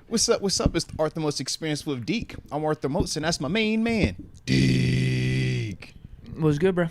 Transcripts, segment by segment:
What's up? What's up? It's Arthur Moats Experience with Deke. I'm Arthur Moats, and that's my main man, Deke. What's good, bro?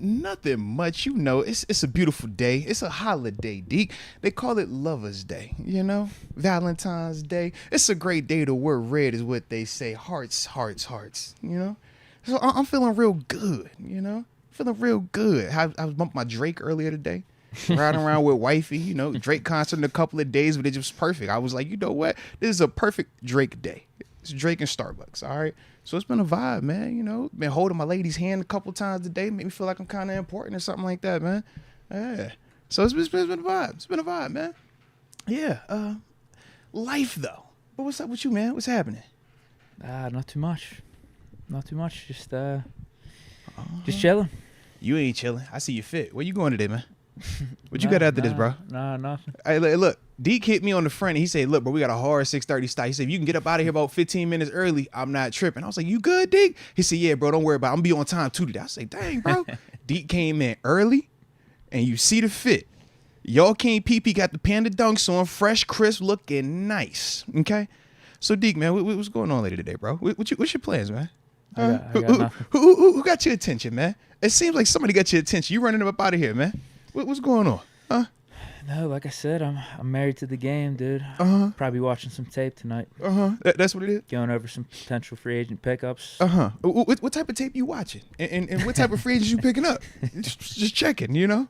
Nothing much. You know, it's a beautiful day. It's a holiday, Deke. They call it Lover's Day, you know? Valentine's Day. It's a great day to wear red is what they say. Hearts, hearts, hearts, you know? So I'm feeling real good, you know? Feeling real good. I was bumping my Drake earlier today. Riding around with wifey, you know, Drake concert in a couple of days, but it just was perfect. I was like, you know what? This is a perfect Drake day. It's Drake and Starbucks, all right? So it's been a vibe, man, you know. Been holding my lady's hand a couple times a day. Make me feel like I'm kind of important or something like that, man. Yeah. So it's been a vibe. It's been a vibe, man. Yeah. Life, though. But what's up with you, man? What's happening? Not too much. Not too much. Just chilling. You ain't chilling. I see you fit. Where you going today, man? What you got after this, bro? Nah, nothing. Hey, look, Deke hit me on the front and he said, look, bro, we got a hard 6:30 start. He said, if you can get up out of here about 15 minutes early, I'm not tripping. I was like, you good, Deke? He said, yeah, bro, don't worry about it. I'm going to be on time too today. I said, dang, bro. Deke came in early and you see the fit. Y'all King PP got the Panda Dunks on, fresh, crisp, looking nice. Okay? So, Deke, man, what's going on later today, bro? What's your plans, man? I got nothing. Who got your attention, man? It seems like somebody got your attention. You running up out of here, man. What's going on? Huh? No, like I said, I'm married to the game, dude. Probably watching some tape tonight. That's what it is? Going over some potential free agent pickups. What type of tape you watching? And what type of free agents you picking up? Just checking, you know?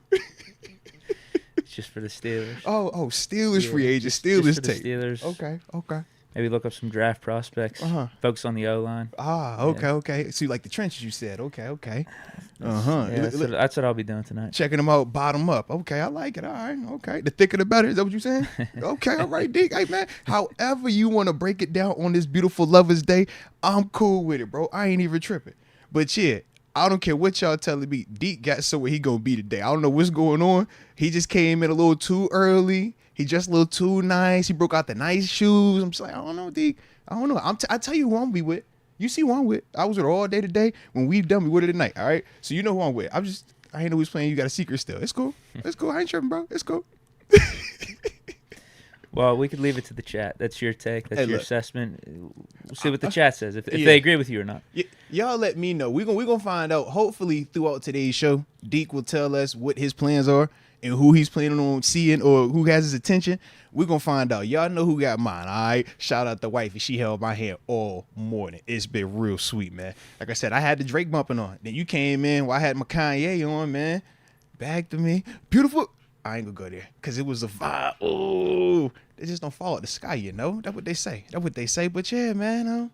It's just for the Steelers. Oh, Steelers Yeah, free agents. just Steelers for tape. the Steelers. Okay. Maybe look up some draft prospects. Focus on the O-line. Okay. So you like the trenches, you said. Okay. Yeah, that's what I'll be doing tonight. Checking them out bottom up. Okay, I like it. All right. Okay. The thicker the better. Is that what you're saying? Okay. All right, Deke. Hey, man. However you want to break it down on this beautiful Lover's Day, I'm cool with it, bro. I ain't even tripping. But yeah, I don't care what y'all telling me. Deke got somewhere he gonna be today. I don't know what's going on. He just came in a little too early. He dressed a little too nice. He broke out the nice shoes. I'm just like, I don't know, Deke. I don't know. I tell you who I'm be with. You see who I'm with. I was with her all day today. When we done, we with her tonight. All right. So you know who I'm with. I ain't know who's playing. You got a secret still. It's cool. I ain't tripping, bro. It's cool. Well, we could leave it to the chat. That's your take. That's your assessment. We'll see what the chat says, if yeah. they agree with you or not. Y'all let me know. We're gonna find out. Hopefully, throughout today's show, Deke will tell us what his plans are and who he's planning on seeing or who has his attention. We're gonna find out. Y'all know who got mine, all right? Shout out to wifey. She held my hand all morning. It's been real sweet, man. Like I said, I had the Drake bumping on. Then you came in while I had my Kanye on, man. Back to me. Beautiful. I ain't gonna go there because it was a vibe. Oh, they just don't fall out the sky, you know? That's what they say. But yeah, man,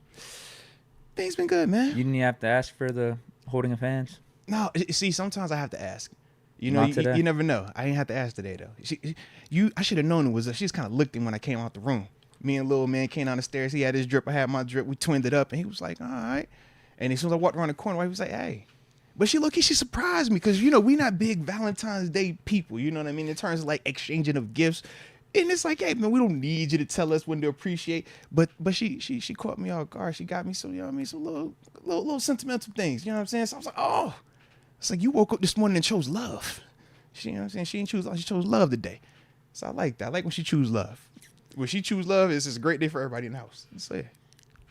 things been good, man. You didn't have to ask for the holding of hands? No, see, sometimes I have to ask. You know, you never know. I ain't have to ask today, though. I should have known it was she just kind of looked in when I came out the room. Me and little man came down the stairs. He had his drip. I had my drip. We twinned it up, and he was like, all right. And as soon as I walked around the corner, he was like, hey. But she surprised me because, you know, we not big Valentine's Day people, you know what I mean, in terms of, like, exchanging of gifts. And it's like, hey, man, we don't need you to tell us when to appreciate. But she caught me off guard. She got me some, you know what I mean, some little sentimental things, you know what I'm saying? So I was like, oh. It's like you woke up this morning and chose love. You know what I'm saying? She chose love today. So I like that. I like when she choose love. When she choose love, it's just a great day for everybody in the house. So, yeah.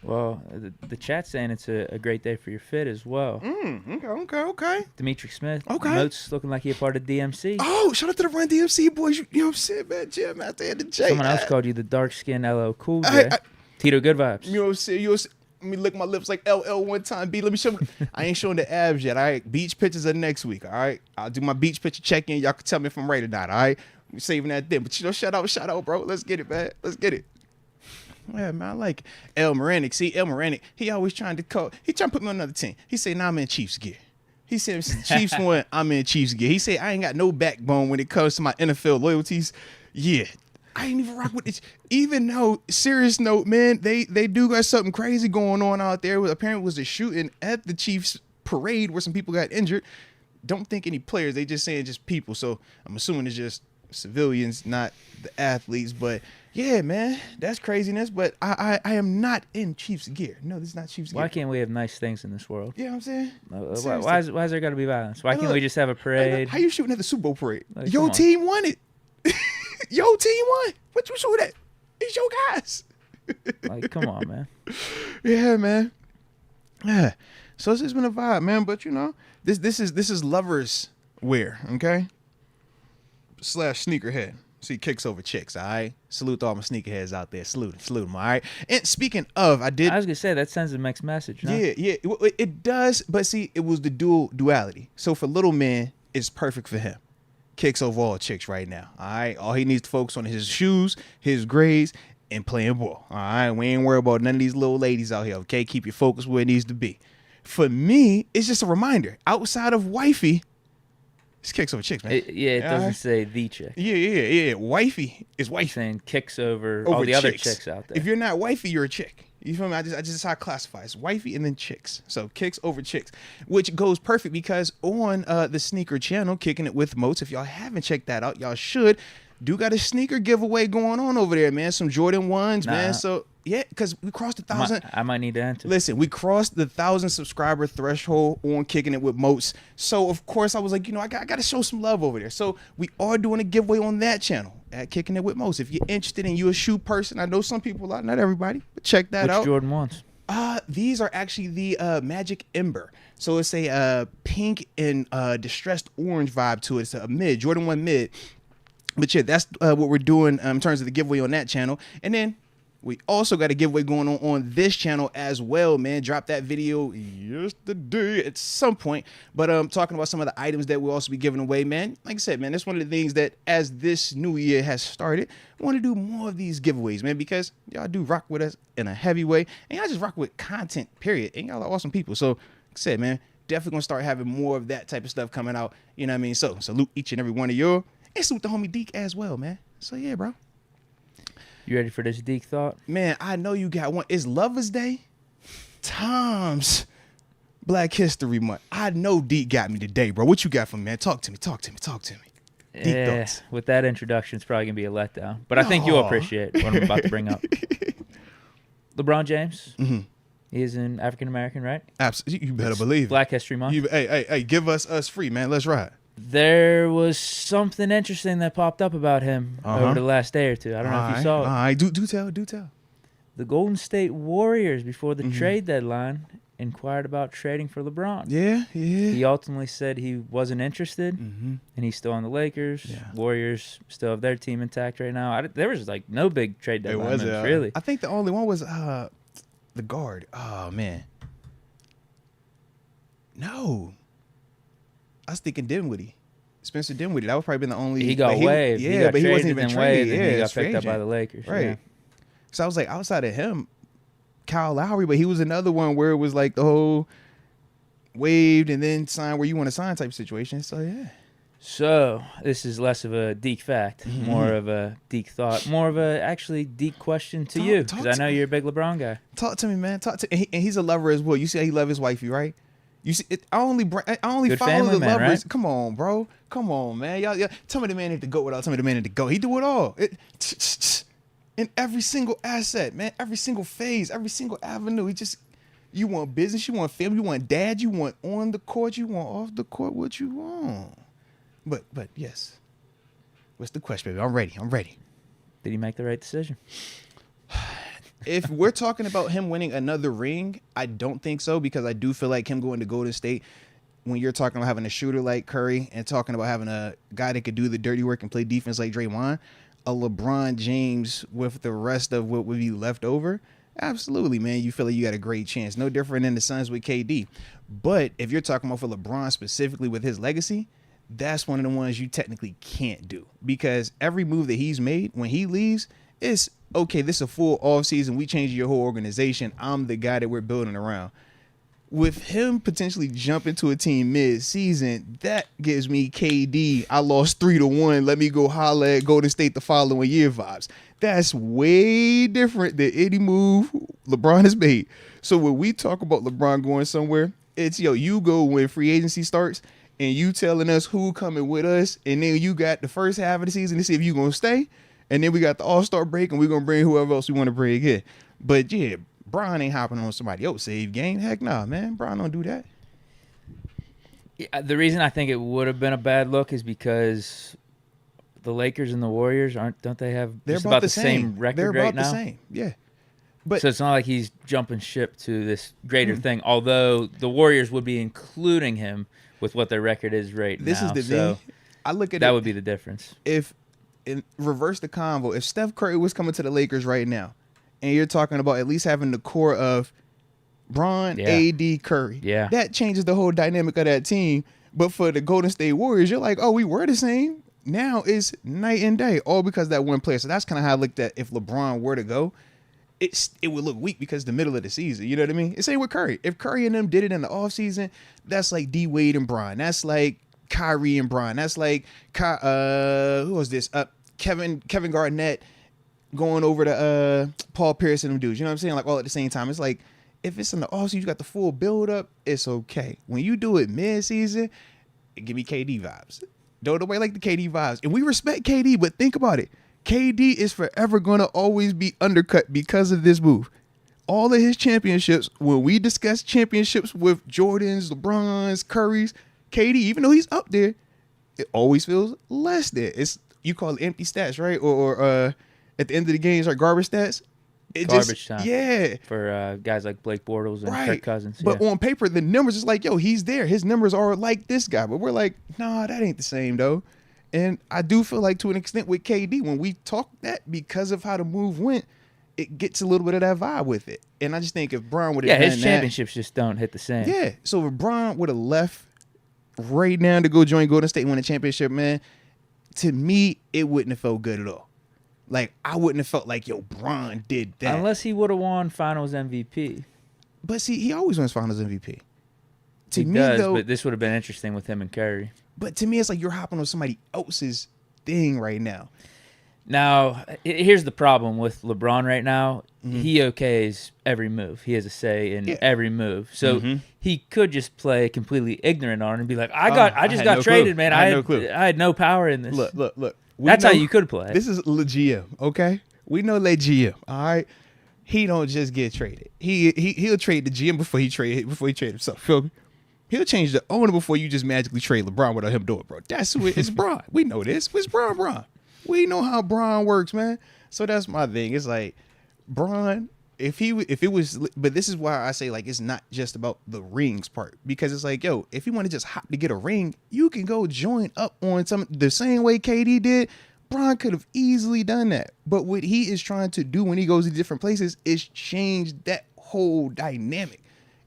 Well, the chat's saying it's a great day for your fit as well. Okay. Dimitri Smith. Okay. Moats looking like he a part of DMC. Oh, shout out to the Run DMC boys. You know what I'm saying, man? Jim out there in the J. Someone else called you the dark-skinned LL Cool guy. Tito Good Vibes. You know what I'm saying? Let me lick my lips like LL one time. B, let me show me. I ain't showing the abs yet, all right? Beach pictures are next week, all right? I'll do my beach picture check-in. Y'all can tell me if I'm right or not, all right? I'm saving that then. But, you know, shout out, bro. Let's get it, man. Let's get it. Yeah, man, I like El Moranic. See, El Moranic, he always trying to put me on another team. He said, nah, I'm in Chiefs gear. He said, since the Chiefs won, I'm in Chiefs gear. He said, I ain't got no backbone when it comes to my NFL loyalties. Yeah. I ain't even rock with it. Even though, serious note, man, they do got something crazy going on out there. Apparently it was a shooting at the Chiefs parade where some people got injured. Don't think any players. They just saying just people. So I'm assuming it's just civilians, not the athletes. But yeah, man, that's craziness. But I am not in Chiefs gear. No, this is not Chiefs gear. Why can't we have nice things in this world? You know what I'm saying? Why is there got to be violence? Why can't we just have a parade? How you shooting at the Super Bowl parade? Like, Your team won it. Your team won. What you shooting at? It's your guys. Like, come on, man. Yeah, man. Yeah. So it's just been a vibe, man. But you know, this is lovers wear, okay? / sneakerhead. See, kicks over chicks, all right? Salute to all my sneakerheads out there. Salute them, all right? And speaking of, I was going to say, that sends a mixed message, no? Yeah, it does. But see, it was the duality. So for little man, it's perfect for him. Kicks over all chicks right now, all right? All he needs to focus on is his shoes, his grades, and playing ball, all right? We ain't worried about none of these little ladies out here, okay? Keep your focus where it needs to be. For me, it's just a reminder. Outside of wifey, it's kicks over chicks, man. It doesn't say the chick. Yeah. Wifey is wifey. Saying kicks over all the chicks. Other chicks out there. If you're not wifey, you're a chick. You feel me? I just how I classify. It's wifey and then chicks. So kicks over chicks, which goes perfect because on the sneaker channel, Kicking It with Moats, if y'all haven't checked that out, y'all should. Do got a sneaker giveaway going on over there, man. Some Jordan 1s, man. So yeah, because we crossed 1,000. I might need to enter. Listen, we crossed the 1,000 subscriber threshold on Kicking It with Moats. So of course I was like, you know, I got to show some love over there. So we are doing a giveaway on that channel at Kicking It with Moats. If you're interested and you're a shoe person, I know some people are, not everybody, but check that out. Which Jordan 1s? These are actually the Magic Ember. So it's a pink and distressed orange vibe to it. It's a mid, Jordan 1 mid. But yeah, that's what we're doing in terms of the giveaway on that channel. And then we also got a giveaway going on this channel as well, man. Dropped that video yesterday at some point. But talking about some of the items that we'll also be giving away, man. Like I said, man, that's one of the things that as this new year has started, I want to do more of these giveaways, man, because y'all do rock with us in a heavy way. And y'all just rock with content, period. And y'all are awesome people. So, like I said, man, definitely going to start having more of that type of stuff coming out. You know what I mean? So, salute each and every one of you. And salute the homie Deke as well, man. So, yeah, bro. You ready for this Deke thought? Man, I know you got one. It's Lover's Day times Black History Month. I know Deke got me today, bro. What you got for me, man? Talk to me. Deke thoughts. With that introduction, it's probably going to be a letdown. But I think you'll appreciate what I'm about to bring up. LeBron James. Mm-hmm. He is an African-American, right? Absolutely. You better believe it. Black History Month. Hey, give us free, man. Let's ride. There was something interesting that popped up about him over the last day or two. I don't know if you saw it. All right, do tell. The Golden State Warriors, before the trade deadline, inquired about trading for LeBron. Yeah. He ultimately said he wasn't interested, and he's still on the Lakers. Yeah. Warriors still have their team intact right now. There was like no big trade deadline moves, really. I think the only one was the guard. Oh, man. No. I was thinking Dinwiddie. Spencer Dinwiddie. That would probably been the only. He got waived. Yeah, but he wasn't even traded. Yeah, he got picked up by the Lakers. Right. Yeah. So I was like, outside of him, Kyle Lowry, but he was another one where it was like the whole waived and then signed where you want to sign type situation. So, yeah. So this is less of a Deke fact, more of a Deke thought, more of a actually Deke question to you, because I know you're a big LeBron guy. Talk to me, man. And he's a lover as well. You see how he loves his wifey, right? You see, I only Good follow the man, lovers. Right? Come on, bro. Come on, man. Y'all, tell me the man need to go without. Tell me the man need to go. He do it all. In every single asset, man. Every single phase, every single avenue. You want business, you want family, you want dad, you want on the court, you want off the court. What you want? But yes. What's the question, baby? I'm ready. Did he make the right decision? If we're talking about him winning another ring, I don't think so, because I do feel like him going to Golden State, when you're talking about having a shooter like Curry and talking about having a guy that could do the dirty work and play defense like Draymond, a LeBron James with the rest of what would be left over, absolutely, man. You feel like you got a great chance. No different than the Suns with KD. But if you're talking about for LeBron specifically with his legacy, that's one of the ones you technically can't do, because every move that he's made when he leaves is, okay, this is a full offseason. We changed your whole organization. I'm the guy that we're building around. With him potentially jumping to a team mid-season, that gives me KD, I lost 3-1, let me go holler at Golden State the following year vibes. That's way different than any move LeBron has made. So when we talk about LeBron going somewhere, it's, you go when free agency starts, and you telling us who coming with us, and then you got the first half of the season to see if you gonna stay, and then we got the All-Star break, and we're gonna bring whoever else we want to bring in. But yeah, Bron ain't hopping on somebody else save game. Heck nah, man. Bron don't do that. Yeah, the reason I think it would have been a bad look is because the Lakers and the Warriors don't they have just about the same record They're about right now? the same, yeah. But so it's not like he's jumping ship to this greater thing. Although the Warriors would be including him with what their record is right now. This is the thing. I look at that would be the difference. If reverse the convo, if Steph Curry was coming to the Lakers right now, and you're talking about at least having the core of Bron, AD, Curry, that changes the whole dynamic of that team. But for the Golden State Warriors, you're like, oh, we were the same. Now it's night and day, all because of that one player. So that's kind of how I looked at if LeBron were to go, it would look weak because the middle of the season. You know what I mean? It's same with Curry. If Curry and them did it in the offseason, that's like D Wade and Bron. That's like Kyrie and Bron. That's like who was this? Kevin Garnett going over to Paul Pierce and them dudes. You know what I'm saying? Like all at the same time. It's like if it's in the offseason, you got the full build up. It's okay. When you do it mid season, it give me KD vibes. Don't nobody like the KD vibes, and we respect KD. But think about it. KD is forever going to always be undercut because of this move. All of his championships, when we discuss championships with Jordans, LeBrons, Currys, KD, even though he's up there, it always feels less there. It's you call it empty stats, right? Or at the end of the game, it's like garbage stats. Garbage time. Yeah. For guys like Blake Bortles and Kirk Cousins. But on paper, the numbers is like, yo, he's there. His numbers are like this guy. But we're like, nah, that ain't the same, though. And I do feel like to an extent with KD, when we talk that because of how the move went, it gets a little bit of that vibe with it. And I just think if Bron would have done his championships just don't hit the same. Yeah. So if Bron would have left right now to go join Golden State and win a championship, man, to me, it wouldn't have felt good at all. Like, I wouldn't have felt like, yo, Bron did that. Unless he would have won Finals MVP. But see, he always wins Finals MVP. He does, but this would have been interesting with him and Curry. But to me, it's like you're hopping on somebody else's thing right now. Now, here's the problem with LeBron right now. Mm-hmm. He okays every move. He has a say in every move. So he could just play completely ignorant on it and be like, I just got traded, man. I had no power in this. Look. That's how you could play. This is legit, okay? We know legit, all right? He don't just get traded. He'll trade the GM before he trade himself. Feel me? He'll change the owner before you just magically trade LeBron without him doing it, bro. That's who it's Bron. We know this. It's Bron. We know how Bron works, man. So that's my thing. It's like Bron, if it was, but this is why I say like it's not just about the rings part, because it's like, yo, if you want to just hop to get a ring, you can go join up on some the same way KD did. Bron could have easily done that, but what he is trying to do when he goes to different places is change that whole dynamic.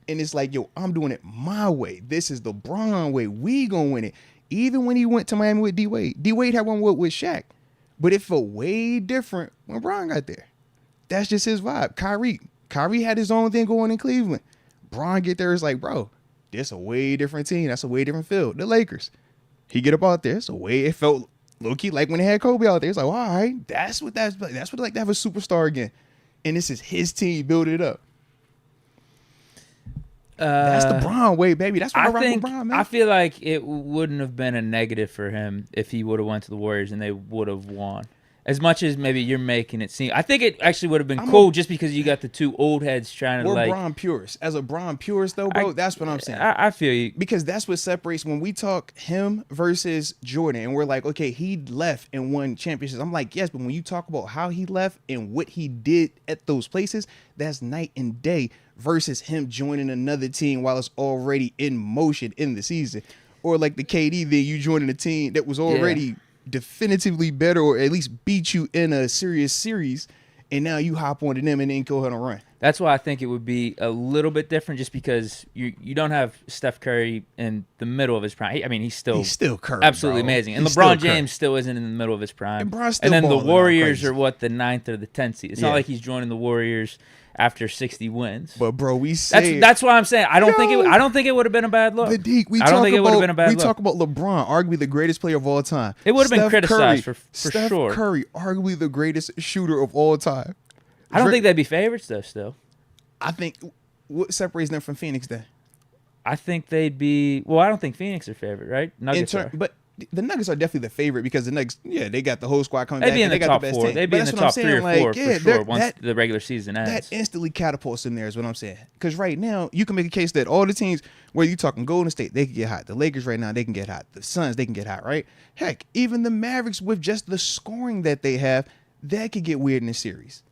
And it's like, yo, I'm doing it my way. This is the Bron way. We gonna win it. Even when he went to Miami with D Wade, D Wade had one with Shaq, but it felt way different when Bron got there. That's just his vibe. Kyrie had his own thing going in Cleveland. Bron get there, it's like, bro, this a way different team. That's a way different field. The Lakers. He get up out there. It's a way it felt low-key like when they had Kobe out there. It's like, well, all right, that's what like to have a superstar again. And this is his team build it up. That's the Bron way, baby. That's what I rock with Bron, man. I feel like it wouldn't have been a negative for him if he would have went to the Warriors and they would have won. As much as maybe you're making it seem, I think it actually would have been cool just because you got the two old heads trying to like. We're Bron purists. As a Bron purist, though, bro, that's what I'm saying. I feel you. Because that's what separates when we talk him versus Jordan, and we're like, okay, he left and won championships. I'm like, yes, but when you talk about how he left and what he did at those places, that's night and day versus him joining another team while it's already in motion in the season. Or like the KD thing, you joining a team that was already definitively better or at least beat you in a serious series, and now you hop onto them and then go ahead and run. That's why I think it would be a little bit different, just because you don't have Steph Curry in the middle of his prime. I mean, he's still Curry, absolutely bro. amazing, and He's LeBron James still isn't in the middle of his prime. And then the Warriors are what, the 9th or the 10th seed. It's not like he's joining the Warriors after 60 wins. But bro, we say that's why I'm saying I don't think it would have been a bad look. But Deke, we talk about LeBron, arguably the greatest player of all time. It would have been criticized for Steph sure. Curry, arguably the greatest shooter of all time. I don't think they'd be favorites though. Still, I think what separates them from Phoenix then? I think they'd be. Well, I don't think Phoenix are favorite, right? Nuggets are. But the Nuggets are definitely the favorite because the Nuggets, they got the whole squad coming They'd back. be in They the got top the best 4. team. They'd be in the top 3 or 4 for sure once the regular season ends. That instantly catapults them there is what I'm saying. Because right now, you can make a case that all the teams, where you talking Golden State, they can get hot. The Lakers right now, they can get hot. The Suns, they can get hot, right? Heck, even the Mavericks with just the scoring that they have, that could get weird in the series.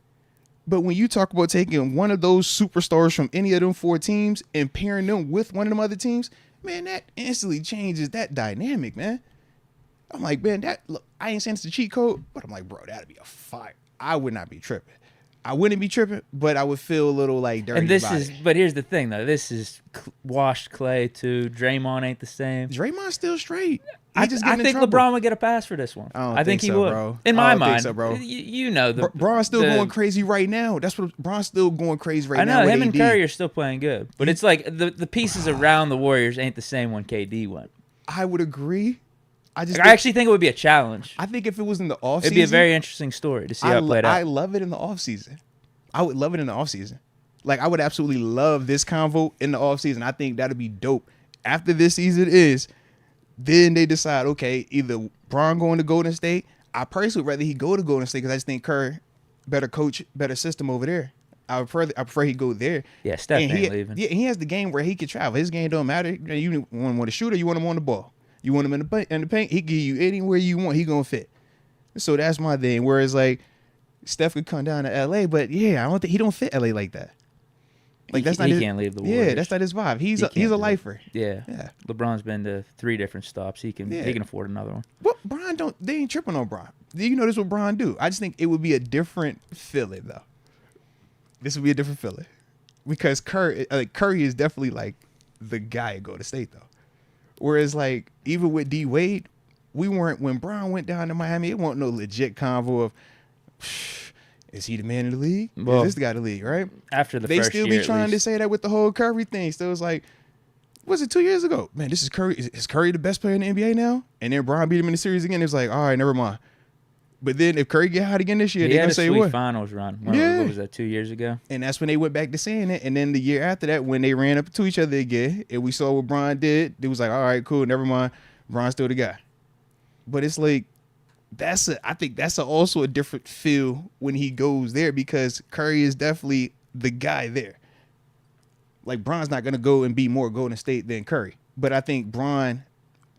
But when you talk about taking one of those superstars from any of them 4 teams and pairing them with one of them other teams, man, that instantly changes that dynamic, man. I'm like, man, look, I ain't saying it's a cheat code, but I'm like, bro, that'd be a fire. I would not be tripping. I wouldn't be tripping, but I would feel a little like dirty. And but here's the thing though, this is washed clay too. Draymond ain't the same. Draymond's still straight. I think LeBron would get a pass for this one. I think he so, would. bro. In my mind, think so, bro. You know, Bron's still going crazy right now. That's what Bron's still going crazy right now. I know him and Curry are still playing good, but it's like the pieces around the Warriors ain't the same when KD went. I would agree. I actually think it would be a challenge. I think if it was in the offseason, it'd be a very interesting story to see how it played out. I love it in the offseason. I would love it in the offseason. Like, I would absolutely love this convo in the offseason. I think that'd be dope. After this season then they decide, okay, either Bron going to Golden State. I personally would rather he go to Golden State because I just think Kerr, better coach, better system over there. I prefer he go there. Yeah, Steph ain't leaving. Yeah, he has the game where he can travel. His game don't matter. You want to shoot or you want him on the ball. You want him in the paint, he give you anywhere you want. He gonna fit. So that's my thing. Whereas like Steph could come down to LA, but yeah, I don't think he don't fit LA like that. Like he can't leave the Warriors. Yeah, that's not his vibe. He's a lifer. Yeah. LeBron's been to 3 different stops. He can afford another one. Well, Bron they ain't tripping on Bron. You know this what Bron do. I just think it would be a different feeling though. This would be a different feeling. Because Curry is definitely like the guy at Golden State though. Whereas like even with D Wade, when Bron went down to Miami, it wasn't no legit convo of is he the man of the league? Well, is this the guy of the league, right? After the they first still year, be trying to say that with the whole Curry thing. So it's like, was it 2 years ago? Man, this is Curry. Is Curry the best player in the NBA now? And then Bron beat him in the series again. It was like, all right, never mind. But then if Curry get hot again this year, they're gonna say what? Finals run. What was that? 2 years ago. And that's when they went back to saying it. And then the year after that, when they ran up to each other again, and we saw what Bron did, it was like, all right, cool, never mind. Bron's still the guy. But it's like, I think that's also a different feel when he goes there because Curry is definitely the guy there. Like Bron's not gonna go and be more Golden State than Curry, but I think Bron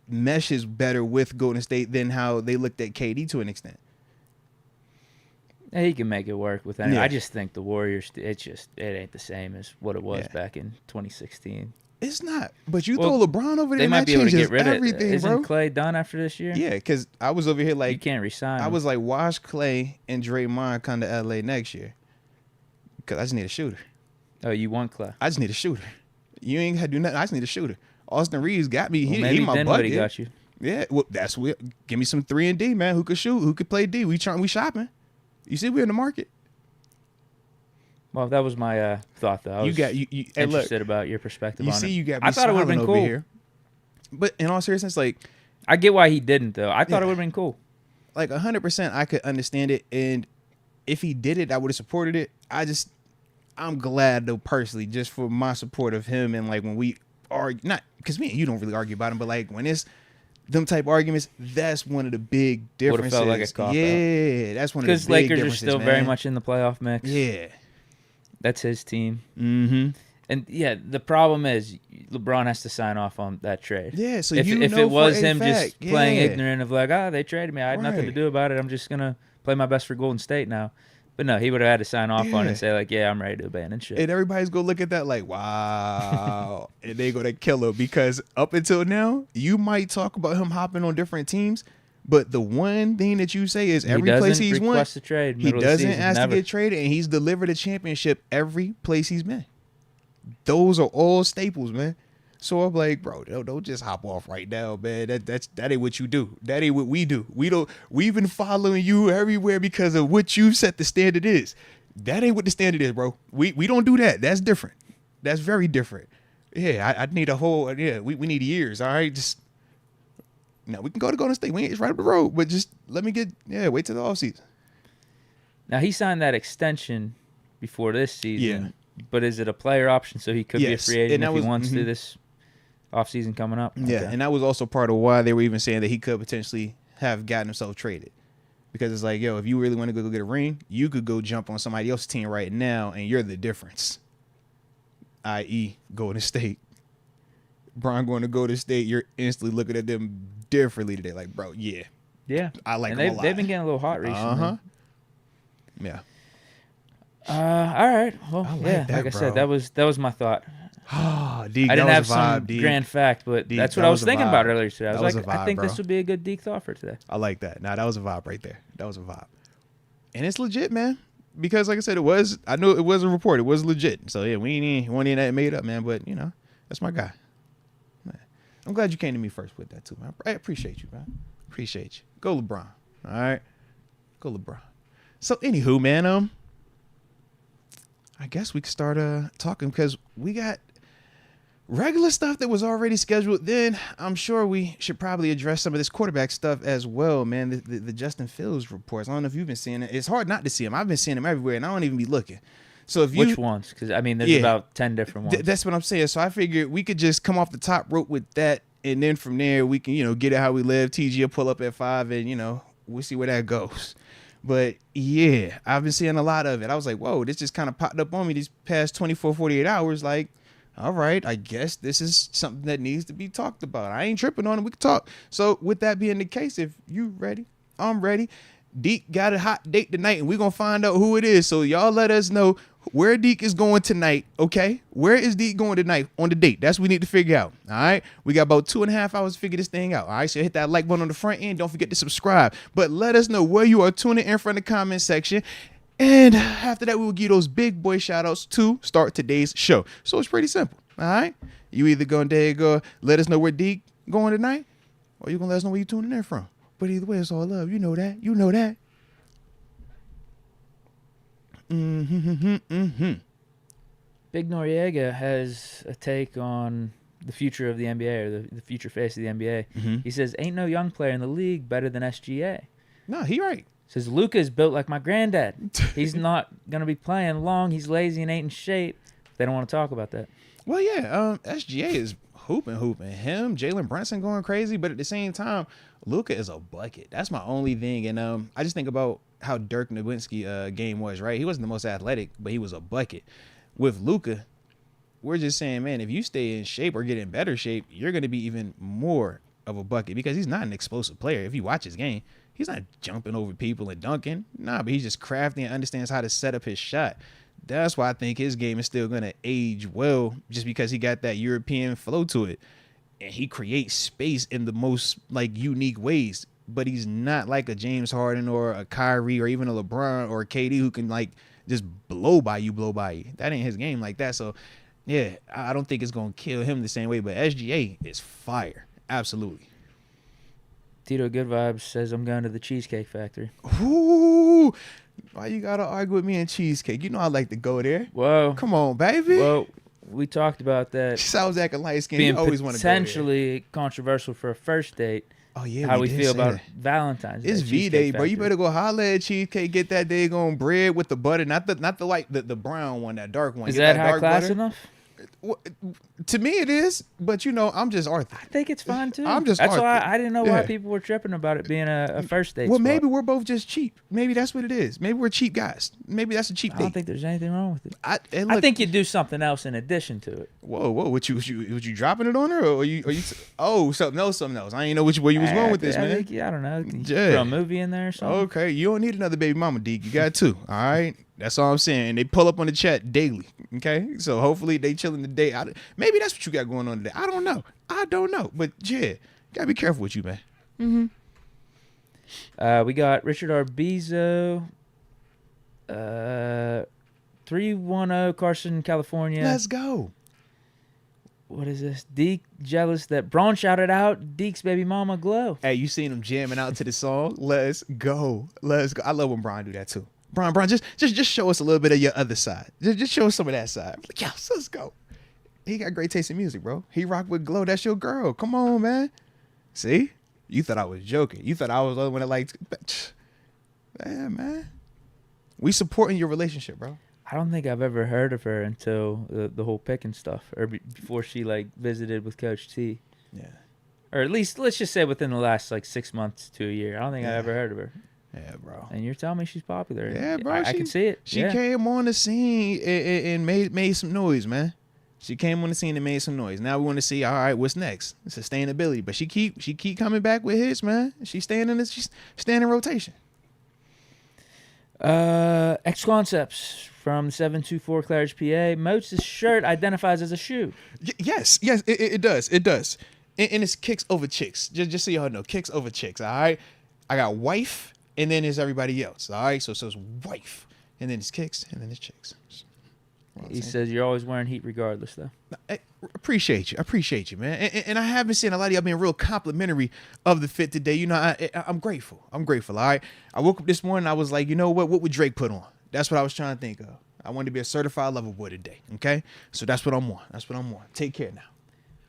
meshes better with Golden State than how they looked at KD to an extent. Yeah, he can make it work with that. Yeah. I just think the Warriors, it ain't the same as what it was back in 2016. It's not. But you throw LeBron over there, they might be able to get rid of everything, Isn't bro. Clay done after this year? Yeah, because I was over here like you can't resign. I was like, watch Clay and Draymond come to LA next year. Because I just need a shooter. Oh, you want Clay? I just need a shooter. You ain't had to do nothing. I just need a shooter. Austin Reeves got me. Well, he my buddy. Got you. Yeah, well, that's what. Give me some 3 and D, man. Who could shoot? Who could play D? We shopping. You see, we're in the market. Well, that was my thought, though. I was interested about your perspective on it. You got me. I thought it would have been cool. Here. But in all seriousness, like, I get why he didn't, though. I thought it would have been cool. Like 100%, I could understand it, and if he did it, I would have supported it. I'm glad though, personally, just for my support of him, and like when we argue, not because me and you don't really argue about him, but like when it's them type arguments, that's one of the big differences. Would have felt like a cop-out. Yeah, that's one of the big differences. Because Lakers are still very much in the playoff mix. Yeah. That's his team. Mm-hmm. And yeah, the problem is LeBron has to sign off on that trade. Yeah, so if it was him just playing ignorant ignorant of like, they traded me, I had nothing to do about it, I'm just gonna play my best for Golden State now. But no, he would have had to sign off on it and say like, yeah, I'm ready to abandon shit. And everybody's gonna look at that like, wow, and they gonna kill him because up until now, you might talk about him hopping on different teams. But the one thing that you say is every place he's won, he doesn't ask to get traded, and he's delivered a championship every place he's been. Those are all staples, man. So I'm like, bro, don't just hop off right now, man. That ain't what you do. That ain't what we do. We've been following you everywhere because of what you set the standard is. That ain't what the standard is, bro. We don't do that. That's different. That's very different. Yeah, I need a whole. We need years. All right, just. Now, we can go to Golden State. It's right up the road. But just let me wait till the offseason. Now, he signed that extension before this season. Yeah. But is it a player option so he could be a free agent if he wants to this? Off season coming up. Yeah, Okay. and that was also part of why they were even saying that he could potentially have gotten himself traded. Because it's like, yo, if you really want to go get a ring, you could go jump on somebody else's team right now, and you're the difference. I.e., Golden State. Bron going to Golden State, you're instantly looking at them differently today. Like, bro, yeah. Yeah. I like and them a lot. they've been getting a little hot recently. Uh-huh. Yeah. All right. Well, I like yeah, that, like I bro. said, that was my thought. Deke, I didn't that have was a vibe, some Deke. grand fact, but Deke, that's what that I was was a thinking vibe. about earlier today. I That was was like, a vibe, I think bro. this would be a good Deke thought for today. I like that. Nah, that was a vibe right there. That was a vibe. And it's legit, man. Because like I said, I knew it was a report. It was legit. So yeah, we ain't that made up, man. But you know, that's my guy. Man, I'm glad you came to me first with that too, man. I appreciate you, man. Appreciate you. Go LeBron. All right. Go LeBron. So anywho, man, I guess we can start talking because we got regular stuff that was already scheduled. Then I'm sure we should probably address some of this quarterback stuff as well, man. The Justin Fields reports. I don't know if you've been seeing it. It's hard not to see them. I've been seeing them everywhere, and I don't even be looking. So if Which ones? Because I mean, there's about 10 different ones. That's what I'm saying. So I figured we could just come off the top rope with that, and then from there we can, get it how we live. TG will pull up at 5, and we'll see where that goes. But yeah, I've been seeing a lot of it. I was like, whoa, this just kind of popped up on me these past 24, 48 hours. Like, all right, I guess this is something that needs to be talked about. I ain't tripping on it. We can talk. So with that being the case, if you ready, I'm ready. Deke got a hot date tonight, and we're going to find out who it is. So y'all let us know where Deke is going tonight, okay? Where is Deke going tonight on the date? That's what we need to figure out, all right? We got about 2.5 hours to figure this thing out, all right? So hit that like button on the front end. Don't forget to subscribe. But let us know where you are tuning in from the comment section. And after that, we will give those big boy shout-outs to start today's show. So it's pretty simple, all right? You either going to let us know where Deke going tonight, or you going to let us know where you tuning in from. But either way, it's all love. You know that. You know that. Big Noriega has a take on the future of the NBA, or the future face of the NBA. Mm-hmm. He says, ain't no young player in the league better than SGA. No, he right. Says, Luka is built like my granddad. He's not going to be playing long. He's lazy and ain't in shape. They don't want to talk about that. Well, yeah, SGA is hooping. Him, Jalen Brunson going crazy, but at the same time, Luka is a bucket. That's my only thing. And I just think about how Dirk Nowitzki game was, right? He wasn't the most athletic, but he was a bucket. With Luka, we're just saying, man, if you stay in shape or get in better shape, you're going to be even more of a bucket because he's not an explosive player. If you watch his game, he's not jumping over people and dunking. Nah, but he's just crafty and understands how to set up his shot. That's why I think his game is still going to age well, just because he got that European flow to it. And he creates space in the most unique ways. But he's not like a James Harden or a Kyrie or even a LeBron or a KD who can just blow by you. That ain't his game like that. So yeah, I don't think it's going to kill him the same way. But SGA is fire. Absolutely. Tito Good Vibes says, I'm going to the Cheesecake Factory. Ooh, why you got to argue with me and cheesecake? You know I like to go there. Whoa. Come on, baby. Well, we talked about that. I was acting light skin. Being You always want to go there. potentially controversial for a first date. Oh, yeah, how we did feel say about that. Valentine's Day. It's V-Day, bro. You better go holler at Cheesecake. Get that daggone bread with the butter. Not the brown one, that dark one. Is Get that high dark class butter. enough? Well, to me, it is. But, I'm just Arthur. I think it's fine, too. That's Arthur. Why I didn't know why Yeah. people were tripping about it being a first date Well, spot. maybe we're both just cheap. Maybe that's what it is. Maybe we're cheap guys. Maybe that's a cheap I date. don't think there's anything wrong with it. I think you do something else in addition to it. Whoa! What you dropping it on her, or you? Oh, something else. I ain't know where you was going with this, I man. think, I don't know. Can you Yeah. throw a movie in there or something? Okay, you don't need another baby mama, Deke. You got two. All right, that's all I'm saying. They pull up on the chat daily. Okay, so hopefully they chilling the day. Maybe that's what you got going on today. I don't know. But yeah, gotta be careful with you, man. Mm-hmm. We got Richard Arbizo, 310 Carson, California. Let's go. What is this? Deke jealous that Braun shouted out Deke's baby mama glow. Hey, you seen him jamming out to the song? Let's go. I love when Brian do that too. Brian, just show us a little bit of your other side. Just show us some of that side. I'm like, yo, let's go. He got great taste in music, bro. He rock with Glow. That's your girl. Come on, man. See? You thought I was joking. You thought I was the other one that liked. Yeah, man. We supporting your relationship, bro. I don't think I've ever heard of her until the whole picking stuff, or before she like visited with Coach T. Yeah. Or at least let's just say within the last like 6 months to a year. I don't think I've ever heard of her. Yeah, bro. And you're telling me she's popular. Yeah, bro. I can see it. She came on the scene and made some noise, man. She came on the scene and made some noise. Now we want to see, all right, what's next? Sustainability. But she keep coming back with hits, man. She's staying in rotation. X Concepts from 724 Claridge, PA. Moats' shirt identifies as a shoe. Yes, it does. It does. And it's kicks over chicks. Just so y'all know, kicks over chicks, all right? I got wife, and then there's everybody else, all right? So it's wife, and then it's kicks, and then it's chicks. He says you're always wearing heat regardless, though. I appreciate you, man. And I haven't seen a lot of y'all being real complimentary of the fit today. You know, I'm grateful. All right? I woke up this morning, I was like, you know what would Drake put on? That's what I was trying to think of. I wanted to be a certified lover boy today, okay? So that's what I'm on. Take care now.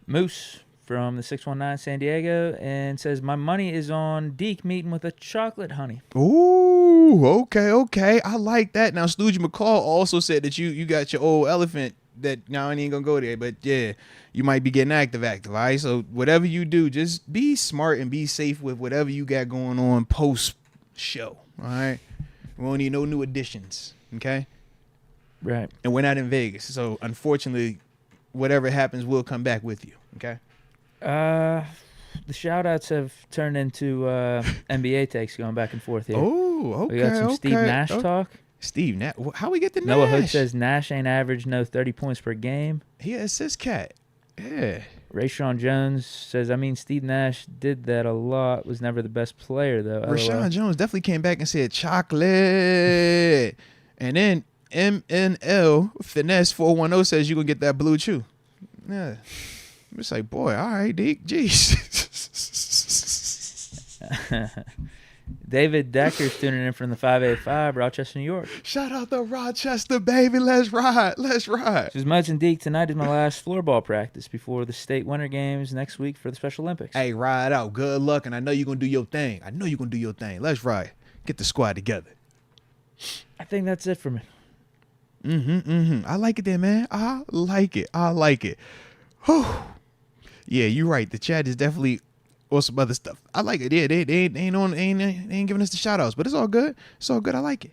Moose from the 619 San Diego and says, my money is on Deke meeting with a chocolate honey. Ooh, okay. I like that. Now, Stoogie McCall also said that you got your old elephant that now I ain't gonna go there, but yeah, you might be getting active, all right? So whatever you do, just be smart and be safe with whatever you got going on post-show, all right? We won't need no new additions, okay? Right. And we're not in Vegas, so unfortunately, whatever happens will come back with you, okay? The shout-outs have turned into NBA takes going back and forth here. Oh, okay. We got some Steve Nash talk. Steve Nash. How we get the Nash? Noah Hood says Nash ain't average no 30 points per game. He assist cat. Yeah. Rayshawn Jones says, Steve Nash did that a lot. Was never the best player, though. Rayshawn Jones definitely came back and said chocolate. And then MNL Finesse 410 says you're going to get that blue chew. Yeah. It's like, boy, all right, Deke. Jeez. David Decker's tuning in from the 585, Rochester, New York. Shout out to Rochester, baby. Let's ride. Says Moats and Deke, tonight is my last floorball practice before the state winter games next week for the Special Olympics. Hey, ride out. Good luck, and I know you're going to do your thing. Let's ride. Get the squad together. I think that's it for me. I like it there, man. I like it. Whew. Yeah, you're right. The chat is definitely or some other stuff. I like it. Yeah, they ain't giving us the shout outs, but it's all good. I like it.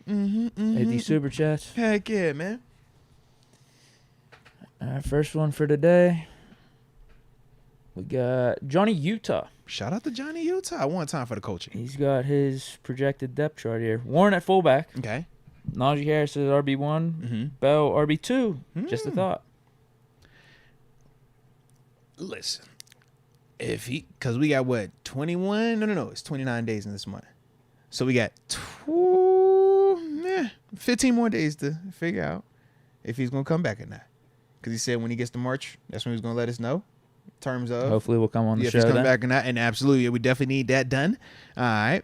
Hey, these super chats. Heck yeah, man. First one for today. We got Johnny Utah. Shout out to Johnny Utah. One time for the coaching. He's got his projected depth chart here. Warren at fullback. Okay. Najee Harris is RB1. Bell RB2. Just a thought. Listen, because we got what, 21? No, it's 29 days in this month. So we got 15 more days to figure out if he's going to come back or not. Because he said when he gets to March, that's when he's going to let us know. In terms of hopefully we'll come on the show. If he's coming back or not. And absolutely, we definitely need that done. All right.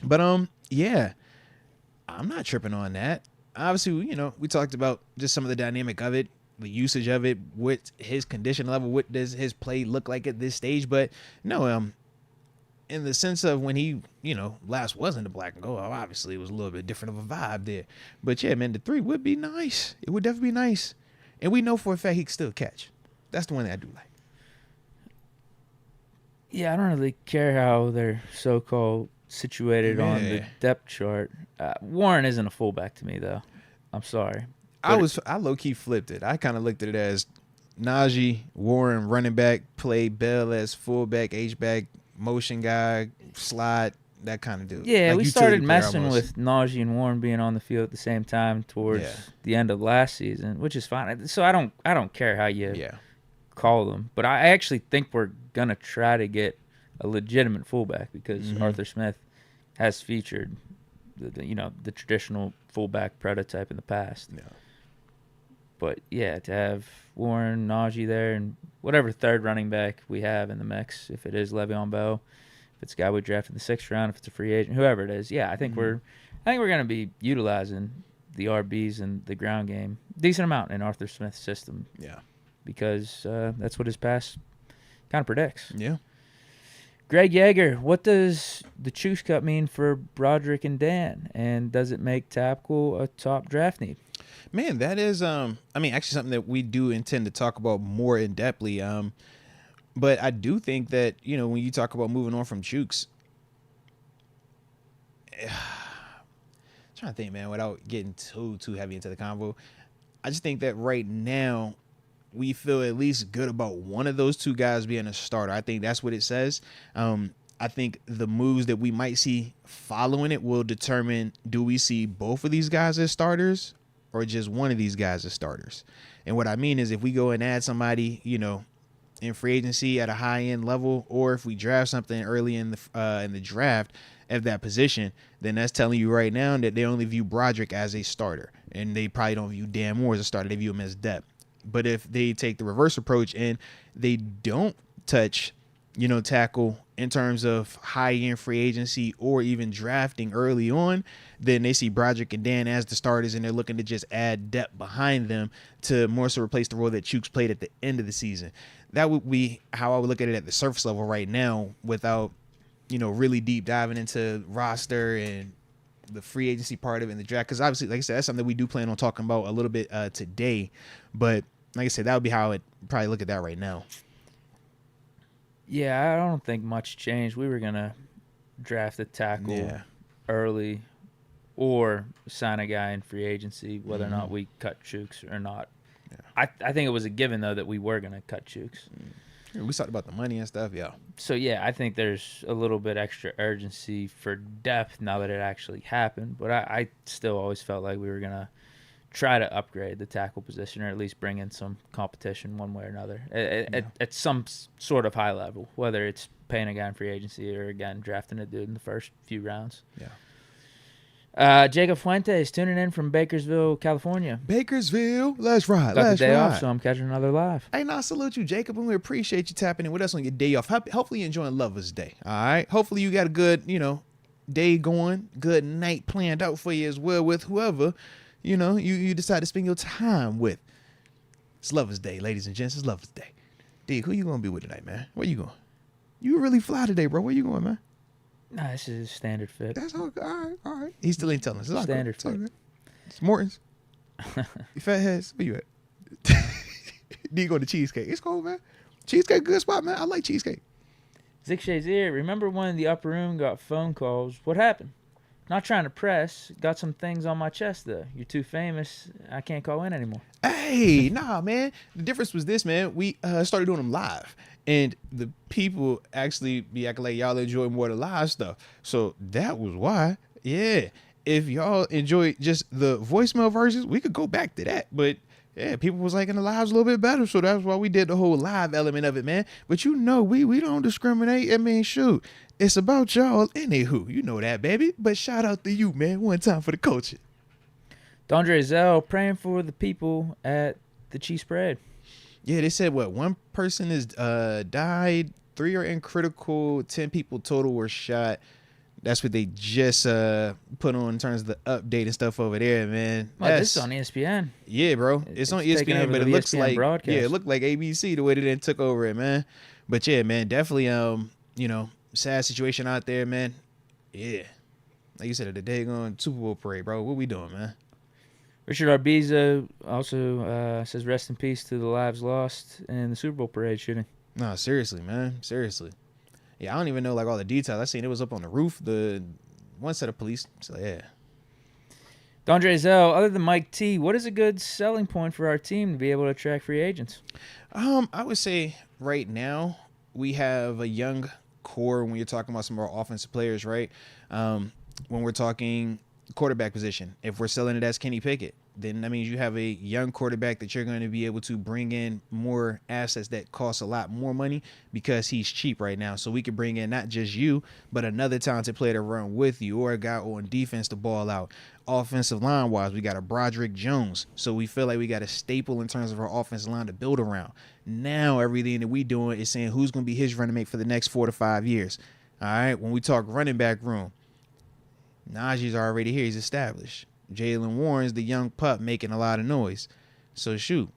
But yeah, I'm not tripping on that. Obviously, we talked about just some of the dynamic of it. The usage of it, what his condition level, what does his play look like at this stage? But no, in the sense of when he, last wasn't the black and gold, obviously it was a little bit different of a vibe there. But yeah, man, the 3 would be nice. It would definitely be nice. And we know for a fact he can still catch. That's the one that I do like. Yeah, I don't really care how they're so-called situated on the depth chart. Warren isn't a fullback to me, though. I'm sorry. I low-key flipped it. I kind of looked at it as Najee, Warren, running back, play Bell as fullback, H-back, motion guy, slide, that kind of dude. Yeah, like we started messing with Najee and Warren being on the field at the same time towards the end of last season, which is fine. So I don't care how you call them. But I actually think we're going to try to get a legitimate fullback because Arthur Smith has featured the traditional fullback prototype in the past. Yeah. But, yeah, to have Warren, Najee there, and whatever third running back we have in the mix, if it is Le'Veon Bell, if it's a guy we drafted in the 6th round, if it's a free agent, whoever it is, I think we're going to be utilizing the RBs and the ground game decent amount in Arthur Smith's system. Yeah. Because that's what his pass kind of predicts. Yeah. Greg Yeager, what does the Choose Cup mean for Broderick and Dan? And does it make tackle a top draft need? Man, that is actually something that we do intend to talk about more in depthly. But I do think that, when you talk about moving on from Chooks, trying to think, man, without getting too heavy into the convo, I just think that right now we feel at least good about one of those two guys being a starter. I think that's what it says. I think the moves that we might see following it will determine, do we see both of these guys as starters or just one of these guys as starters? And what I mean is, if we go and add somebody, in free agency at a high end level, or if we draft something early in the draft at that position, then that's telling you right now that they only view Broderick as a starter, and they probably don't view Dan Moore as a starter. They view him as depth. But if they take the reverse approach and they don't touch, tackle in terms of high-end free agency or even drafting early on, then they see Broderick and Dan as the starters, and they're looking to just add depth behind them to more so replace the role that Chooks played at the end of the season. That would be how I would look at it at the surface level right now, without, really deep diving into roster and the free agency part of it in the draft. Because obviously, like I said, that's something that we do plan on talking about a little bit today. But like I said, that would be how I would probably look at that right now. Yeah, I don't think much changed. We were going to draft a tackle early or sign a guy in free agency, whether or not we cut Chooks or not. Yeah. I think it was a given, though, that we were going to cut Chooks. We talked about the money and stuff, yeah. So, yeah, I think there's a little bit extra urgency for depth now that it actually happened. But I still always felt like we were going to try to upgrade the tackle position, or at least bring in some competition one way or another at some sort of high level, whether it's paying a guy in free agency or, again, drafting a dude in the first few rounds. Yeah. Jacob Fuentes tuning in from Bakersville, California. Bakersville, let's ride. Got let's the day ride. off, so I'm catching another live. Hey, I salute you, Jacob, and we appreciate you tapping in with us on your day off. Hopefully you're enjoying Lover's Day, all right? Hopefully you got a good, day going, good night planned out for you as well with whoever, you decide to spend your time with. It's Lover's Day, ladies and gents. It's Lover's Day. Deke, who you going to be with tonight, man? Where you going? You really fly today, bro. Where you going, man? Nah, this is standard fit. That's all right. He still ain't telling us. It's standard fit. It's Morton's. You fat heads. Where you at? Deke go to Cheesecake. It's cool, man. Cheesecake, good spot, man. I like cheesecake. Zick Shazier, remember when in the upper room got phone calls? What happened? Not trying to press. Got some things on my chest, though. You're too famous. I can't call in anymore. Hey, nah, man. The difference was this, man. We started doing them live. And the people actually be acting like y'all enjoy more the live stuff. So that was why. Yeah. If y'all enjoy just the voicemail versions, we could go back to that. But yeah, people was liking the lives a little bit better. So that's why we did the whole live element of it, man. But we don't discriminate. I mean, shoot. It's about y'all anywho. You know that, baby. But shout out to you, man. One time for the culture. Dondre Zell praying for the people at the Chiefs Parade. Yeah, they said, one person is died, 3 are in critical, 10 people total were shot. That's what they just put on in terms of the update and stuff over there, man. This is on ESPN. Yeah, bro. It's on ESPN, but it looks like broadcast. It looked like ABC the way that they took over it, man. But yeah, man, definitely sad situation out there, man. Yeah. Like you said, the day going Super Bowl parade, bro. What we doing, man? Richard Arbizo also says rest in peace to the lives lost in the Super Bowl parade shooting. No, seriously, man. Seriously. Yeah, I don't even know like all the details. I seen it was up on the roof. The one set of police. So yeah. Dondre Zell, other than Mike T, what is a good selling point for our team to be able to attract free agents? I would say right now we have a young core when you're talking about some of our offensive players, right? When we're talking quarterback position, if we're selling it as Kenny Pickett, then that means you have a young quarterback that you're going to be able to bring in more assets that cost a lot more money because he's cheap right now. So we could bring in not just you, but another talented player to run with you or a guy on defense to ball out. Offensive line wise, we got a Broderick Jones. So we feel like we got a staple in terms of our offensive line to build around. Now everything that we doing is saying who's going to be his running mate for the next 4 to 5 years. All right. When we talk running back room, Najee's already here. He's established. Jalen Warren's the young pup making a lot of noise. So, shoot,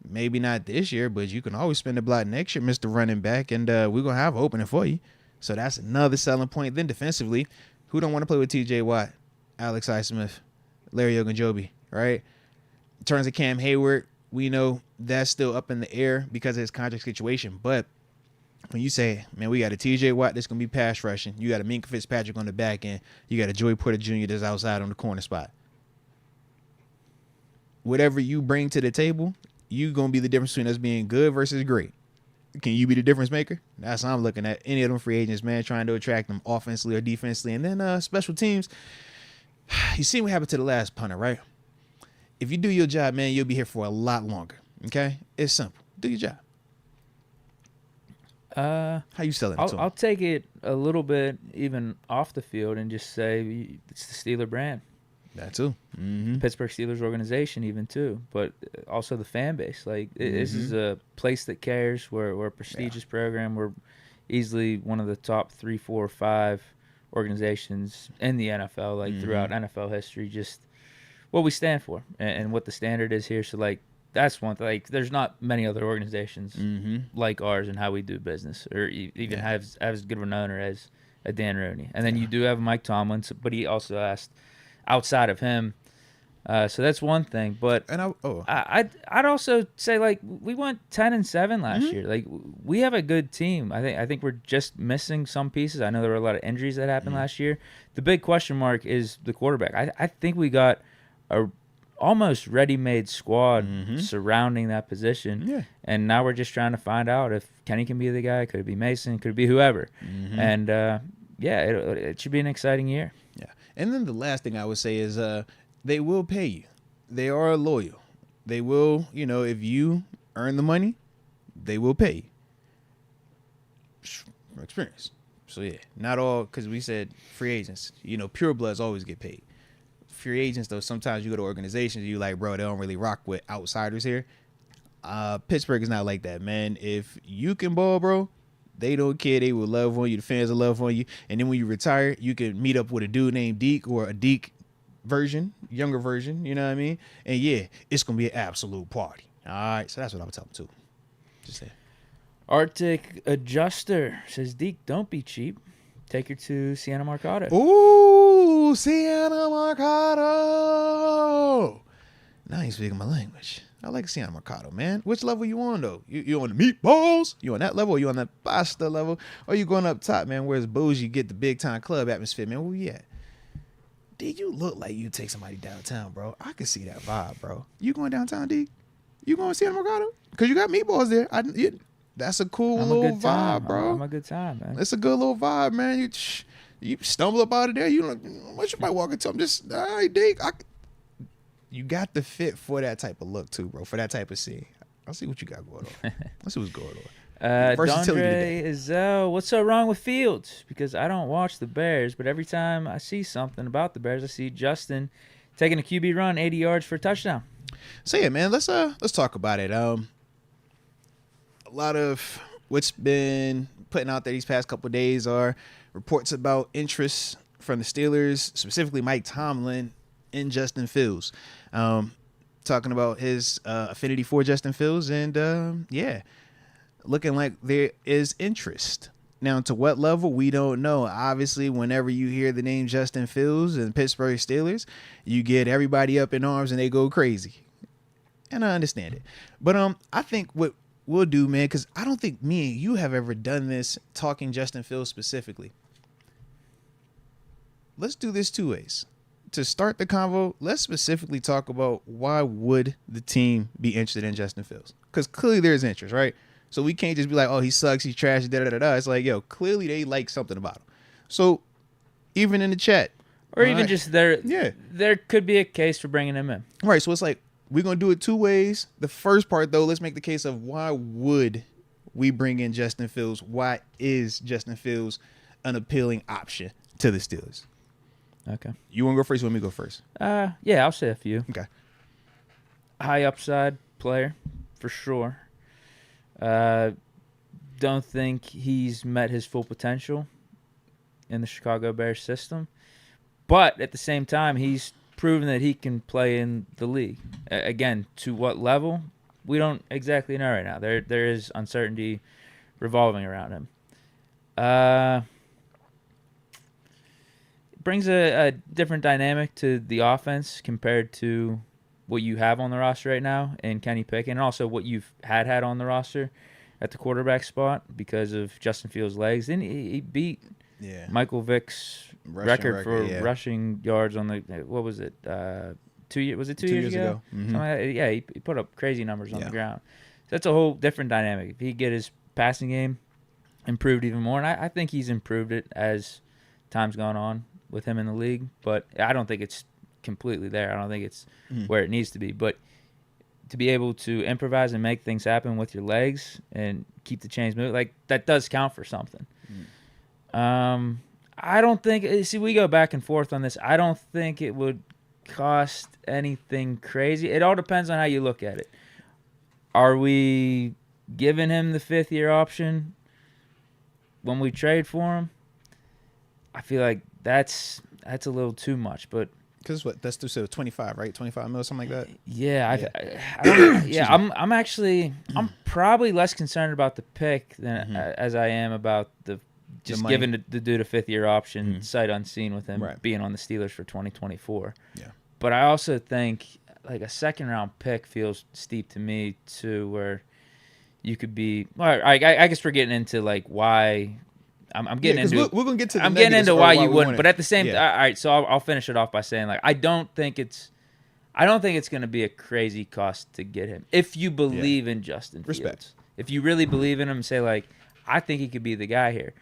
maybe not this year, but you can always spend the block next year, Mr. Running Back, and we're going to have an opening for you. So that's another selling point. Then defensively, who don't want to play with T.J. Watt, Alex Highsmith, Larry Ogunjobi, right? In terms of Cam Hayward, we know that's still up in the air because of his contract situation. But when you say, man, we got a T.J. Watt that's going to be pass rushing, you got a Minkah Fitzpatrick on the back end, you got a Joey Porter Jr. that's outside on the corner spot. Whatever you bring to the table, you going to be the difference between us being good versus great. Can you be the difference maker? That's what I'm looking at. Any of them free agents, man, trying to attract them offensively or defensively. And then special teams, you see what happened to the last punter, right? If you do your job, man, you'll be here for a lot longer. Okay? It's simple. Do your job. How you selling it to them? I'll take it a little bit even off the field and just say it's the Steeler brand. That too. Mm-hmm. Pittsburgh Steelers organization even too, but also the fan base. Like this is a place that cares. We're a prestigious program. We're easily one of the top 3, 4, 5 organizations in the NFL, like throughout NFL history, just what we stand for and what the standard is here. So like that's one thing. Like there's not many other organizations like ours and how we do business, or even have as good of an owner as a Dan Rooney. And then you do have Mike Tomlin, but he also asked outside of him. So that's one thing. But I'd also say like we went 10-7 last year. Like we have a good team. I think we're just missing some pieces. I know there were a lot of injuries that happened last year. The big question mark is the quarterback. I think we got a almost ready-made squad surrounding that position. Yeah. And now we're just trying to find out if Kenny can be the guy. Could it be Mason? Could it be whoever? And it should be an exciting year. Yeah. And then the last thing I would say is they will pay you. They are loyal. They will, if you earn the money, they will pay you. From experience. So, yeah, not all, because we said free agents. Pure bloods always get paid. Free agents, though, sometimes you go to organizations, you like, bro, they don't really rock with outsiders here. Pittsburgh is not like that, man. If you can ball, bro, they don't care. They will love on you. The fans will love on you. And then when you retire, you can meet up with a dude named Deke or a Deke version, younger version, you know what I mean? And, yeah, it's going to be an absolute party. All right, so that's what I would tell them, too. Just say. Arctic Adjuster says, Deke, don't be cheap. Take her to Siena Mercado. Ooh, Siena Mercado. Now he's speaking my language. I like Siena Mercado, man. Which level you on, though? You on the meatballs? You on that level? Or you on that pasta level? Or you going up top, man, where it's bougie, you get the big-time club atmosphere, man? Where you at? Deke, you look like you take somebody downtown, bro. I can see that vibe, bro. You going downtown, Deke? You going to Siena Mercado? Because you got meatballs there. That's a cool little vibe, bro. I'm a good time, man. It's a good little vibe, man. You stumble up out of there. You like, what you might walk into? I'm just, all right, Deke. You got the fit for that type of look, too, bro. For that type of scene. I'll see what you got going on. Let's see what's going on. Dondre is, what's so wrong with Fields? Because I don't watch the Bears, but every time I see something about the Bears, I see Justin taking a QB run, 80 yards for a touchdown. So, yeah, man, let's talk about it. A lot of what's been putting out there these past couple of days are reports about interest from the Steelers, specifically Mike Tomlin, in Justin Fields. Talking about his affinity for Justin Fields, and looking like there is interest. Now, to what level, we don't know. Obviously, whenever you hear the name Justin Fields and Pittsburgh Steelers, you get everybody up in arms and they go crazy. And I understand it. But I think what we'll do, man, because I don't think me and you have ever done this talking Justin Fields specifically. Let's do this two ways. To start the convo, let's specifically talk about why would the team be interested in Justin Fields? Because clearly there's interest, right? So we can't just be like, oh, he sucks, he's trash, da-da-da-da. It's like, yo, clearly they like something about him. So even in the chat. Or even just there could be a case for bringing him in. Right, so it's like, we're going to do it two ways. The first part, though, let's make the case of why would we bring in Justin Fields? Why is Justin Fields an appealing option to the Steelers? Okay. You want to go first? You want me to go first? Yeah, I'll say a few. Okay. High upside player, for sure. Don't think he's met his full potential in the Chicago Bears system. But at the same time, he's proven that he can play in the league. Again, to what level? We don't exactly know right now. There is uncertainty revolving around him. Brings a different dynamic to the offense compared to what you have on the roster right now in Kenny Pickett, and also what you've had on the roster at the quarterback spot because of Justin Fields' legs. Then he beat Michael Vick's record for rushing yards on the, what was it, 2 years? Was it 2 years ago? Mm-hmm. Yeah, he put up crazy numbers on the ground. So that's a whole different dynamic. If he get his passing game improved even more, and I think he's improved it as time's gone on with him in the league, but I don't think it's completely there. I don't think it's where it needs to be. But to be able to improvise and make things happen with your legs and keep the chains moving, like, that does count for something. I don't think, see, we go back and forth on this. I don't think it would cost anything crazy. It all depends on how you look at it. Are we giving him the 5th-year option when we trade for him? I feel like that's a little too much, but because what, that's through 25, right? 25 mil, something like that. Yeah, I don't, yeah. I'm probably less concerned about the pick than as I am about the just giving the dude a 5th-year option, sight unseen, with him being on the Steelers for 2024. Yeah, but I also think like a 2nd-round pick feels steep to me too, where you could be. Well, I guess we're getting into like why. I'm getting into. We're gonna get to. The I'm getting into why you wouldn't, but at the same, all right. So I'll finish it off by saying, like, I don't think it's going to be a crazy cost to get him if you believe in Justin Fields. If you really believe in him, and say, like, I think he could be the guy here.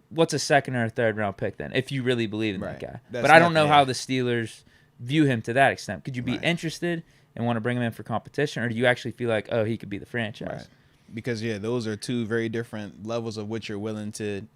What's a 2nd or a 3rd-round pick then? If you really believe in that guy, but I don't know how the Steelers view him to that extent. Could you be interested and want to bring him in for competition, or do you actually feel like, oh, he could be the franchise? Right. Because, those are two very different levels of what you're willing to,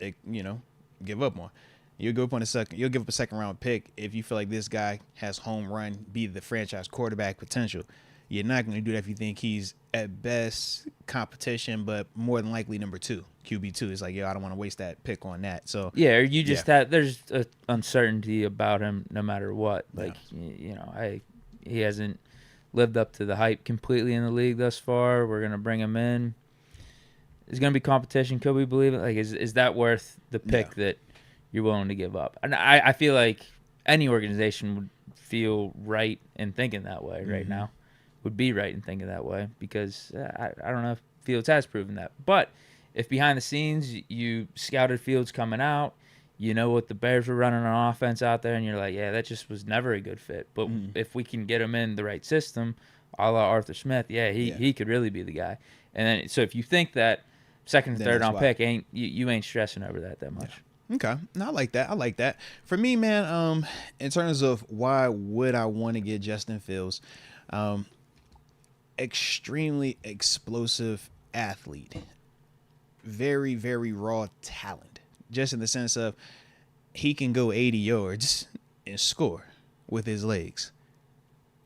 give up on. You'll give up a 2nd-round pick if you feel like this guy has home run, be the franchise quarterback potential. You're not going to do that if you think he's at best competition, but more than likely number 2, QB2. It's like, I don't want to waste that pick on that. So or you just have, there's a uncertainty about him no matter what. Like, he hasn't lived up to the hype completely in the league thus far. We're going to bring him in. Is going to be competition. Could we believe it? Like, is that worth the pick that you're willing to give up? And I feel like any organization would feel right in thinking that way right now. Would be right in thinking that way because I don't know if Fields has proven that. But if behind the scenes you scouted Fields coming out, you know what the Bears were running on offense out there, and you're like, that just was never a good fit. But if we can get him in the right system, a la Arthur Smith, he could really be the guy. And then so if you think that 2nd and 3rd-round pick you ain't stressing over that much. Okay. No, I like that. For me, man, in terms of why would I want to get Justin Fields, extremely explosive athlete, very, very raw talent, just in the sense of he can go 80 yards and score with his legs.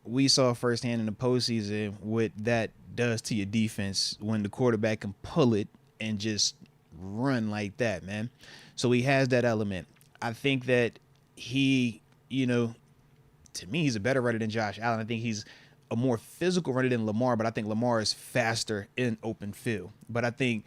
We saw firsthand in the postseason what that does to your defense when the quarterback can pull it and just run like that, man. So he has that element. I think that he, to me, he's a better runner than Josh Allen. I think he's a more physical runner than Lamar, but I think Lamar is faster in open field. But I think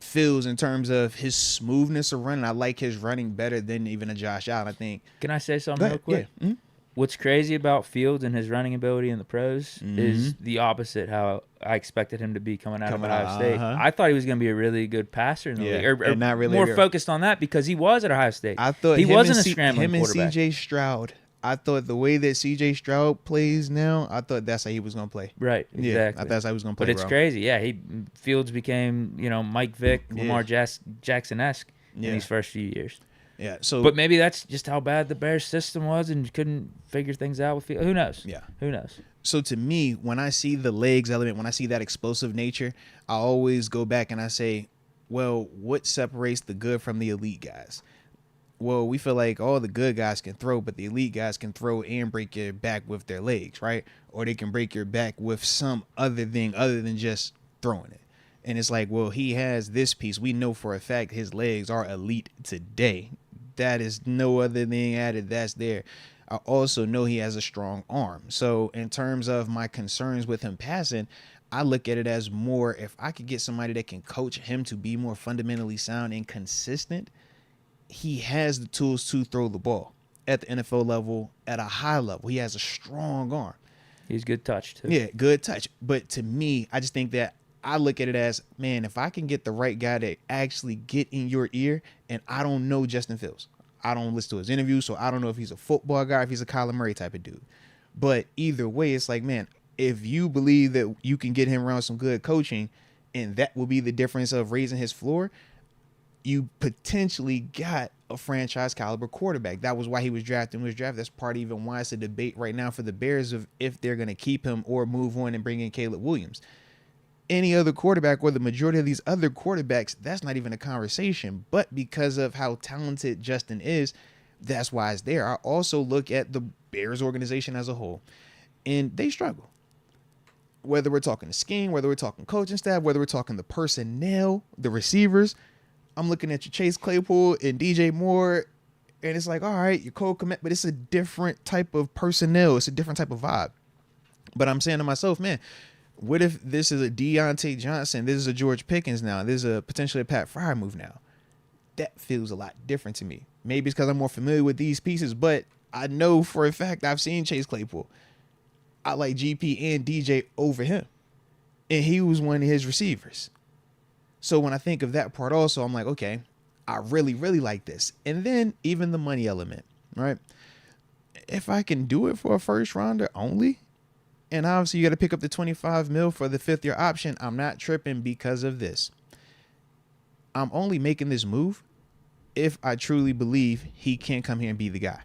Fields, in terms of his smoothness of running, I like his running better than even a Josh Allen, I think. Can I say something real quick? Yeah. What's crazy about Fields and his running ability in the pros is the opposite how I expected him to be coming out of Ohio State. I thought he was going to be a really good passer in the league, or not really more focused on that because he was at Ohio State. I thought he wasn't a scrambling quarterback. Him and C.J. Stroud, I thought the way that C.J. Stroud plays now, I thought that's how he was going to play. Right, exactly. Yeah, I thought that's how he was going to play. But it's crazy. Yeah, Fields became, Mike Vick, Lamar Jackson-esque in these first few years. Yeah. So, but maybe that's just how bad the Bears system was and couldn't figure things out with Fields. Who knows? Yeah. Who knows? So to me, when I see the legs element, when I see that explosive nature, I always go back and I say, well, what separates the good from the elite guys? Well, we feel like all the good guys can throw, but the elite guys can throw and break your back with their legs, right? Or they can break your back with some other thing other than just throwing it. And it's like, well, he has this piece. We know for a fact his legs are elite today. That is no other thing added. That's there. I also know he has a strong arm. So in terms of my concerns with him passing, I look at it as more, if I could get somebody that can coach him to be more fundamentally sound and consistent, he has the tools to throw the ball at the NFL level at a high level. He has a strong arm. He's good touch too. Yeah, good touch. But to me, I just think that I look at it as, man, if I can get the right guy to actually get in your ear, and I don't know Justin Fields. I don't listen to his interviews, so I don't know if he's a football guy, if he's a Kyler Murray type of dude. But either way, it's like, man, if you believe that you can get him around some good coaching, and that will be the difference of raising his floor, you potentially got a franchise caliber quarterback. That was why he was drafted. That's part of even why it's a debate right now for the Bears of if they're going to keep him or move on and bring in Caleb Williams. Any other quarterback or the majority of these other quarterbacks, that's not even a conversation. But because of how talented Justin is, that's why it's there. I also look at the Bears organization as a whole, and they struggle. Whether we're talking the scheme, whether we're talking coaching staff, whether we're talking the personnel, the receivers, I'm looking at your Chase Claypool and DJ Moore, and it's like, all right, your Cole Kmet, but it's a different type of personnel. It's a different type of vibe. But I'm saying to myself, man, what if this is a Deontay Johnson? This is a George Pickens now. This is a potentially a Pat Fryer move now. That feels a lot different to me. Maybe it's because I'm more familiar with these pieces, but I know for a fact I've seen Chase Claypool. I like GP and DJ over him. And he was one of his receivers. So when I think of that part also, I'm like, okay, I really, really like this. And then even the money element, right? If I can do it for a first rounder only, and obviously you got to pick up the $25 million for the 5th year option, I'm not tripping because of this. I'm only making this move if I truly believe he can come here and be the guy.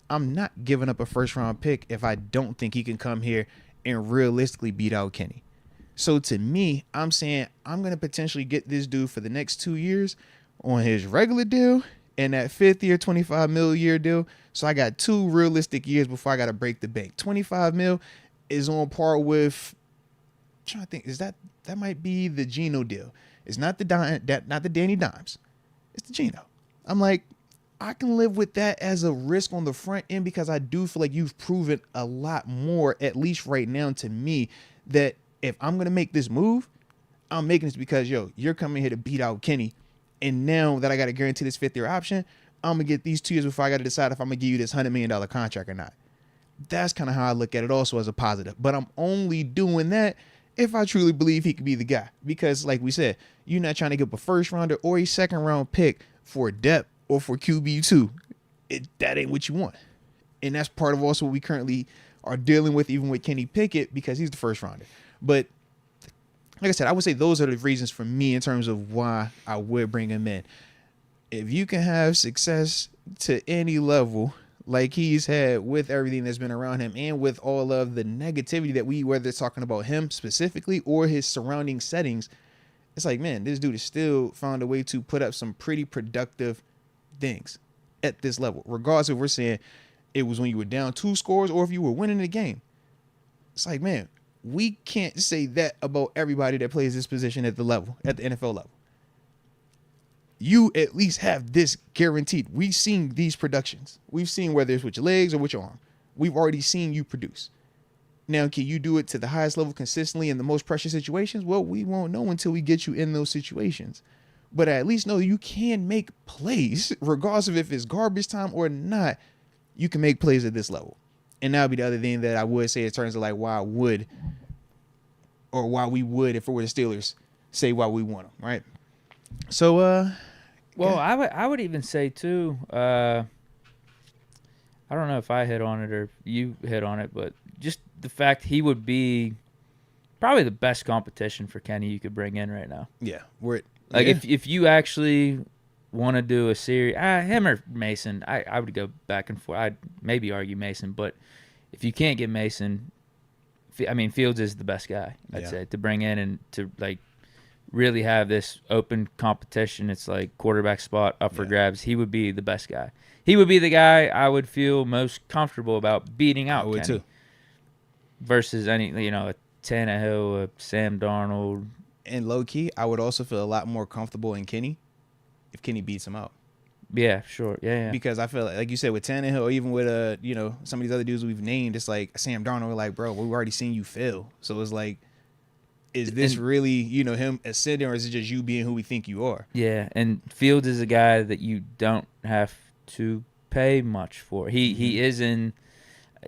I'm not giving up a first round pick if I don't think he can come here and realistically beat out Kenny. So to me, I'm saying I'm going to potentially get this dude for the next 2 years on his regular deal and that 5th year, $25 million year deal. So I got 2 realistic years before I got to break the bank. $25 million is on par with, I'm trying to think, is that might be the Geno deal. It's not the not the Danny Dimes. It's the Geno. I'm like, I can live with that as a risk on the front end because I do feel like you've proven a lot more, at least right now to me, that if I'm going to make this move, I'm making this because, you're coming here to beat out Kenny. And now that I got to guarantee this 5th year option, I'm going to get these 2 years before I got to decide if I'm going to give you this $100 million contract or not. That's kind of how I look at it also as a positive. But I'm only doing that if I truly believe he could be the guy. Because like we said, you're not trying to give up a first rounder or a 2nd round pick for depth or for QB2. That ain't what you want. And that's part of also what we currently are dealing with, even with Kenny Pickett, because he's the first rounder. But like I said, I would say those are the reasons for me in terms of why I would bring him in. If you can have success to any level like he's had with everything that's been around him and with all of the negativity that whether it's talking about him specifically or his surrounding settings, it's like, man, this dude has still found a way to put up some pretty productive things at this level, regardless if we're saying it was when you were down 2 scores or if you were winning the game. It's like, man, we can't say that about everybody that plays this position at the level, at the NFL level. You at least have this guaranteed. We've seen these productions. We've seen whether it's with your legs or with your arm. We've already seen you produce. Now, can you do it to the highest level consistently in the most pressure situations? Well, we won't know until we get you in those situations. But I at least know you can make plays, regardless of if it's garbage time or not. You can make plays at this level. And that would be the other thing that I would say in terms of like why I would, or why we would, if it were the Steelers, say why we want them, right? So, well, yeah. I would even say too. I don't know if I hit on it or you hit on it, but just the fact he would be probably the best competition for Kenny you could bring in right now. Yeah, if you actually want to do a series, him or Mason, I would go back and forth. I'd maybe argue Mason, but if you can't get Mason, I mean Fields is the best guy. I'd say to bring in and to like really have this open competition. It's like quarterback spot up for grabs. He would be the best guy. He would be the guy I would feel most comfortable about beating out. I would Kenny, too. Versus any, a Tannehill, a Sam Darnold. And low key, I would also feel a lot more comfortable in Kenny if Kenny beats him out. Yeah, sure. Yeah. Because I feel like you said with Tannehill, or even with some of these other dudes we've named, it's like Sam Darnold. We're like, bro, we've already seen you fail. So it's like, is this really, you know, him ascending, or is it just you being who we think you are? Yeah, and Fields is a guy that you don't have to pay much for. He is in.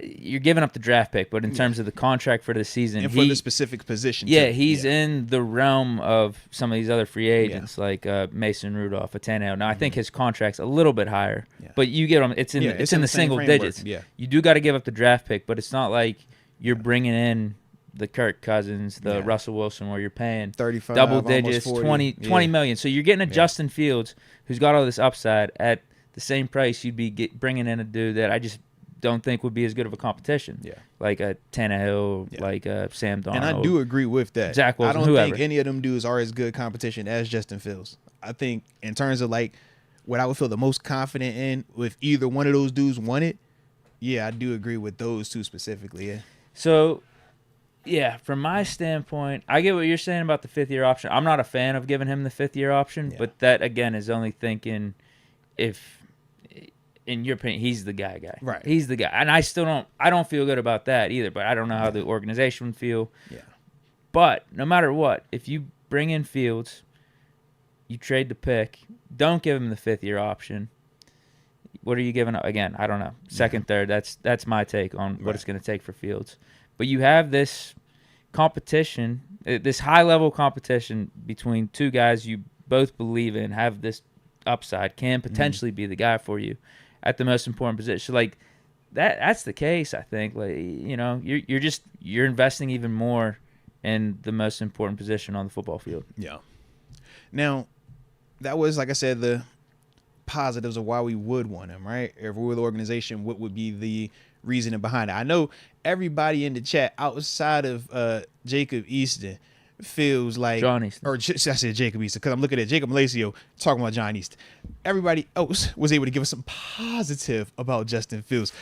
You're giving up the draft pick, but in terms of the contract for the season, and for the specific position, he's in the realm of some of these other free agents like Mason Rudolph, Tannehill. Now I think his contract's a little bit higher, but you get him. It's in the single digits. Yeah. You do got to give up the draft pick, but it's not like you're bringing in the Kirk Cousins, the Russell Wilson, where you're paying 35, double digits, 20 million. So you're getting a Justin Fields who's got all this upside at the same price you'd be bringing in a dude that I just don't think would be as good of a competition. Yeah. Like a Tannehill, like a Sam Darnold. And I do agree with that. Zach Wilson, I don't whoever. think any of them dudes are as good competition as Justin Fields. I think in terms of like what I would feel the most confident in with either one of those dudes won it, I do agree with those two specifically. Yeah. So, from my standpoint, I get what you're saying about the fifth-year option. I'm not a fan of giving him the fifth-year option, but that, again, is only thinking if – in your opinion, he's the guy. Right. He's the guy. And I don't feel good about that either, but I don't know how the organization would feel. Yeah. But no matter what, if you bring in Fields, you trade the pick, don't give him the fifth-year option. What are you giving up? Again, I don't know. Second, third, that's my take on what it's going to take for Fields. But you have this competition, this high-level competition between two guys you both believe in, have this upside, can potentially be the guy for you at the most important position. Like that's the case, I think. Like, you know, you're investing even more in the most important position on the football field. Yeah. Now, that was, like I said, the positives of why we would want him, right? If we were the organization, what would be the reasoning behind it? I know everybody in the chat outside of Jacob Easton feels like John Easton. Or I said Jacob Easton because I'm looking at Jacob Malacio talking about John Easton. Everybody else was able to give us some positive about Justin Fields.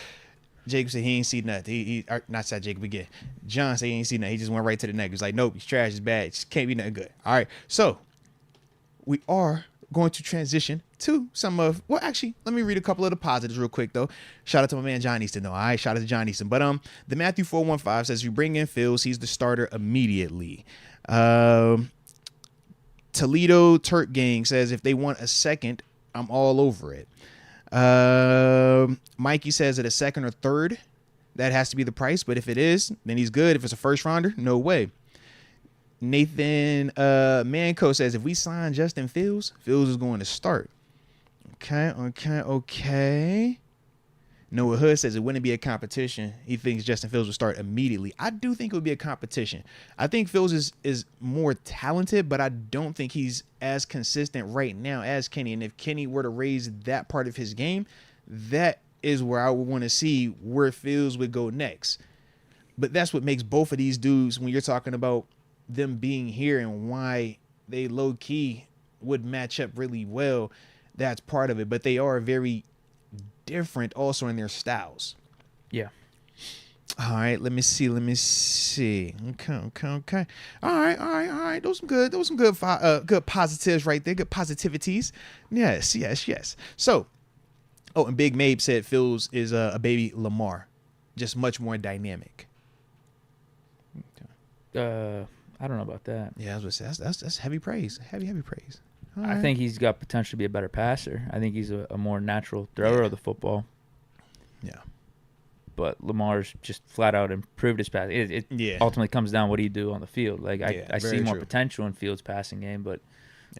Jacob said he ain't seen nothing. He not said Jacob again. John said he ain't seen nothing. He just went right to the neck. He's like, nope, he's trash, he's bad. Just can't be nothing good. All right, so we are going to transition to some of, well, actually, let me read a couple of the positives real quick, though. Shout out to my man, John Easton, though. All right, shout out to John Easton. But the Matthew 415 says, you bring in Fields, he's the starter immediately. Toledo Turk Gang says, if they want a second, I'm all over it. Mikey says that a second or third, that has to be the price. But if it is, then he's good. If it's a first rounder, no way. Nathan Manco says, if we sign Justin Fields, Fields is going to start. Okay. Noah Hood says it wouldn't be a competition. He thinks Justin Fields will start immediately. I do think it would be a competition. I think Fields is more talented, but I don't think he's as consistent right now as Kenny. And if Kenny were to raise that part of his game, that is where I would want to see where Fields would go next. But that's what makes both of these dudes, when you're talking about them being here and why they low-key would match up really well, that's part of it. But they are very different also in their styles. Yeah. All right, let me see. Okay. All right. Those some good good positives right there. Good positivities. Yes. So, and Big Mabe said Fields is a baby Lamar, just much more dynamic. I don't know about that. Yeah, I was gonna say that's heavy praise. Heavy praise. I think he's got potential to be a better passer. I think he's a more natural thrower of the football. Yeah. But Lamar's just flat out improved his pass. It ultimately comes down to what do you do on the field. Like I see more potential in Fields' passing game, but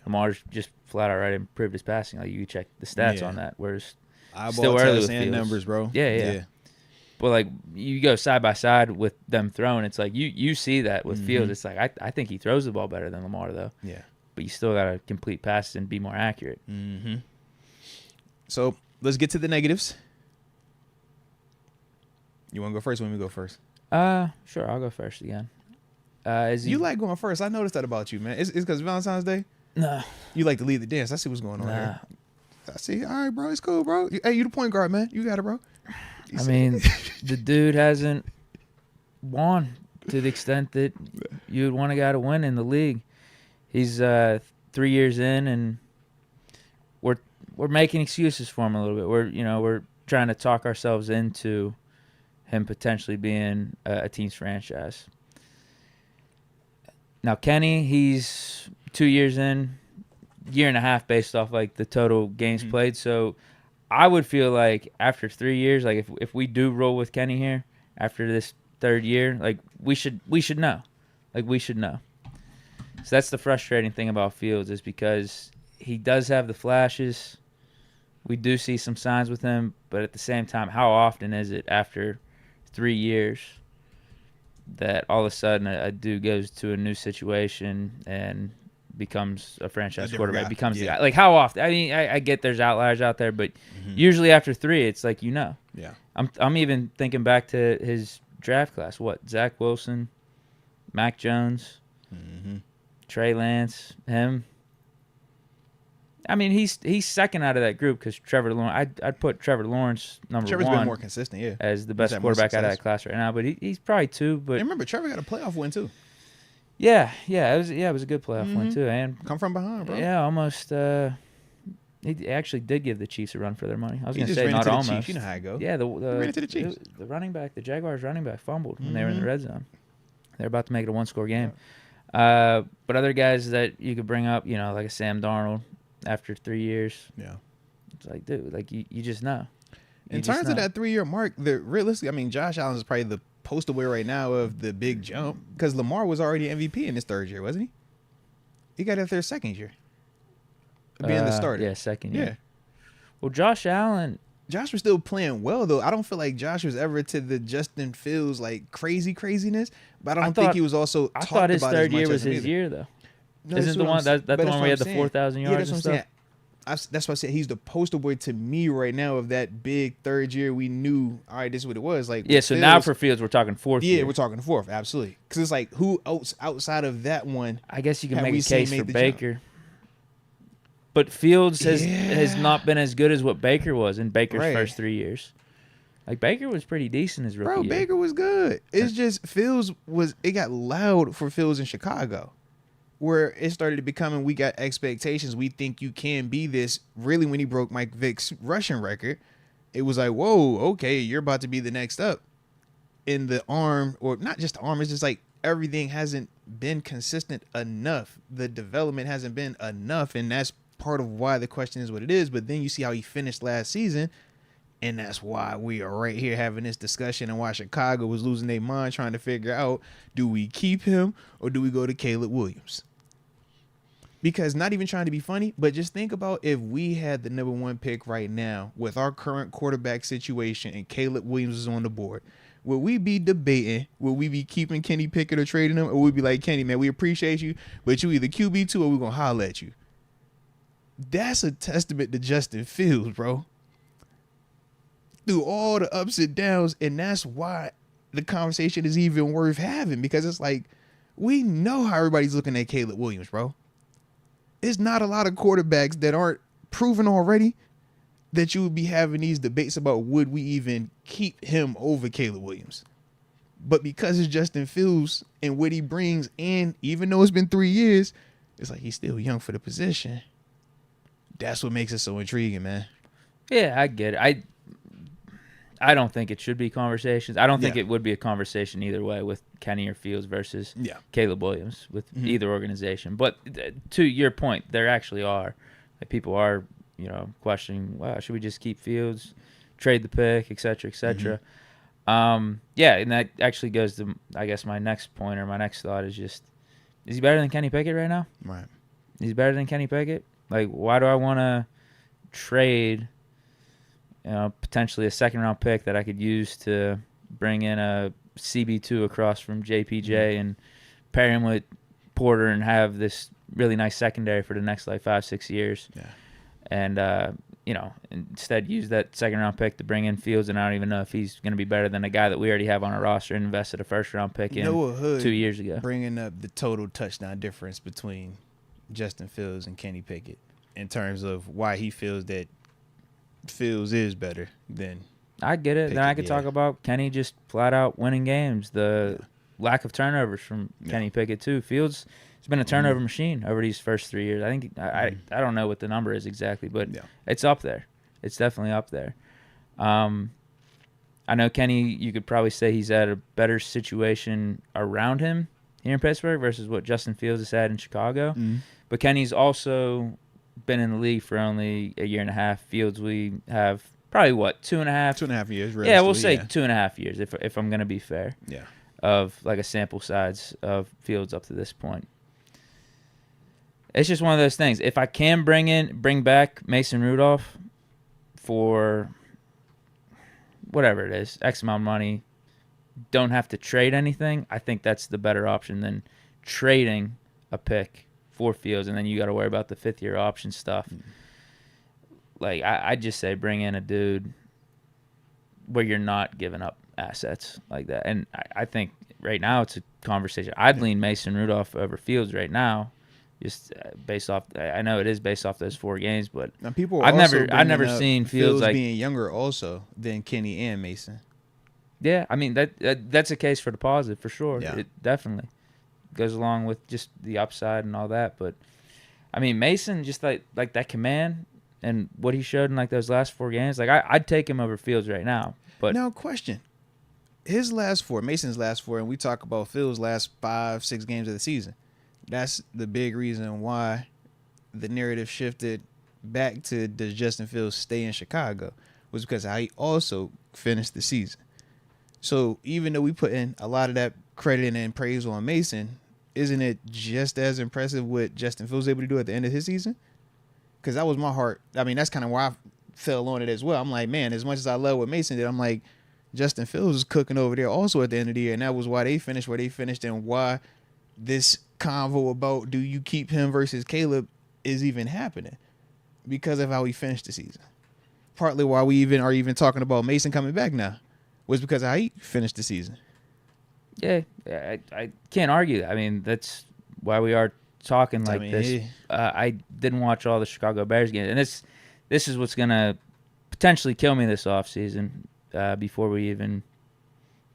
Lamar's just flat out improved his passing. Like you check the stats on that. Whereas still early with Fields. Numbers, bro. Yeah. But like you go side by side with them throwing, it's like you see that with Fields. It's like I think he throws the ball better than Lamar though. Yeah. But you still got to complete passes and be more accurate. Mm-hmm. So let's get to the negatives. You want to go first? When we go first? Sure. I'll go first again. You like going first? I noticed that about you, man. It's because Valentine's Day. Nah. You like to lead the dance. I see what's going on here. I see. All right, bro. It's cool, bro. Hey, you the point guard, man. You got it, bro. I mean, the dude hasn't won to the extent that you'd want a guy to win in the league. He's 3 years in, and we're making excuses for him a little bit. We're trying to talk ourselves into him potentially being a team's franchise. Now Kenny, he's 2 years in, year and a half based off like the total games played. So I would feel like after 3 years, like if we do roll with Kenny here after this third year, like we should know. Like we should know. So that's the frustrating thing about Fields is because he does have the flashes. We do see some signs with him, but at the same time, how often is it after 3 years that all of a sudden a dude goes to a new situation and becomes a franchise quarterback, becomes the guy? Like how often? I mean, I get there's outliers out there, but usually after 3, it's like Yeah. I'm even thinking back to his draft class. What? Zach Wilson, Mac Jones, Trey Lance, him. I mean, he's second out of that group because Trevor Lawrence. I'd put Trevor Lawrence number Trevor's one. Been more consistent, as the best quarterback out of that class right now. But he's probably 2. But and remember, Trevor got a playoff win too. Yeah, it was a good playoff win too, and come from behind, bro. Yeah, almost. He actually did give the Chiefs a run for their money. I was going to just say ran not into the almost. Chiefs. You know how it goes. Yeah, the ran into the Chiefs. The running back, the Jaguars running back, fumbled when they were in the red zone. They're about to make it a 1-score game. But other guys that you could bring up, like a Sam Darnold after 3 years. Yeah. It's like, dude, like you just know. In terms of that 3-year mark, realistically, I mean, Josh Allen is probably the poster boy right now of the big jump because Lamar was already MVP in his 3rd year, wasn't he? He got it their 2nd year. Being the starter. Yeah, 2nd year. Yeah. Well, Josh was still playing well, though. I don't feel like Josh was ever to the Justin Fields, like, craziness, but I think he was also I thought his 3rd year was his year, though. No, Isn't the one that's the one where he had the 4,000 yards and stuff? That's why I said he's the poster boy to me right now of that big 3rd year. We knew, all right, this is what it was. Like, yeah, so Fields, now for Fields, we're talking 4th year. Yeah, we're talking 4th, absolutely. Because it's like, who else outside of that one? I guess you can make a case for Baker. Jump? But Fields has not been as good as what Baker was in Baker's first 3 years. Like, Baker was pretty decent his rookie year. Baker was good. It's just it got loud for Fields in Chicago, where it started becoming, we got expectations. We think you can be this. Really, when he broke Mike Vick's rushing record, it was like, whoa, okay, you're about to be the next up. In the arm, or not just the arm, it's just like everything hasn't been consistent enough. The development hasn't been enough, and that's part of why the question is what it is. But then you see how he finished last season, and that's why we are right here having this discussion, and why Chicago was losing their mind trying to figure out, do we keep him or do we go to Caleb Williams? Because not even trying to be funny, but just think about if we had the number 1 pick right now with our current quarterback situation and Caleb Williams is on the board, would we be debating, would we be keeping Kenny Pickett or trading him? Or would we be like, Kenny, man, we appreciate you, but you either QB2 or we're going to holler at you? That's a testament to Justin Fields, bro. Through all the ups and downs, and that's why the conversation is even worth having, because it's like, we know how everybody's looking at Caleb Williams, bro. It's not a lot of quarterbacks that aren't proven already that you would be having these debates about would we even keep him over Caleb Williams. But because it's Justin Fields and what he brings, and even though it's been 3 years, it's like he's still young for the position. That's what makes it so intriguing, man. Yeah, I get it. I don't think it should be conversations. I don't think it would be a conversation either way with Kenny or Fields versus Caleb Williams with either organization. But to your point, there actually are. Like, people are, questioning, wow, should we just keep Fields, trade the pick, et cetera, et cetera. And that actually goes to, I guess, my next point or my next thought is just, is he better than Kenny Pickett right now? Right. He's better than Kenny Pickett? Like, why do I want to trade potentially a 2nd-round pick that I could use to bring in a CB2 across from JPJ and pair him with Porter and have this really nice secondary for the next, 5-6 years? Yeah. And, instead use that 2nd-round pick to bring in Fields, and I don't even know if he's going to be better than a guy that we already have on our roster and invested a 1st-round pick in Noah Hood 2 years ago. Bringing up the total touchdown difference between Justin Fields and Kenny Pickett in terms of why he feels that Fields is better than I get it. Pickett, then I could talk about Kenny just flat out winning games. The lack of turnovers from Kenny Pickett too. Fields has been a turnover machine over these first 3 years. I think I don't know what the number is exactly, but it's up there. It's definitely up there. I know Kenny, you could probably say he's at a better situation around him. here in Pittsburgh versus what Justin Fields has had in Chicago. Mm-hmm. But Kenny's also been in the league for only a year and a half. Fields, we have probably, 2.5? 2.5 years, Yeah, we'll say 2.5 years if I'm going to be fair. Yeah. Of like a sample size of Fields up to this point. It's just one of those things. If I can bring back Mason Rudolph for whatever it is, X amount of money, don't have to trade anything, I think that's the better option than trading a pick for Fields, and then you got to worry about the fifth-year option stuff. Mm-hmm. Like, I'd just say bring in a dude where you're not giving up assets like that. And I think right now it's a conversation. I'd lean Mason Rudolph over Fields right now, just based off. I know it is based off those 4 games, but now people I've never seen Fields like being younger also than Kenny and Mason. Yeah, I mean that's a case for the positive for sure. Yeah. It definitely goes along with just the upside and all that. But I mean Mason, just like that command and what he showed in like those last 4 games, like I'd take him over Fields right now. But now, question: Mason's last 4, and we talk about Fields' last 5-6 games of the season. That's the big reason why the narrative shifted back to does Justin Fields stay in Chicago, was because how he also finished the season. So even though we put in a lot of that credit and praise on Mason, isn't it just as impressive what Justin Fields was able to do at the end of his season? Because that was my heart. I mean, that's kind of why I fell on it as well. I'm like, man, as much as I love what Mason did, I'm like, Justin Fields was cooking over there also at the end of the year, and that was why they finished where they finished, and why this convo about do you keep him versus Caleb is even happening, because of how he finished the season. Partly why we are even talking about Mason coming back now was because of how he finished the season. Yeah, I can't argue that. I mean, that's why we are talking like this. I didn't watch all the Chicago Bears games, and this is what's going to potentially kill me this offseason before we even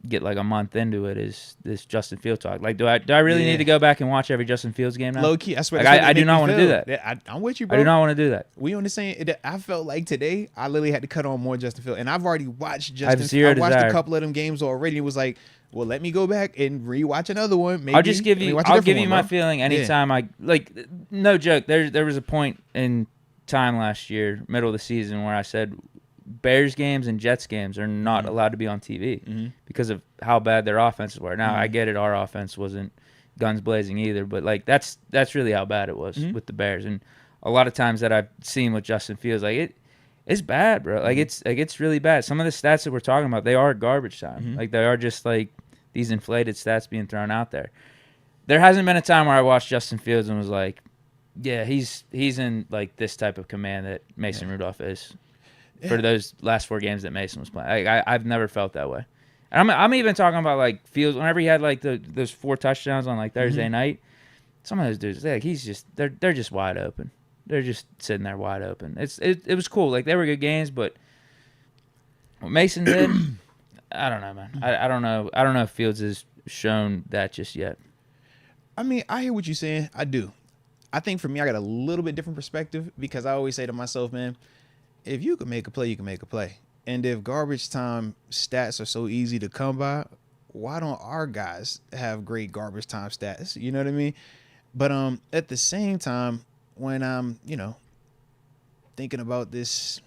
get like a month into it, is this Justin Fields talk. Like, do I really need to go back and watch every Justin Fields game now? Low key, I swear. Like, I do not want to do that. I'm with you, bro. I do not want to do that. We on the same. I felt like today I literally had to cut on more Justin Fields, and I've already watched Justin. I have zero I watched desire. a couple of them games already. It was like, well, let me go back and rewatch another one. Maybe I'll just give you. I'll give you my feeling anytime I like. No joke. There was a point in time last year, middle of the season, where I said Bears games and Jets games are not allowed to be on TV because of how bad their offenses were. Now I get it, our offense wasn't guns blazing either, but like that's really how bad it was with the Bears. And a lot of times that I've seen with Justin Fields, like it's bad, bro. Like it's really bad. Some of the stats that we're talking about, they are garbage time. Like they are just like these inflated stats being thrown out there. There hasn't been a time where I watched Justin Fields and was like, yeah, he's in like this type of command that Mason Rudolph is. For those last 4 games that Mason was playing, I've never felt that way. And I'm even talking about like Fields. Whenever he had like those 4 touchdowns on like Thursday night, some of those dudes, they're just wide open. They're just sitting there wide open. It was cool. Like they were good games, but what Mason did, I don't know, man. I don't know. I don't know if Fields has shown that just yet. I mean, I hear what you're saying. I do. I think for me, I got a little bit different perspective, because I always say to myself, man, if you can make a play, you can make a play. And if garbage time stats are so easy to come by, why don't our guys have great garbage time stats? You know what I mean? But at the same time, when I'm, thinking about this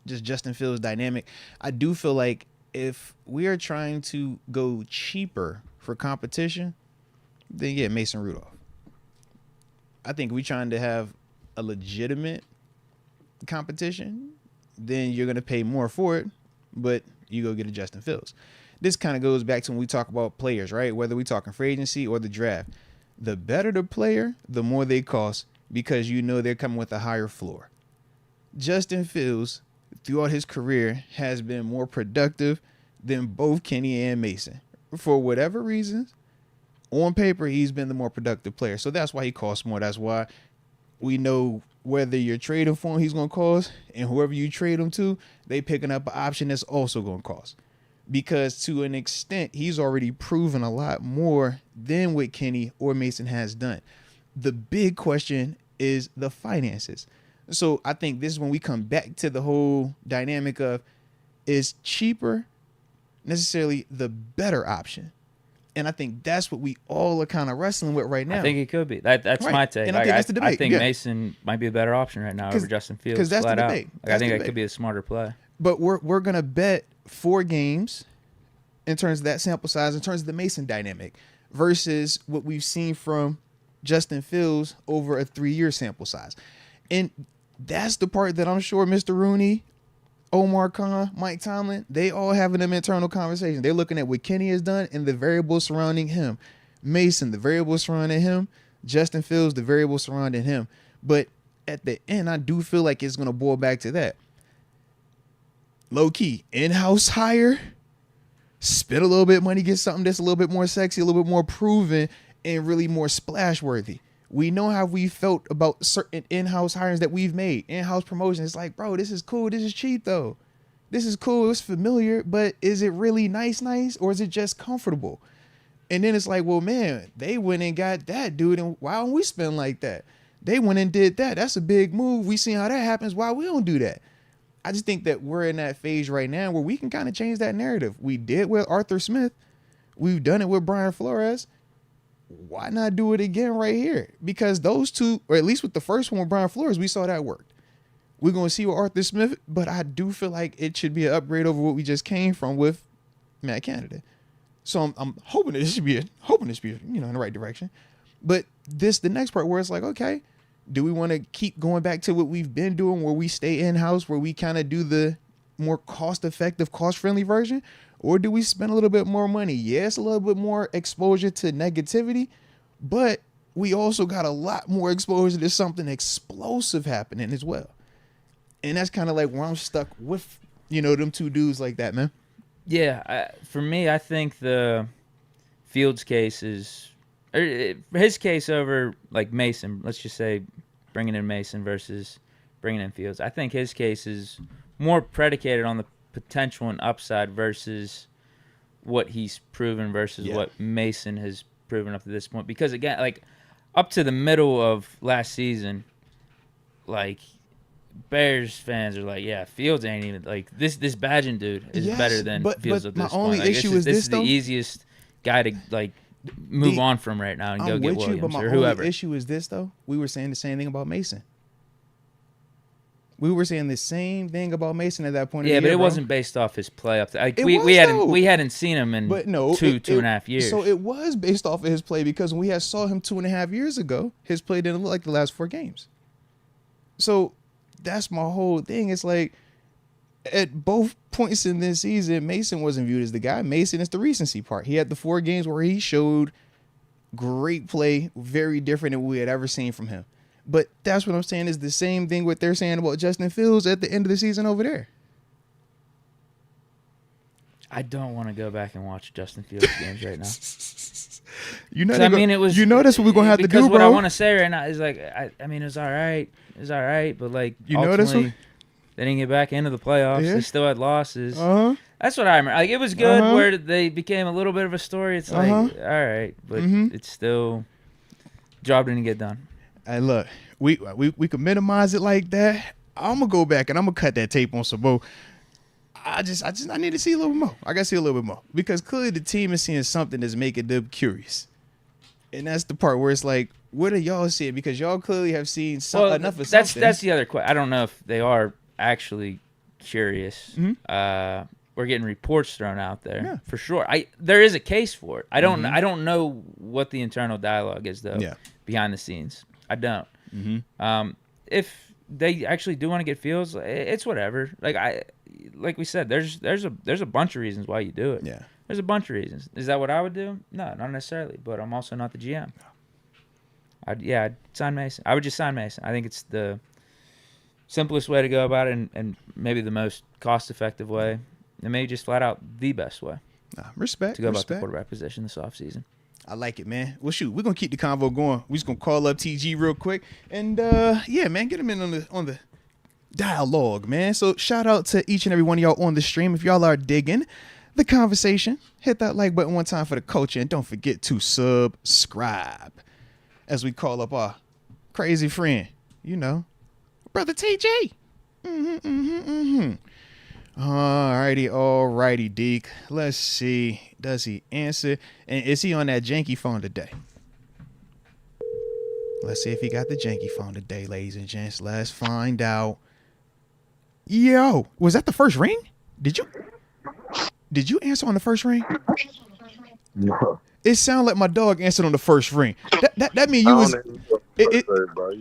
just Justin Fields dynamic, I do feel like if we are trying to go cheaper for competition, then yeah, Mason Rudolph. I think we're trying to have a legitimate competition, then you're going to pay more for it, but you go get a Justin Fields. This kind of goes back to when we talk about players, right? Whether we talking free agency or the draft, the better the player, the more they cost, because they're coming with a higher floor. Justin Fields, throughout his career, has been more productive than both Kenny and Mason. For whatever reasons, on paper, he's been the more productive player. So that's why he costs more. That's why we know whether you're trading for him, he's going to cost, and whoever you trade him to, they picking up an option that's also going to cost. Because to an extent, he's already proven a lot more than what Kenny or Mason has done. The big question is the finances. So I think this is when we come back to the whole dynamic of, is cheaper necessarily the better option? And I think that's what we all are kind of wrestling with right now. I think it could be. That's Right. my take. And I think that's the debate. I think Yeah. Mason might be a better option right now over Justin Fields. Because that's flat the out. debate. I think that could be a smarter play. But we're going to bet 4 games in terms of that sample size, in terms of the Mason dynamic, versus what we've seen from Justin Fields over a 3-year sample size. And that's the part that I'm sure Mr. Rooney, Omar Khan, Mike Tomlin, they all having them internal conversations. They're looking at what Kenny has done and the variables surrounding him. Mason, the variables surrounding him. Justin Fields, the variables surrounding him. But at the end, I do feel like it's going to boil back to that. Low key, in-house hire, spend a little bit of money, get something that's a little bit more sexy, a little bit more proven, and really more splash worthy. We know how we felt about certain in-house hirings that we've made, in-house promotions. It's like, bro, this is cool. This is cheap, though. This is cool. It's familiar, but is it really nice, or is it just comfortable? And then it's like, well, man, they went and got that dude, and why don't we spend like that? They went and did that. That's a big move. We seen how that happens. Why we don't do that? I just think that we're in that phase right now where we can kind of change that narrative. We did with Arthur Smith. We've done it with Brian Flores. Why not do it again right here? Because those two, or at least with the first one with Brian Flores, we saw that worked. We're going to see with Arthur Smith, but I do feel like it should be an upgrade over what we just came from with Matt Canada. So I'm hoping that this should be in the right direction. But the next part where it's like, okay, do we want to keep going back to what we've been doing where we stay in-house, where we kind of do the more cost-effective, cost-friendly version? Or do we spend a little bit more money? Yes, a little bit more exposure to negativity, but we also got a lot more exposure to something explosive happening as well. And that's kind of like where I'm stuck with, them two dudes like that, man. Yeah, for me, I think the Fields case is his case over like Mason. Let's just say bringing in Mason versus bringing in Fields. I think his case is more predicated on the potential and upside versus what he's proven versus what Mason has proven up to this point. Because again, like up to the middle of last season, like Bears fans are like, yeah, Fields ain't even like this Badgett dude is better than Fields at this point. My only issue is this is the easiest guy to like move on from right now and go get Williams but my or whoever. Only issue is this though. We were saying the same thing about Mason. We were saying the same thing about Mason at that point. Yeah, but it wasn't based off his play up there. Like, we hadn't seen him in two and a half years. So it was based off of his play because when we saw him 2.5 years ago, his play didn't look like the last 4 games. So that's my whole thing. It's like at both points in this season, Mason wasn't viewed as the guy. Mason is the recency part. He had the 4 games where he showed great play, very different than we had ever seen from him. But that's what I'm saying is the same thing what they're saying about Justin Fields at the end of the season over there. I don't want to go back and watch Justin Fields games right now. It was. That's what we're gonna have to do, bro. Because what I want to say right now is like, I mean, it was all right. It was all right, but like, ultimately, they didn't get back into the playoffs. Yeah. They still had losses. That's what I remember. Like, it was good where they became a little bit of a story. It's like, all right, but it's still, job didn't get done. Hey, look, we could minimize it like that. I'm gonna go back and I'm gonna cut that tape on some more. I need to see a little bit more. I gotta see a little bit more because clearly the team is seeing something that's making them curious, and that's the part where it's like, what are y'all seeing? Because y'all clearly have seen enough of something. That's the other question. I don't know if they are actually curious. We're getting reports thrown out there for sure. There is a case for it. I don't know what the internal dialogue is though behind the scenes. I don't. If they actually do want to get Fields, it's whatever. Like we said, there's a bunch of reasons why you do it. Yeah, there's a bunch of reasons. Is that what I would do? No, not necessarily. But I'm also not the GM. I'd sign Mason. I would just sign Mason. I think it's the simplest way to go about it, and maybe the most cost-effective way, and maybe just flat out the best way. Respect to go about the quarterback position this offseason. I like it, man. Well, shoot, we're gonna keep the convo going. We're just gonna call up TG real quick, and man, get him in on the dialogue, man. So shout out to each and every one of y'all on the stream. If y'all are digging the conversation, hit that like button one time for the culture, and don't forget to subscribe. As we call up our crazy friend, brother TG. Alrighty, Deke. Let's see. Does he answer? And is he on that janky phone today? Let's see if he got the janky phone today, ladies and gents. Let's find out. Yo, was that the first ring? Did you answer on the first ring? No. It sounded like my dog answered on the first ring. That mean you was. Bro.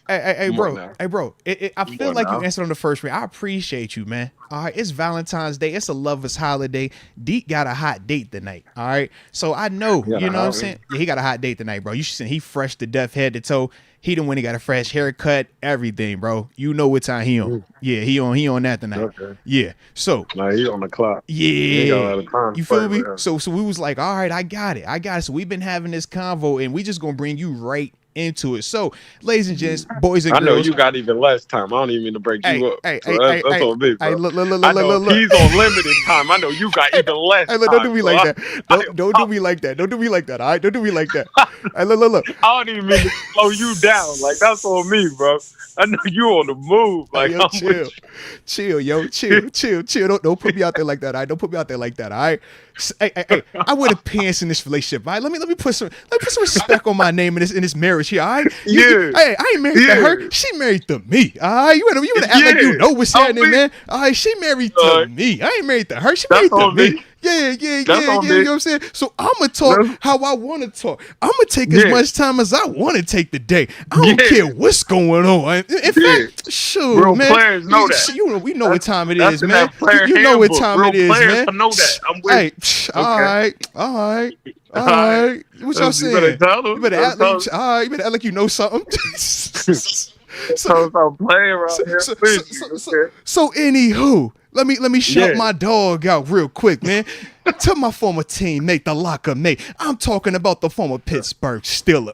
Hey, bro. I feel like you answered on the first ring. I appreciate you, man. All right, it's Valentine's Day. It's a lover's holiday. Deke got a hot date tonight. All right, so I know, you know what I'm saying. Yeah, he got a hot date tonight, bro. You should see he fresh to death, head to toe. He done when he got a fresh haircut, everything, bro. You know what time he on. Yeah, he on that tonight. Okay. Yeah. So now he on the clock. Yeah. You feel me? So we was like, all right, I got it. So we've been having this convo and we just gonna bring you right into it. So, ladies and gents, boys and girls. I know you got even less time. I don't even mean to break you up. That's on me, bro. Look. He's on limited time. I know you got even less time. Don't do me like that. Don't do me like that. Don't do me like that. All right? Don't do me like that. Look. I don't even mean to slow you down. Like, that's on me, bro. I know you on the move. Like, yo, chill. Don't put me out there like that. All right? Don't put me out there like that. All right? Hey, I wear the pants in this relationship. All right? Let me put some respect on my name in this marriage here. All right? Hey, I ain't married to her. She married to me. All right? You wanna act like you know what's happening, man. All right, she married to me. I ain't married to her. She married to me. Yeah. You know what I'm saying? So I'm going to talk how I want to talk. I'm going to take as much time as I want to take today. I don't care what's going on. In fact, shoot, real man. Players know that. We know what time it is, man. You know what time it is, man. I know that. I'm with all right. What y'all saying? You better tell them. You better act like you know something. So I'm playing around here. So anywho, let me shout my dog out real quick, man. To my former teammate, the locker mate. I'm talking about the former Pittsburgh Steeler.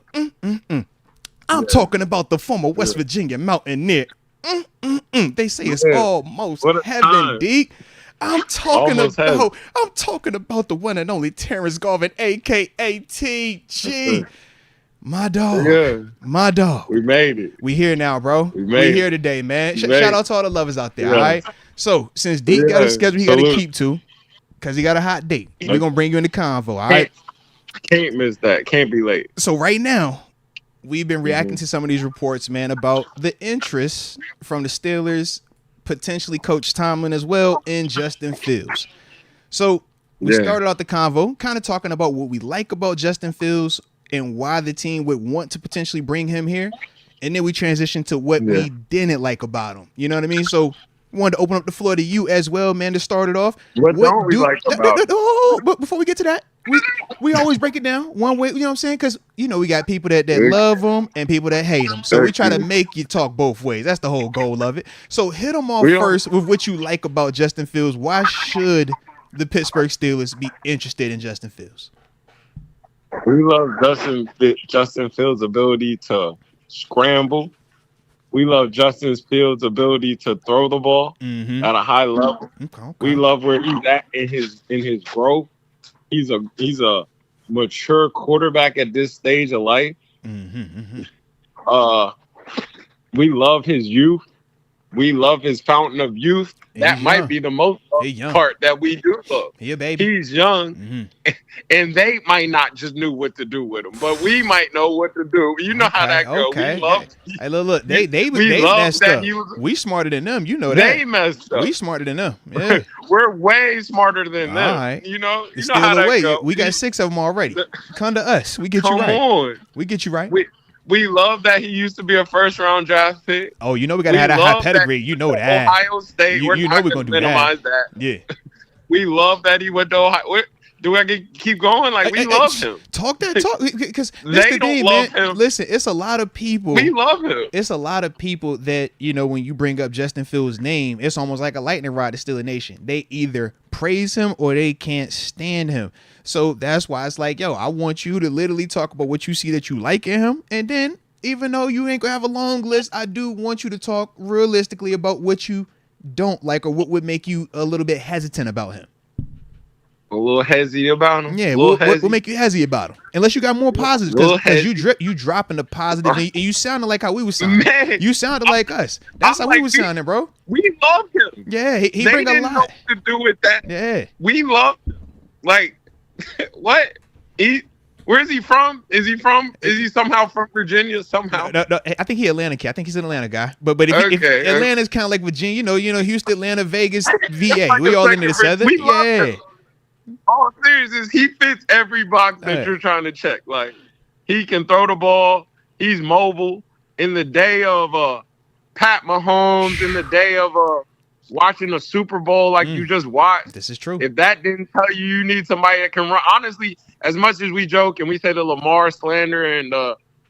I'm talking about the former West Virginia Mountaineer. They say it's almost heaven, Deke. I'm talking about the one and only Terence Garvin, aka TG. My dog. We made it. We here now, bro. We here today, man. Shout out to all the lovers out there, all right? So, since Deke got a schedule he got to keep to, because he got a hot date, we're going to bring you in the convo, all right? Can't miss that. Can't be late. So, right now, we've been reacting to some of these reports, man, about the interest from the Steelers, potentially Coach Tomlin as well, in Justin Fields. So, we started out the convo kind of talking about what we like about Justin Fields, and why the team would want to potentially bring him here. And then we transitioned to what we didn't like about him. You know what I mean? So wanted to open up the floor to you as well, man, to start it off. What don't we like about him? But before we get to that, we always break it down one way, you know what I'm saying? Because, we got people that love him and people that hate him. So we try to make you talk both ways. That's the whole goal of it. So hit them off first with what you like about Justin Fields. Why should the Pittsburgh Steelers be interested in Justin Fields? We love Justin Fields' ability to scramble. We love Justin Fields' ability to throw the ball at a high level. Okay. We love where he's at in his growth. He's a mature quarterback at this stage of life. We love his youth. We love his fountain of youth. That might be the most part that we do love. Yeah, baby. He's young, and they might not just knew what to do with him, but we might know what to do. You know how that goes. We love. Hey, look, they messed up. We smarter than them. You know that. They messed up. We smarter than them. Yeah. We're way smarter than them. Right. You know how that goes. We got 6 of them already. Come to us. We get you right. Come on. We get you right. We love that he used to be a first-round draft pick. Oh, we gotta have that high pedigree. You know that. Ohio State. We're not going to minimize that. Yeah. We love that he went to Ohio. Do I keep going? Like, we love him. Talk because they don't love him. Listen, it's a lot of people. We love him. It's a lot of people that, when you bring up Justin Fields' name, it's almost like a lightning rod to Steeler Nation. They either praise him or they can't stand him. So that's why it's like, I want you to literally talk about what you see that you like in him. And then, even though you ain't going to have a long list, I do want you to talk realistically about what you don't like or what would make you a little bit hesitant about him. A little hezzy about him. Yeah, we'll make you hezzy about him. Unless you got more positives, because you dropping the positive, and you sounded like how we was sounding. Man, you sounded like us. That's how we was sounding, bro. We love him. Yeah, he bring a lot. Know what to do with that. Yeah, we love him. Like, what? Where is he from? Is he somehow from Virginia? Somehow? No, I think he Atlanta kid. I think he's an Atlanta guy. But if Atlanta's kind of like Virginia, you know, Houston, Atlanta, Vegas, VA. Like we all into the Southern. Yeah. All serious is he fits every box that you're trying to check. Like, he can throw the ball. He's mobile. In the day of Pat Mahomes, in the day of watching a Super Bowl like you just watched. This is true. If that didn't tell you need somebody that can run, honestly, as much as we joke and we say the Lamar slander and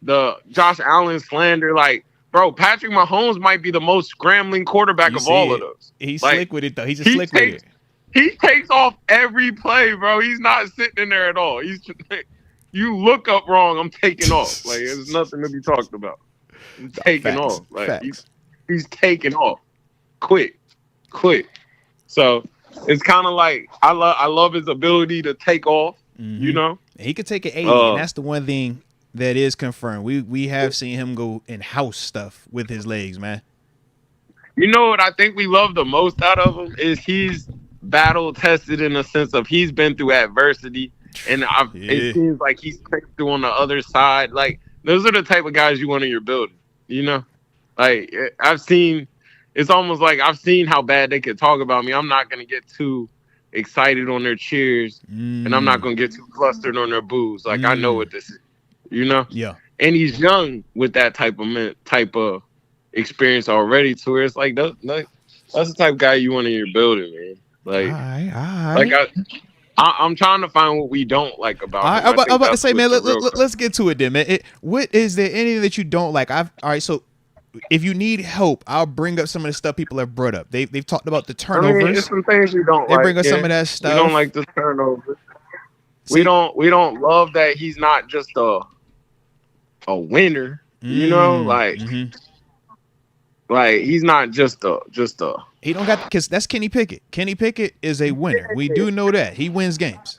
the Josh Allen slander, like, bro, Patrick Mahomes might be the most scrambling quarterback of all of those. He's like, slick with it, though. He's just slick with it. He takes off every play, bro. He's not sitting in there at all. You look up wrong, I'm taking off. Like, there's nothing to be talked about. I'm taking off. Like, he's taking off. Quick. So it's kind of like I love his ability to take off. Mm-hmm. You know, he could take an 80, and that's the one thing that is confirmed. We have seen him go in house stuff with his legs, man. You know what I think we love the most out of him is he's battle tested in the sense of he's been through adversity, and it seems like he's came through on the other side. Like, those are the type of guys you want in your building. You know, like it's almost like I've seen how bad they could talk about me. I'm not gonna get too excited on their cheers, and I'm not gonna get too flustered on their boos. Like, I know what this is, you know. Yeah. And he's young with that type of experience already, to where it's like that's the type of guy you want in your building, man. Like, all right. Like I'm trying to find what we don't like about him. I'm about to say, man, let's get to it then, man. What is there anything that you don't like? All right, so if you need help, I'll bring up some of the stuff people have brought up. They've talked about the turnovers. I mean, there's some things you don't like. They bring up some of that stuff. We don't like the turnovers. We don't love that he's not just a winner. You know, like he's not just a. He don't got, because that's Kenny Pickett. Kenny Pickett is a winner. We do know that he wins games.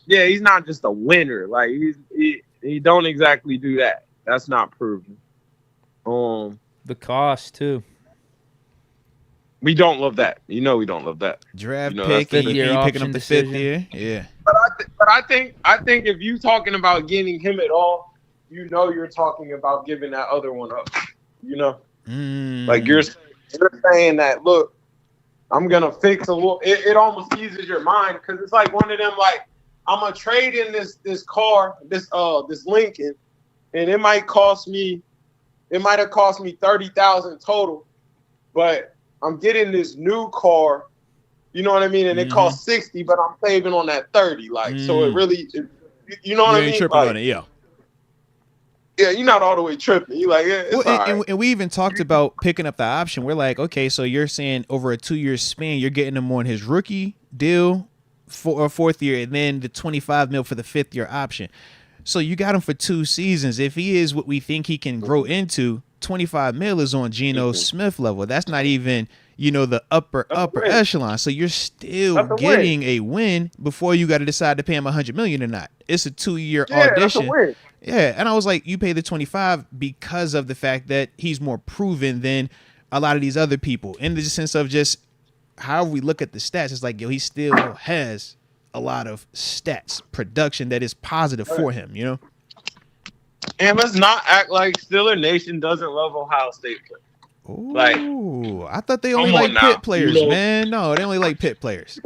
Yeah, he's not just a winner. Like, he don't exactly do that. That's not proven. The cost too. We don't love that. You know, we don't love that. Draft pick, and you picking up the fifth year. Yeah. But I think if you talking about getting him at all, you know, you're talking about giving that other one up. You know, like you're saying that. Look, I'm gonna fix a little. It almost eases your mind, because it's like one of them. Like, I'm gonna trade in this car, this Lincoln, and it might have cost me $30,000 total, but I'm getting this new car, you know what I mean? And it costs $60,000, but I'm saving on that $30,000. Like, so it really, you know what I mean? Tripping on it, yeah. Yeah, you're not all the way tripping. You like, yeah, it's all right. And we even talked about picking up the option. We're like, okay, so you're saying over a 2-year span, you're getting him on his rookie deal for a 4th year, and then the $25 million for the 5th year option. So you got him for 2 seasons. If he is what we think he can grow into, $25 million is on Geno Smith level. That's not even, the upper echelon. So you're still getting a win before you got to decide to pay him $100 million or not. It's a 2-year audition. Yeah, and I was like, you pay the 25 because of the fact that he's more proven than a lot of these other people. In the sense of just how we look at the stats, it's like, he still has a lot of stats, production that is positive for him, And let's not act like Steeler Nation doesn't love Ohio State players. Ooh, like, I thought they only like Pitt players, man. No, they only like Pitt players.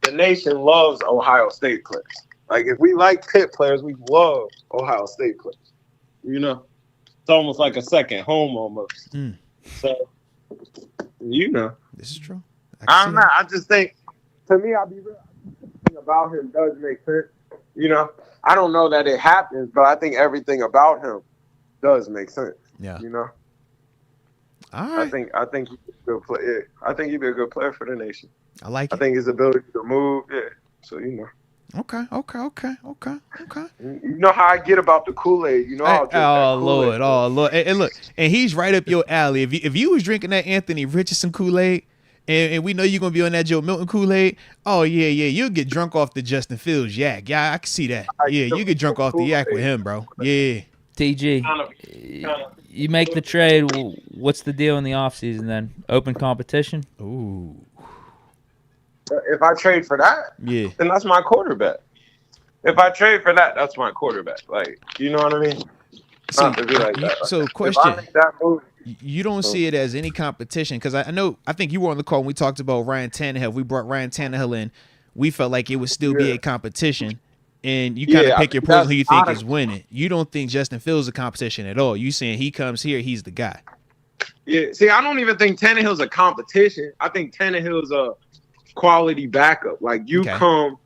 The nation loves Ohio State players. Like, if we like Pitt players, we love Ohio State players. It's almost like a second home almost. So, this is true. I don't know. I just think, to me, I'll be real. Everything about him does make sense. I don't know that it happens, but I think everything about him does make sense. Yeah. All right. I think he'd be a good player. I think he'd be a good player for the nation. I like it. I think his ability to move. Yeah. So Okay. You know how I get about the Kool-Aid. Oh Lord. Hey, look, and he's right up your alley. If you was drinking that Anthony Richardson Kool-Aid, and we know you're gonna be on that Joe Milton Kool-Aid. Oh yeah, you'll get drunk off the Justin Fields yak. Yeah, I can see that. Yeah, you get drunk off the yak with him, bro. Yeah. TG, you make the trade. What's the deal in the offseason then? Open competition? Ooh. If I trade for that, then that's my quarterback. If I trade for that, that's my quarterback. Like, you know what I mean? So, to be like that. So question. You don't see it as any competition because I think you were on the call when we talked about Ryan Tannehill. We brought Ryan Tannehill in. We felt like it would still be a competition, and you kind of pick your poison who you think is winning. You don't think Justin Fields is a competition at all. You saying he comes here, he's the guy. Yeah. See, I don't even think Tannehill's a competition. I think Tannehill's a quality backup. Like you come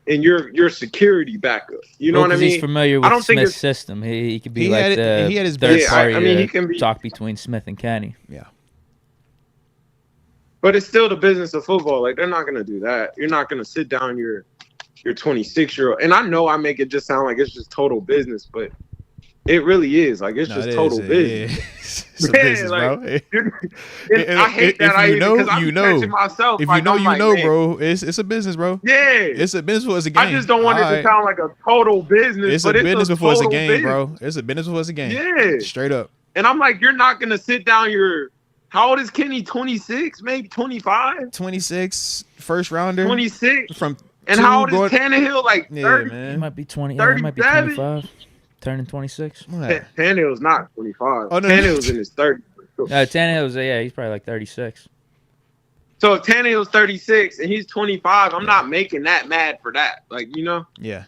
and you're security backup. You know what I mean? He's familiar with Smith's system. He could be like the third party. I mean, he can talk between Smith and Kenny. Yeah. But it's still the business of football. Like they're not gonna do that. You're not gonna sit down your 26-year-old. And I know I make it just sound like it's just total business, but it really is. Like it's just total business. Yeah. It's a business, like, bro. I hate that. If you know, you know. Myself, if like, you know, you know, bro. It's a business, bro. Yeah, it's a business before it's a game. I just don't want it to sound like a total business. It's a business before it's a game, bro. It's a business before it's a game. Yeah, straight up. And I'm like, you're not gonna sit down your. How old is Kenny? 26, maybe 25. 26, first rounder. 26 from. And how old is Tannehill? Like 30, man. He might be 20. Yeah, he might be 25. Turning 26. Tannehill's not 25. Oh, no, Tannehill's in his 30s. Tannehill's he's probably like 36. So if Tannehill's 36 and he's 25, I'm not making that mad for that. Like, you know? Yeah.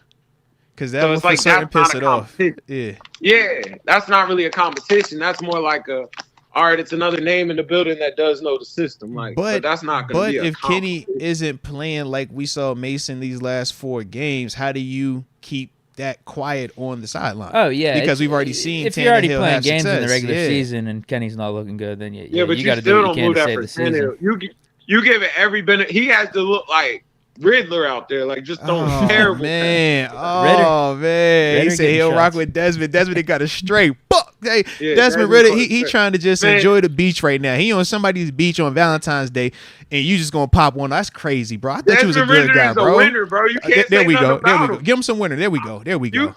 Because that was like certain piss it off. Yeah, that's not really a competition. That's more like a, all right, it's another name in the building that does know the system. Like, but that's not going to be. But if Kenny isn't playing like we saw Mason these last 4 games, how do you keep that quiet on the sideline? Oh yeah, because we've already seen if you're already playing games in the regular season and Kenny's not looking good, then but you got to do what what you you can can to save the season. You give it every benefit. He has to look like Riddler out there, like just throwing terrible. Man, Ritter he said he'll rock with Desmond. Desmond, they got a straight buck. Hey, Yeah, Desmond Ritter, he trying to just enjoy the beach right now. He on somebody's beach on Valentine's Day, and you just gonna pop one. That's crazy, bro. I thought you was a good guy, bro. A winner, bro. You can't there say we go. nothing about him. Give him some winner. There we go.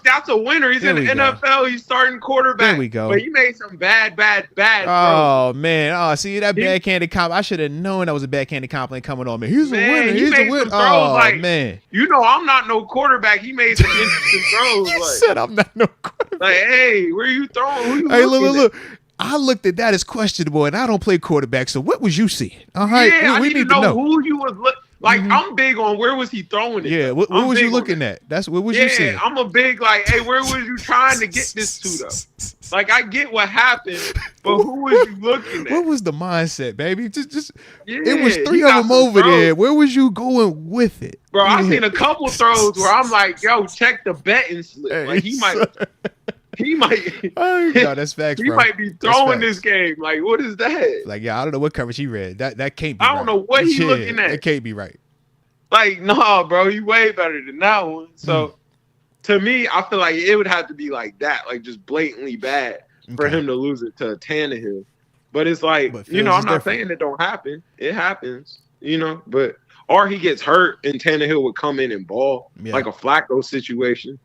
That's a winner. He's in the NFL. He's starting quarterback. There we go. But he made some bad. Oh man. Oh, see that backhanded compliment. I should have known that was a backhanded compliment coming on me. He's a winner. He's a winner. Oh like, man. You know I'm not no quarterback. He made some interesting throws. You said I'm not no quarterback. Like, hey, where you throwing? Who you hey, look. I looked at that as questionable, and I don't play quarterback. So what was you seeing? All right, I need to know who you was like. I'm big on where was he throwing it? Yeah, what was you looking at? That's what was you seeing? I'm a big like, hey, where was you trying to get this to though? Like I get what happened, but who was you looking at? What was the mindset, baby? Just it was 3 of them over there. Where was you going with it, bro? I seen a couple throws where I'm like, yo, check the betting slip. Like he might. Oh, no, that's facts, he bro. might be throwing this game. Like, what is that? Like, yeah, I don't know what coverage he read. That can't be. I don't know what he's looking at. It can't be right. Like, no, bro, you way better than that one. So, to me, I feel like it would have to be like that, like just blatantly bad for him to lose it to Tannehill. But it's like, I'm not saying it don't happen. It happens, But or he gets hurt and Tannehill would come in and ball like a Flacco situation,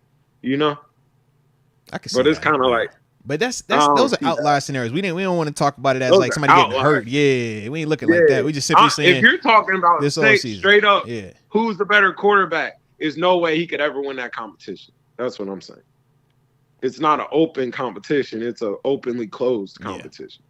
I can see but it's kind of like, but that's those are outlier scenarios. We don't want to talk about it as like somebody getting hurt. Yeah, we ain't looking like that. We just simply saying if you're talking about this straight up, who's the better quarterback? There's no way he could ever win that competition. That's what I'm saying. It's not an open competition. It's an openly closed competition.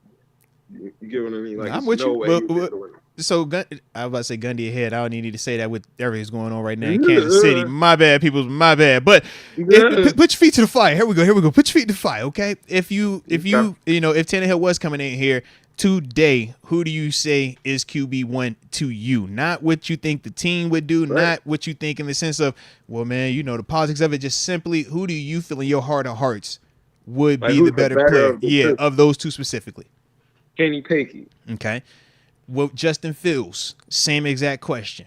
You get what I mean? Like, I'm with you. So I was about to say gun to your head. I don't need to say that with everything that's going on right now in Kansas City. My bad, people. My bad. But put your feet to the fire. Here we go. Put your feet to the fire, okay? If Tannehill was coming in here today, who do you say is QB1 to you? Not what you think the team would do, not what you think in the sense of, well, man, the politics of it. Just simply, who do you feel in your heart of hearts would be the better player? Of those two specifically. Kenny Pickett. Okay. Well, Justin Fields, same exact question.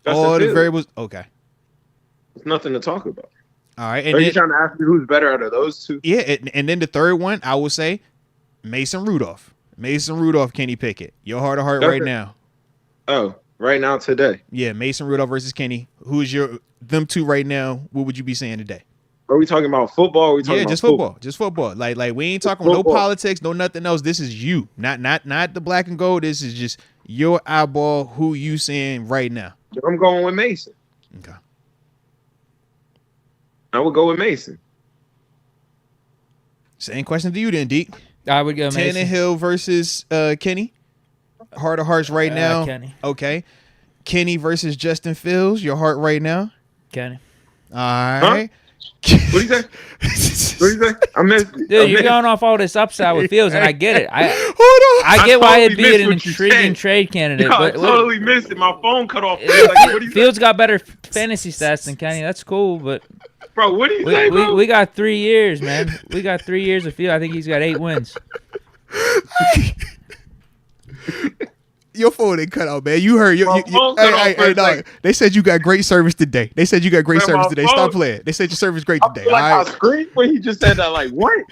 All the variables. Okay. There's nothing to talk about. All right. And Are you trying to ask me who's better out of those two? Yeah. And then the third one, I will say Mason Rudolph. Kenny Pickett. Your heart of heart right now. Oh, right now today. Yeah, Mason Rudolph versus Kenny. Who is them two right now? What would you be saying today? Are we talking about football? Or are we talking Yeah, about just football. Just football. Like we ain't talking no politics, no nothing else. This is you. Not the black and gold. This is just your eyeball. Who you saying right now? I'm going with Mason. Okay. I would go with Mason. Same question to you then, Deke. I would go Mason. Tannehill versus Kenny. Heart of hearts right now. Kenny. Okay. Kenny versus Justin Fields. Your heart right now. Kenny. All right. Huh? What do you say? What do you say? I missed it. Dude, you're going off all this upside with Fields, and I get it. Hold on. I get why it'd be missed an what you intriguing said. trade candidate. Yo, I But totally missed it. My phone cut off. Like, what do you say? Fields got better fantasy stats than Kenny. That's cool, but Bro, what do you say, bro? we got 3 years, man. We got 3 years of Fields. I think he's got 8 wins. Your phone ain't cut out, man. You heard. Hey, they said you got great service today. They said you got great service today. Stop playing. They said your service great today. I screamed when he just said that. Like, what?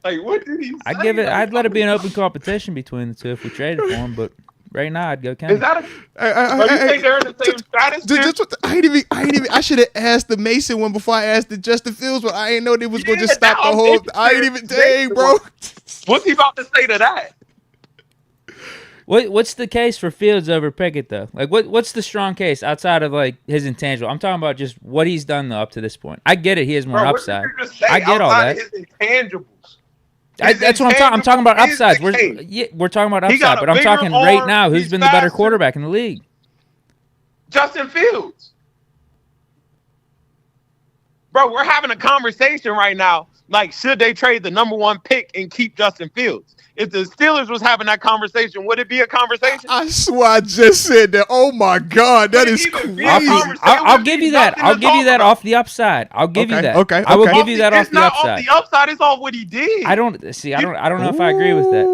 Like, what did he say? I'd let it be an open competition between the two if we traded for him, but right now I'd go Kenny. Is that you think they're in the same status? I should have asked the Mason one before I asked the Justin Fields one. I ain't know they was gonna just stop the whole. I ain't even. Dang, bro. What's he about to say to that? What's the case for Fields over Pickett though? Like what's the strong case outside of like his intangible? I'm talking about just what he's done though up to this point. I get it, he has more upside. I get all that. His intangibles. That's what I'm talking. I'm talking about upsides. We're talking about upside, but I'm talking right now. Who's been the better quarterback in the league? Justin Fields. Bro, we're having a conversation right now. Like, should they trade the number 1 pick and keep Justin Fields? If the Steelers was having that conversation, would it be a conversation? I swear I just said that. Oh my God, that is crazy. I'll give you that. I'll give you that off the upside. I'll give you that. Okay. I will give you that off the upside. It's not off the upside. It's off what he did. I don't know if I agree with that.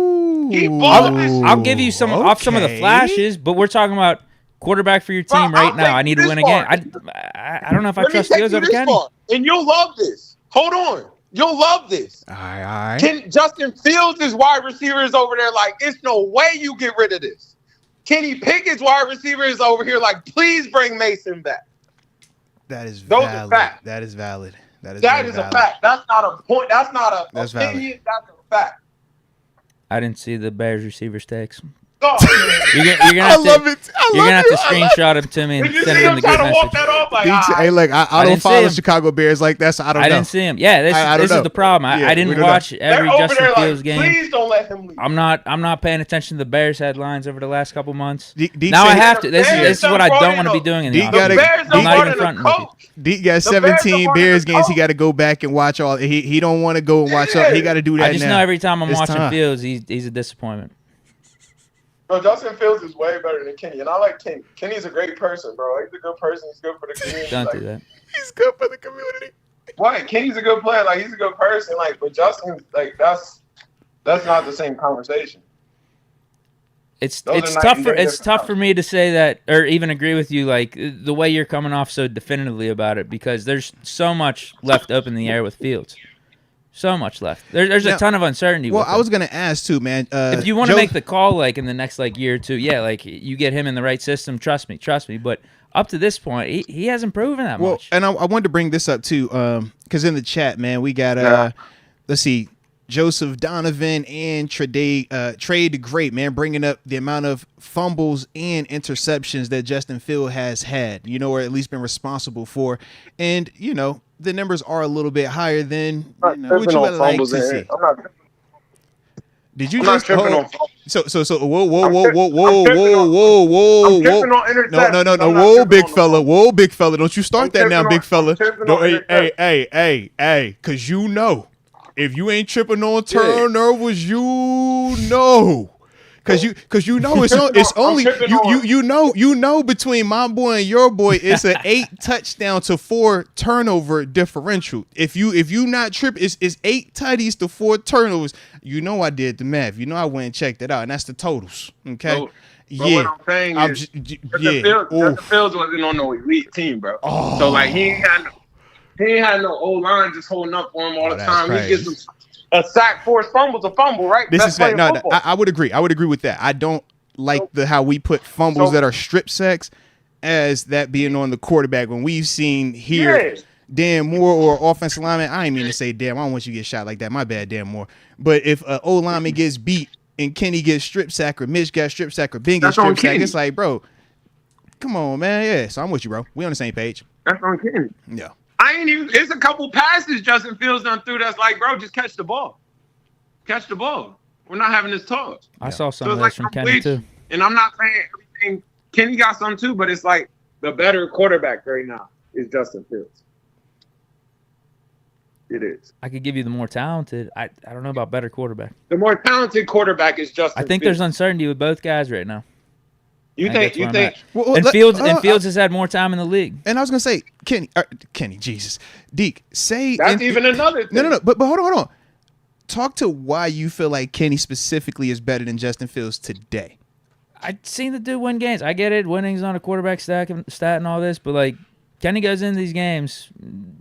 He balled this. I'll give you some off some of the flashes, but we're talking about quarterback for your team right now. I need to win again. I don't know if I trust Fields over Kenny. And you'll love this. Hold on. You'll love this. All right. Justin Fields' wide receiver is over there like, it's no way you get rid of this. Kenny Pickett's wide receiver is over here like, please bring Mason back. That is Those valid. are facts. That is valid. That is a fact. That's not a point. That's not a opinion. That's a fact. I didn't see the Bears receivers takes. Oh, you're gonna have to screenshot him to me and send him the good message. Hey, look, I don't follow Chicago Bears like that, so I don't know. I didn't see him. Yeah, this is the problem. I didn't watch every Justin Fields game. Please don't let him leave. I'm not paying attention to the Bears headlines over the last couple months. Now I have to. This is what I don't want to be doing in the offseason. I'm not even fronting with you. Deke got 17 Bears games. He got to go back and watch all. He don't want to go and watch all. He got to do that now. I just know every time I'm watching Fields, he's a disappointment. No, Justin Fields is way better than Kenny, and I like Kenny. Kenny's a great person, bro. He's a good person. He's good for the community. Don't do that. He's good for the community. What? Kenny's a good player. Like, he's a good person. Like, but Justin, like, that's not the same conversation. It's tough for me to say that or even agree with you. Like the way you're coming off so definitively about it, because there's so much left up in the air with Fields. So much left. There's a ton of uncertainty. Well, I was gonna ask too, man. If you want to make the call, like in the next year or two, yeah, like you get him in the right system. Trust me. But up to this point, he hasn't proven that much. And I wanted to bring this up too, because in the chat, man, we got let's see, Joseph Donovan and Trade the Great, man, bringing up the amount of fumbles and interceptions that Justin Fields has had, or at least been responsible for, and the numbers are a little bit higher than what you would like to see. Did you just so whoa no big fella, don't you start that now, big fella. Hey, cause if you ain't tripping on turnovers, Cause it's only between my boy and your boy, it's an 8 touchdown to 4 turnover differential. If you not tripping, it's 8 tutties to 4 turnovers. I did the math. I went and checked it out, and that's the totals. Okay. What I'm saying is, Justin Fields wasn't on no elite team, bro. Oh. So like he ain't had no old line just holding up for him all the time. Crazy. He gets a sack, 4 fumbles, a fumble, right? This is fact. No, I would agree. I would agree with that. I don't like how we put fumbles that are strip sacks as that being on the quarterback when we've seen here Dan Moore or offensive lineman. I ain't mean to say damn. I don't want you to get shot like that. My bad, Dan Moore. But if an O lineman gets beat and Kenny gets strip sack or Mitch got strip sack or Ben gets strip sack, it's like, bro, come on, man. Yeah, so I'm with you, bro. We on the same page. That's on Kenny. Yeah. I ain't even. It's a couple passes Justin Fields done through that's like, bro, just catch the ball. Catch the ball. We're not having this talk. I saw some of this from Kenny too. And I'm not saying everything. Kenny got some too, but it's like the better quarterback right now is Justin Fields. It is. I could give you the more talented. I don't know about better quarterback. The more talented quarterback is Justin Fields. I think there's uncertainty with both guys right now. You think? Well, and Fields has had more time in the league. And I was gonna say, Kenny, Jesus, Deke, say that's even another thing. No. But hold on. Talk to why you feel like Kenny specifically is better than Justin Fields today. I've seen the dude win games. I get it. Winning's not a quarterback stat and all this, but like Kenny goes into these games,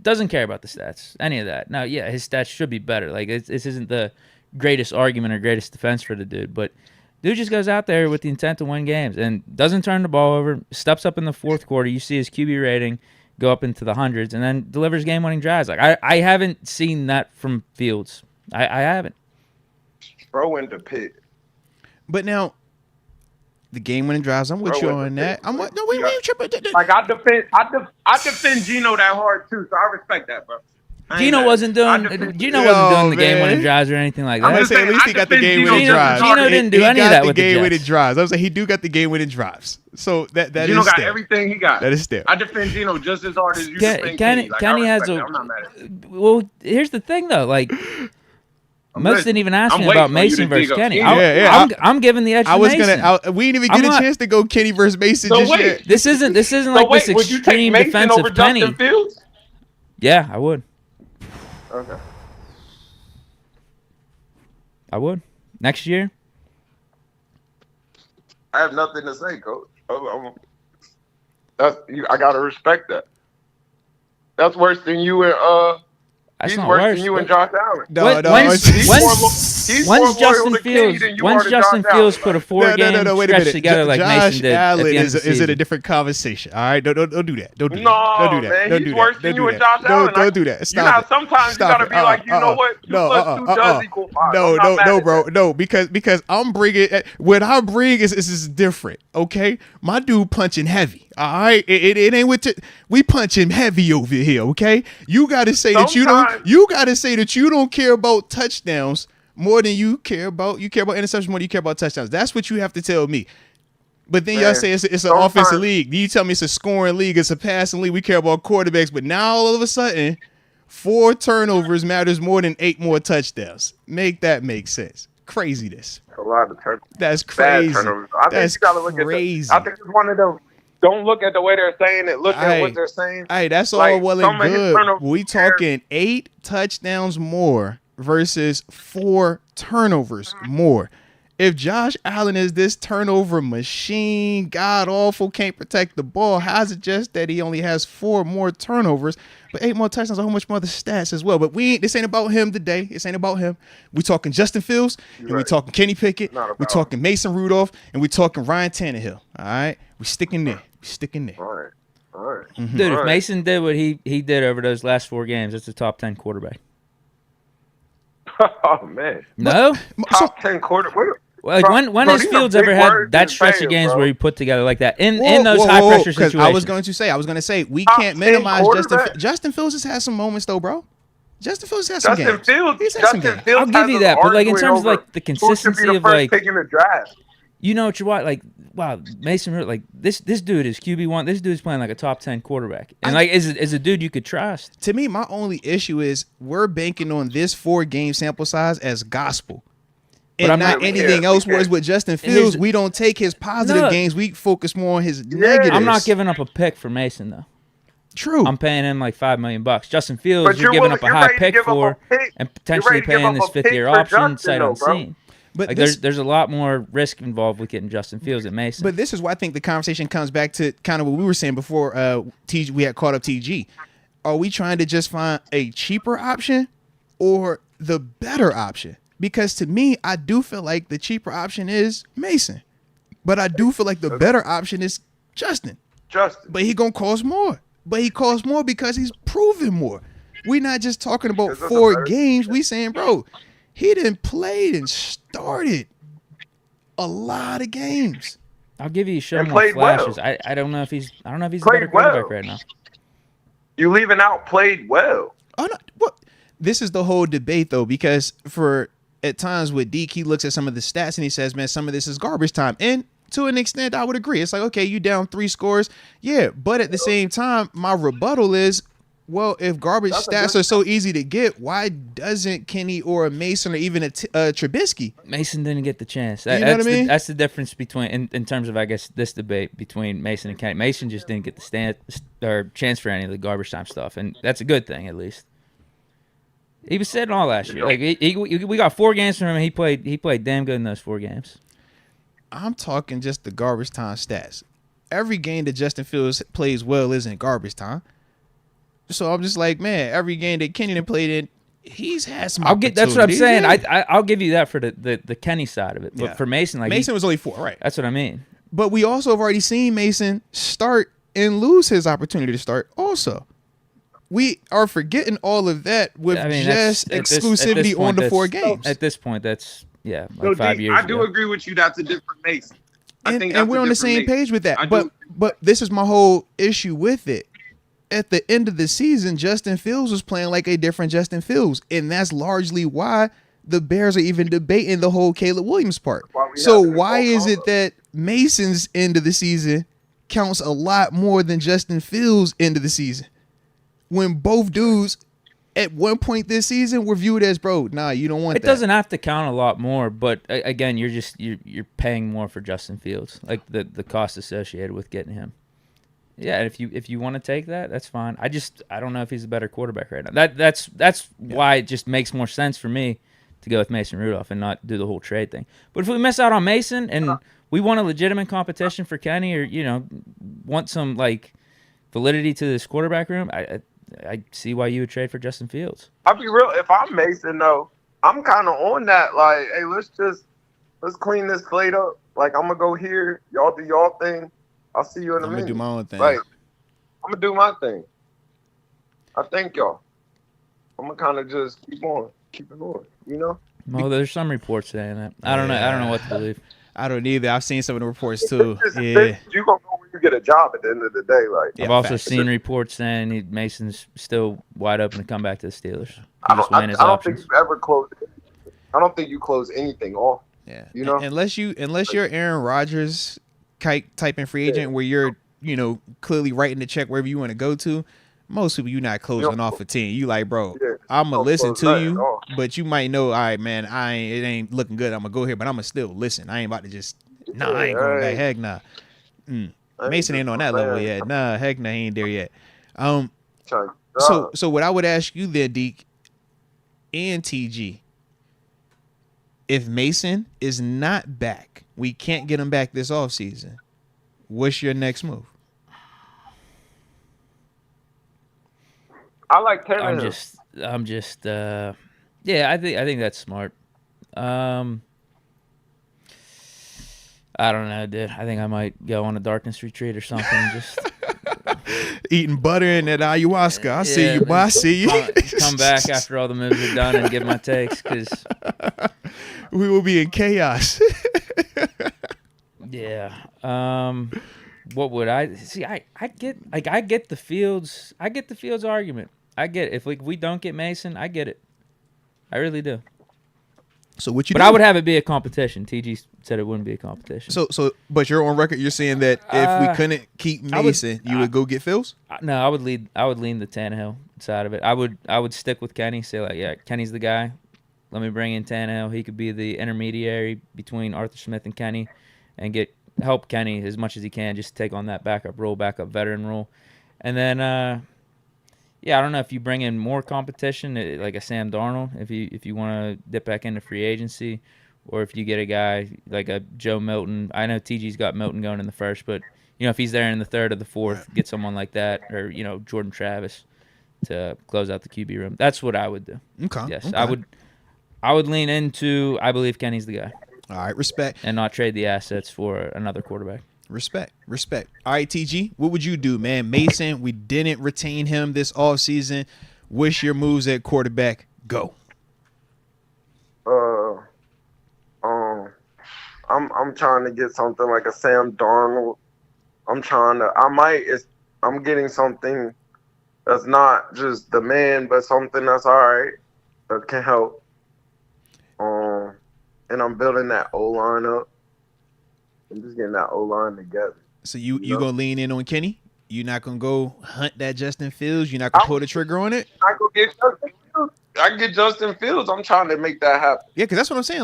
doesn't care about the stats, any of that. Now, yeah, his stats should be better. Like this isn't the greatest argument or greatest defense for the dude, but dude just goes out there with the intent to win games and doesn't turn the ball over, steps up in the fourth quarter. You see his QB rating go up into the hundreds and then delivers game-winning drives. Like I haven't seen that from Fields. I haven't. Throw into Pitt. But now, the game-winning drives, I'm with you on that. I'm like, no, we ain't tripping. Like I defend Geno that hard too, so I respect that, bro. Geno wasn't doing the game-winning drives or anything like that. I'm saying at least he got the game-winning drives. Geno didn't do any of that with the game-winning drives. I was like, he do got the game-winning drives. So that Geno is got still everything he got. That is still. I defend Geno just as hard as you defend Kenny. Like, Kenny has I'm not mad at it. Well, here's the thing though, like. Most didn't even ask me about Mason versus Kenny. I'm giving the edge to Mason. We didn't even get a chance to go Kenny versus Mason just yet. This isn't like this extreme defensive Kenny. Yeah, I would. Okay. I would. Next year. I have nothing to say, Coach. I gotta respect that. That's worse than you and That's he's not worse than you and Josh Allen. When's Justin Fields put a 4-game stretch together like Mason did? Allen is in a different conversation. All right, don't do that. Don't do that. Man, he's worse than you and Josh Allen. Don't do that. Stop. Sometimes you gotta be like, you know what? 2 + 2 does equal 5. No, bro. No, because I'm bringing what I bring is different. Okay, my dude punching heavy. All right, it ain't with we punch him heavy over here. Okay, you got to say that you don't. You got to say that you don't care about touchdowns more than you care about interceptions more than you care about touchdowns. That's what you have to tell me. But then y'all say it's an offensive league. You tell me it's a scoring league, it's a passing league. We care about quarterbacks, but now all of a sudden, 4 turnovers matters more than 8 more touchdowns. Make that make sense. Craziness. A lot of turnovers. That's crazy. I think you gotta look crazy. I think it's one of those. Don't look at the way they're saying it. Look at what they're saying. Hey, that's all well and good. We talking 8 touchdowns more versus 4 turnovers more. If Josh Allen is this turnover machine, god awful, can't protect the ball, how's it just that he only has 4 more turnovers, but 8 more touchdowns, a whole much more other stats as well? But this ain't about him today. This ain't about him. We talking Justin Fields, and we talking Kenny Pickett, we talking Mason Rudolph, and we talking Ryan Tannehill. All right, we sticking there. All right. Mm-hmm. Dude, if Mason did what he did over those last 4 games, it's a top 10 quarterback. Oh man, no, top 10 quarterback. Like when has Fields ever had that stretch of games where he put together like that in those high pressure situations? I was going to say we can't minimize Justin Fields has had some moments though, bro. Justin Fields has some games. I'll give you that, but like in terms of like the consistency of like taking the draft. You know what you want, like wow, Mason, like this dude is QB1. This dude's playing like a top 10 quarterback, and like is a dude you could trust. To me, my only issue is we're banking on this 4-game sample size as gospel, and not anything else. Whereas with Justin Fields, we don't take his positive games. We focus more on his negatives. I'm not giving up a pick for Mason though. True. I'm paying him like $5 million. Justin Fields, you're giving up a high pick for, and potentially paying this 5th-year option sight unseen. But like there's a lot more risk involved with getting Justin Fields than Mason. But this is why I think the conversation comes back to kind of what we were saying before we had caught up TG. Are we trying to just find a cheaper option or the better option? Because to me, I do feel like the cheaper option is Mason. But I do feel like the better option is Justin. But he gonna cost more. But he costs more because he's proven more. We're not just talking about 4 games. We saying, bro, he done played and started a lot of games. I'll give you some more flashes. Well. I don't know if he's a better quarterback right now. You leaving out played well. Oh no, what? This is the whole debate though, because at times with Deke, he looks at some of the stats and he says, man, some of this is garbage time. And to an extent, I would agree. It's like, okay, you down 3 scores. Yeah, but at the same time, my rebuttal is, well, if garbage stats are so easy to get, why doesn't Kenny or a Mason or even a Trubisky? Mason didn't get the chance. You know what I mean? That's the difference between, in terms of, I guess, this debate between Mason and Kenny. Mason just didn't get the chance for any of the garbage time stuff, and that's a good thing, at least. He was sitting all last year. Like we got 4 games from him, and he played damn good in those 4 games. I'm talking just the garbage time stats. Every game that Justin Fields plays well isn't garbage time. So I'm just like, man, every game that Kenny played in, he's had some. That's what I'm saying. Yeah. I'll give you that for the Kenny side of it. But for Mason, Mason was only 4, right? That's what I mean. But we also have already seen Mason start and lose his opportunity to start. Also, we are forgetting all of that with just exclusivity on the 4 games. At this point, that's like 5 years. I do agree with you. That's a different Mason. And we're on the same page with that. But this is my whole issue with it. At the end of the season, Justin Fields was playing like a different Justin Fields. And that's largely why the Bears are even debating the whole Caleb Williams part. So why is it that Mason's end of the season counts a lot more than Justin Fields' end of the season? When both dudes at one point this season were viewed as, bro, nah, you don't want that. It doesn't have to count a lot more, but again, you're paying more for Justin Fields, like the cost associated with getting him. Yeah, if you want to take that, that's fine. I don't know if he's a better quarterback right now. That's why it just makes more sense for me to go with Mason Rudolph and not do the whole trade thing. But if we miss out on Mason and we want a legitimate competition for Kenny, or want some like validity to this quarterback room, I see why you would trade for Justin Fields. I'll be real. If I'm Mason, though, I'm kind of on that. Like, hey, let's clean this slate up. Like, I'm gonna go here. Y'all do y'all thing. I'll see you in a minute. I'm gonna do my own thing. Like, I'm gonna do my thing. I thank y'all. I'm gonna kind of just keep it going. Well, there's some reports saying that. I don't know what to believe. I don't either. I've seen some of the reports too. You gonna know when you get a job at the end of the day. Like, I've also seen reports saying Mason's still wide open to come back to the Steelers. I don't think you ever close. I don't think you close anything off. Yeah, unless you're Aaron Rodgers type in free agent where you're clearly writing the check wherever you want to go to. Most people, you're not closing off a team. You like, bro, I'm gonna listen to you, but you might know, all right, man, it ain't looking good. I'm gonna go here, but I'm gonna still listen. I ain't about to just I ain't going back. Heck nah. Mason ain't on that level yet. Nah, heck nah, he ain't there yet. So what I would ask you then, Deke and TG, if Mason is not back, we can't get him back this offseason, what's your next move? I like Terence. I'm just I think that's smart. I don't know, dude. I think I might go on a darkness retreat or something. Just eating butter and that ayahuasca. I see you, boy. I see you. Come back after all the moves are done and give my takes, because we will be in chaos. Yeah. What would I see? I get the Fields. I get the Fields argument. I get it. If we don't get Mason, I get it. I really do. So what you? But I would have it be a competition. TG said it wouldn't be a competition. But you're on record. You're saying that if we couldn't keep Mason, you would go get Fields? No, I would lean the Tannehill side of it. I would stick with Kenny. Say like, yeah, Kenny's the guy. Let me bring in Tannehill. He could be the intermediary between Arthur Smith and Kenny, and help Kenny as much as he can. Just take on that backup veteran role, and then. Yeah, I don't know if you bring in more competition, like a Sam Darnold, if you want to dip back into free agency, or if you get a guy like a Joe Milton. I know TG's got Milton going in the first, but if he's there in the third or the fourth, get someone like that, or Jordan Travis to close out the QB room. That's what I would do. Okay. Yes, okay. I would lean into. I believe Kenny's the guy. All right, respect. And not trade the assets for another quarterback. Respect. All right, TG, what would you do, man? Mason, we didn't retain him this offseason. What's your moves at quarterback? Go. I'm trying to get something like a Sam Darnold. I'm getting something that's not just the man, but something that's all right, that can help. And I'm building that O-line up. I'm just getting that O-line together. So you gonna lean in on Kenny? You're not gonna go hunt that Justin Fields? You're not gonna pull the trigger on it? I go get Justin Fields. I can get Justin Fields. I'm trying to make that happen. Yeah, because that's what I'm saying.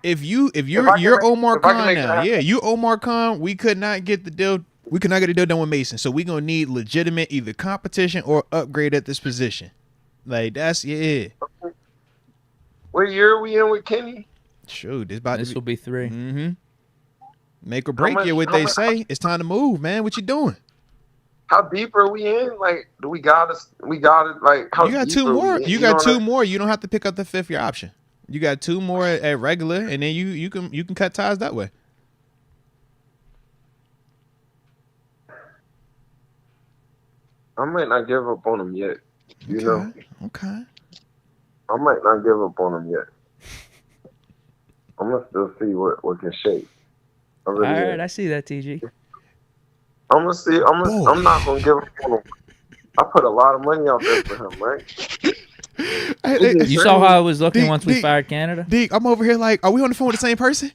If you're Omar Khan now, you Omar Khan, we could not get the deal. We could not get the deal done with Mason. So we're gonna need legitimate either competition or upgrade at this position. Like that's What year are we in with Kenny? Shoot, this will be 3. Mm-hmm. Make or break you. What they say? It's time to move, man. What you doing? How deep are we in? Like, do we got it? Like, how you got 2 more. You got 2 more. You don't have to pick up the 5th year option. You got 2 more at regular, and then you can cut ties that way. I might not give up on him yet. You know. Okay. I might not give up on him yet. I'm gonna still see what can shake. All right, I see that, TG. I'm gonna see. I'm not gonna give up on him. I put a lot of money out there for him, right? You saw how it was looking once we fired Canada? Deke, I'm over here like, are we on the phone with the same person?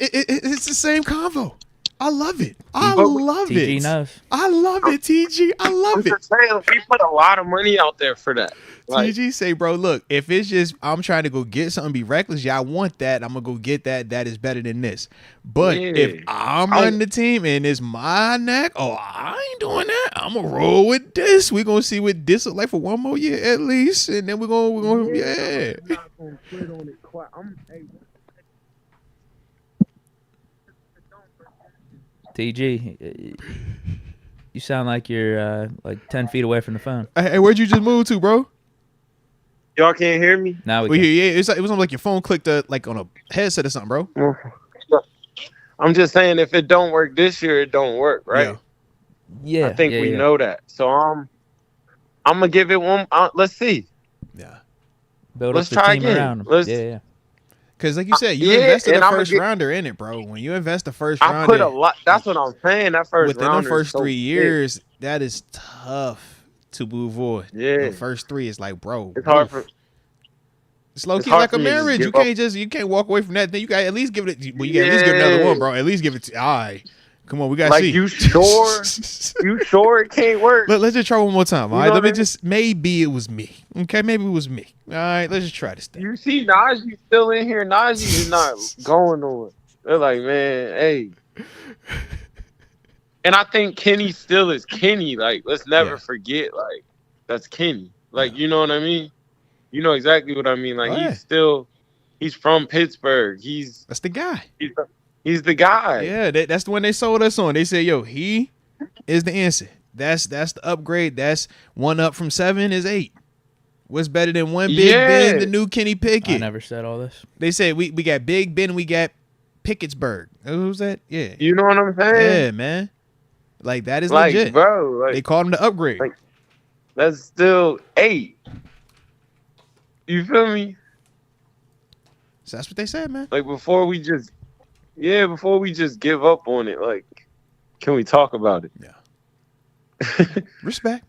It's the same convo. I love it. TG knows. I love it, TG. I love it. I'm just saying, we put a lot of money out there for that. Like, TG say, bro, look, if it's just I'm trying to go get something, be reckless, I want that. I'm gonna go get that. That is better than this. But if I'm running the team and it's my neck, I ain't doing that. I'm gonna roll with this. We're gonna see what this look like for 1 more year at least, and then we're gonna I'm not gonna quit on it quite. TG, you sound like you're like 10 feet away from the phone. Hey, where'd you just move to, bro? Y'all can't hear me? Now we can. Yeah, it was like your phone clicked like on a headset or something, bro. I'm just saying, if it don't work this year, it don't work, right? Yeah. I think we know that. So I'm gonna give it one. Let's see. Yeah. Let's try team again. Around him. Yeah. Because like you said, you invested a first rounder in it, bro. When you invest the first rounder, I put a lot. That's what I'm saying. That first within the first 3 years, that is tough to move on. Yeah. The first 3 is like, bro. It's hard for. It's low key like a marriage. You can't walk away from that. Then you got at least give it. Well, you got at least give another one, bro. At least give it. All right. Come on, we gotta see. You sure? You sure it can't work? Let's just try one more time. All right, let me just. Maybe it was me. Okay, maybe it was me. All right, let's just try this thing. You see, Najee still in here. Najee is not going on. They're like, man, hey. And I think Kenny still is Kenny. Like, let's never forget. Like, that's Kenny. Like, you know what I mean? You know exactly what I mean. Like, he's from Pittsburgh. That's the guy. He's the guy. Yeah, that's the one they sold us on. They said, yo, he is the answer. That's the upgrade. That's 1 up from 7 is 8. What's better than one Big Ben, the new Kenny Pickett? I never said all this. They said we got Big Ben, we got Pickettsburg. Who's that? Yeah. You know what I'm saying? Yeah, man. Like, that is legit. Bro, like, they called him the upgrade. Like, that's still 8. You feel me? So that's what they said, man. Like, before we just give up on it, like, can we talk about it? Yeah. Respect.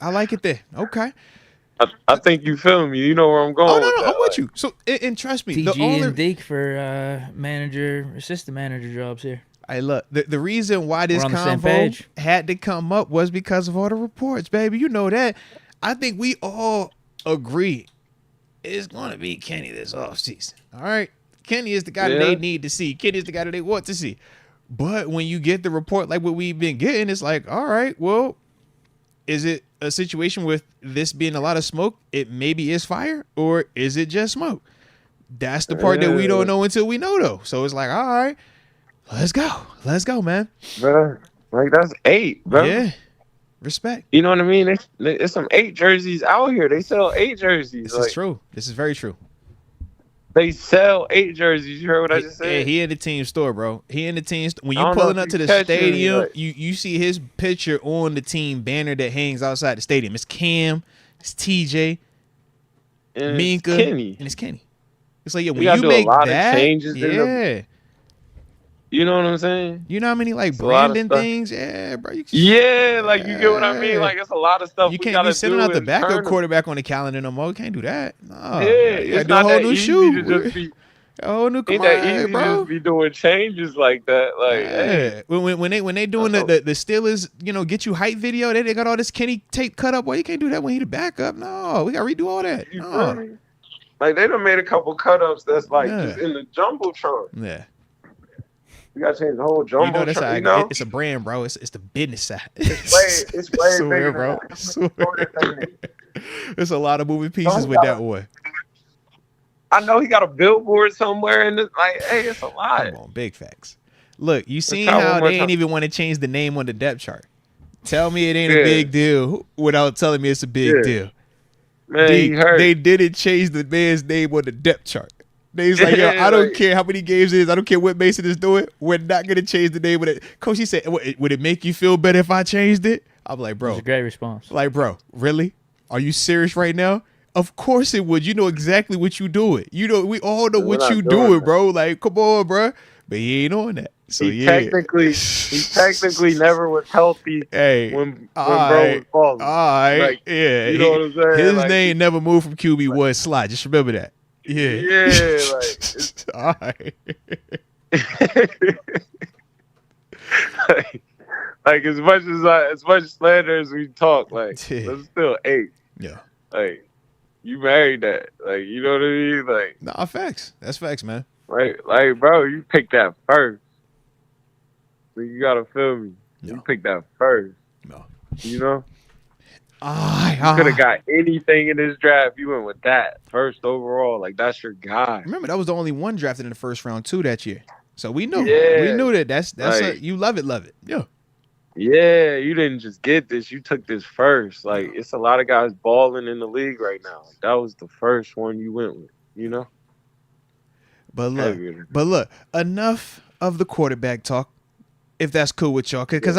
I like it there. Okay. I think you feel me. You know where I'm going. Oh, no, I'm with you. So, and trust me. TG and Deke for assistant manager jobs here. Hey, look, the reason why this convo had to come up was because of all the reports, baby. You know that. I think we all agree it's going to be Kenny this offseason. All right? Kenny is the guy that they need to see. Kenny is the guy that they want to see. But when you get the report like what we've been getting, it's like, all right, well, is it a situation with this being a lot of smoke? It maybe is fire, or is it just smoke? That's the part that we don't know until we know, though. So it's like, all right, let's go, man. Bro, like, that's 8, bro. Yeah. Respect. You know what I mean? There's some 8 jerseys out here. They sell 8 jerseys. This is true. This is very true. They sell 8 jerseys. You heard what I just said? Yeah, he in the team store, bro. He in the team when I you don't know pulling if up you to the catching me, stadium, like- you see his picture on the team banner that hangs outside the stadium. It's Cam, it's TJ, And Minka, it's Kenny. and it's Kenny. It's like, yeah, You when gotta you do a make lot of that, changes in yeah. You know what I'm saying? You know how many like It's a lot of branding stuff. things? Yeah, bro. Yeah, like you get what I mean? Like it's a lot of stuff You we can't gotta be sending do out the and backup turn 'em. quarterback on the calendar no more. You can't do that. No, Yeah, you gotta it's do a not whole that new easy shoe. to just be. A whole new Ain't that command, easy bro. to just be doing changes like that? Like, hey, Yeah. When they doing the Steelers, get you hype video, they got all this Kenny tape cut up. Well, you can't do that when he the backup. No, we gotta redo all that. you feel No. me? Like they done made a couple cut ups that's like Yeah. just in the jumbotron. Yeah. We gotta change the whole jumbotron. That's how You know, it's a brand, bro. It's the business side. it's way Swear, bigger, bro. than Swear. There's a lot of moving pieces Don't with gotta- that one. I know he got a billboard somewhere, and like, hey, it's a lot. Come on, big facts. Look, you seen try one how more they ain't time. even want to change the name on the depth chart. Tell me it ain't Yeah. a big deal without telling me it's a big Yeah. deal. Man, Deke, he hurt. they didn't change the man's name on the depth chart. They's like, yo, Yeah, I don't like- care how many games it is. I don't care what Mason is doing. We're not going to change the name of it. Coach, he said, would it make you feel better if I changed it? I'm like, It's bro, a great response. like, bro, really? Are you serious right now? Of course it would. You know exactly what you doing. We all know We're what not you doing doing, that. bro. Like, come on, bro. But he ain't on that. So he yeah. technically never was healthy Hey, when bro alright, was balling. alright, Like, yeah. you know what I'm saying? His Like, name never moved from QB1 slot. Just remember that. Yeah. Yeah, like it's, alright. like as much slander as we talk, like Yeah. it's still 8. Yeah. Like you married that, like you know what I mean? Like Nah, facts. That's facts, man. like bro, you picked that first. So you gotta feel me. No. You picked that first. No. You know, You could have got anything in this draft. You went with that first overall. Like that's your guy. Remember, that was the only one drafted in the first round too that year. So we knew. Yeah. We knew that. That's Like- you love it. Yeah. Yeah, you didn't just get this. You took this first. Like it's a lot of guys balling in the league right now. Like, that was the first one you went with. You know. But Heavier. look, enough of the quarterback talk, if that's cool with y'all, because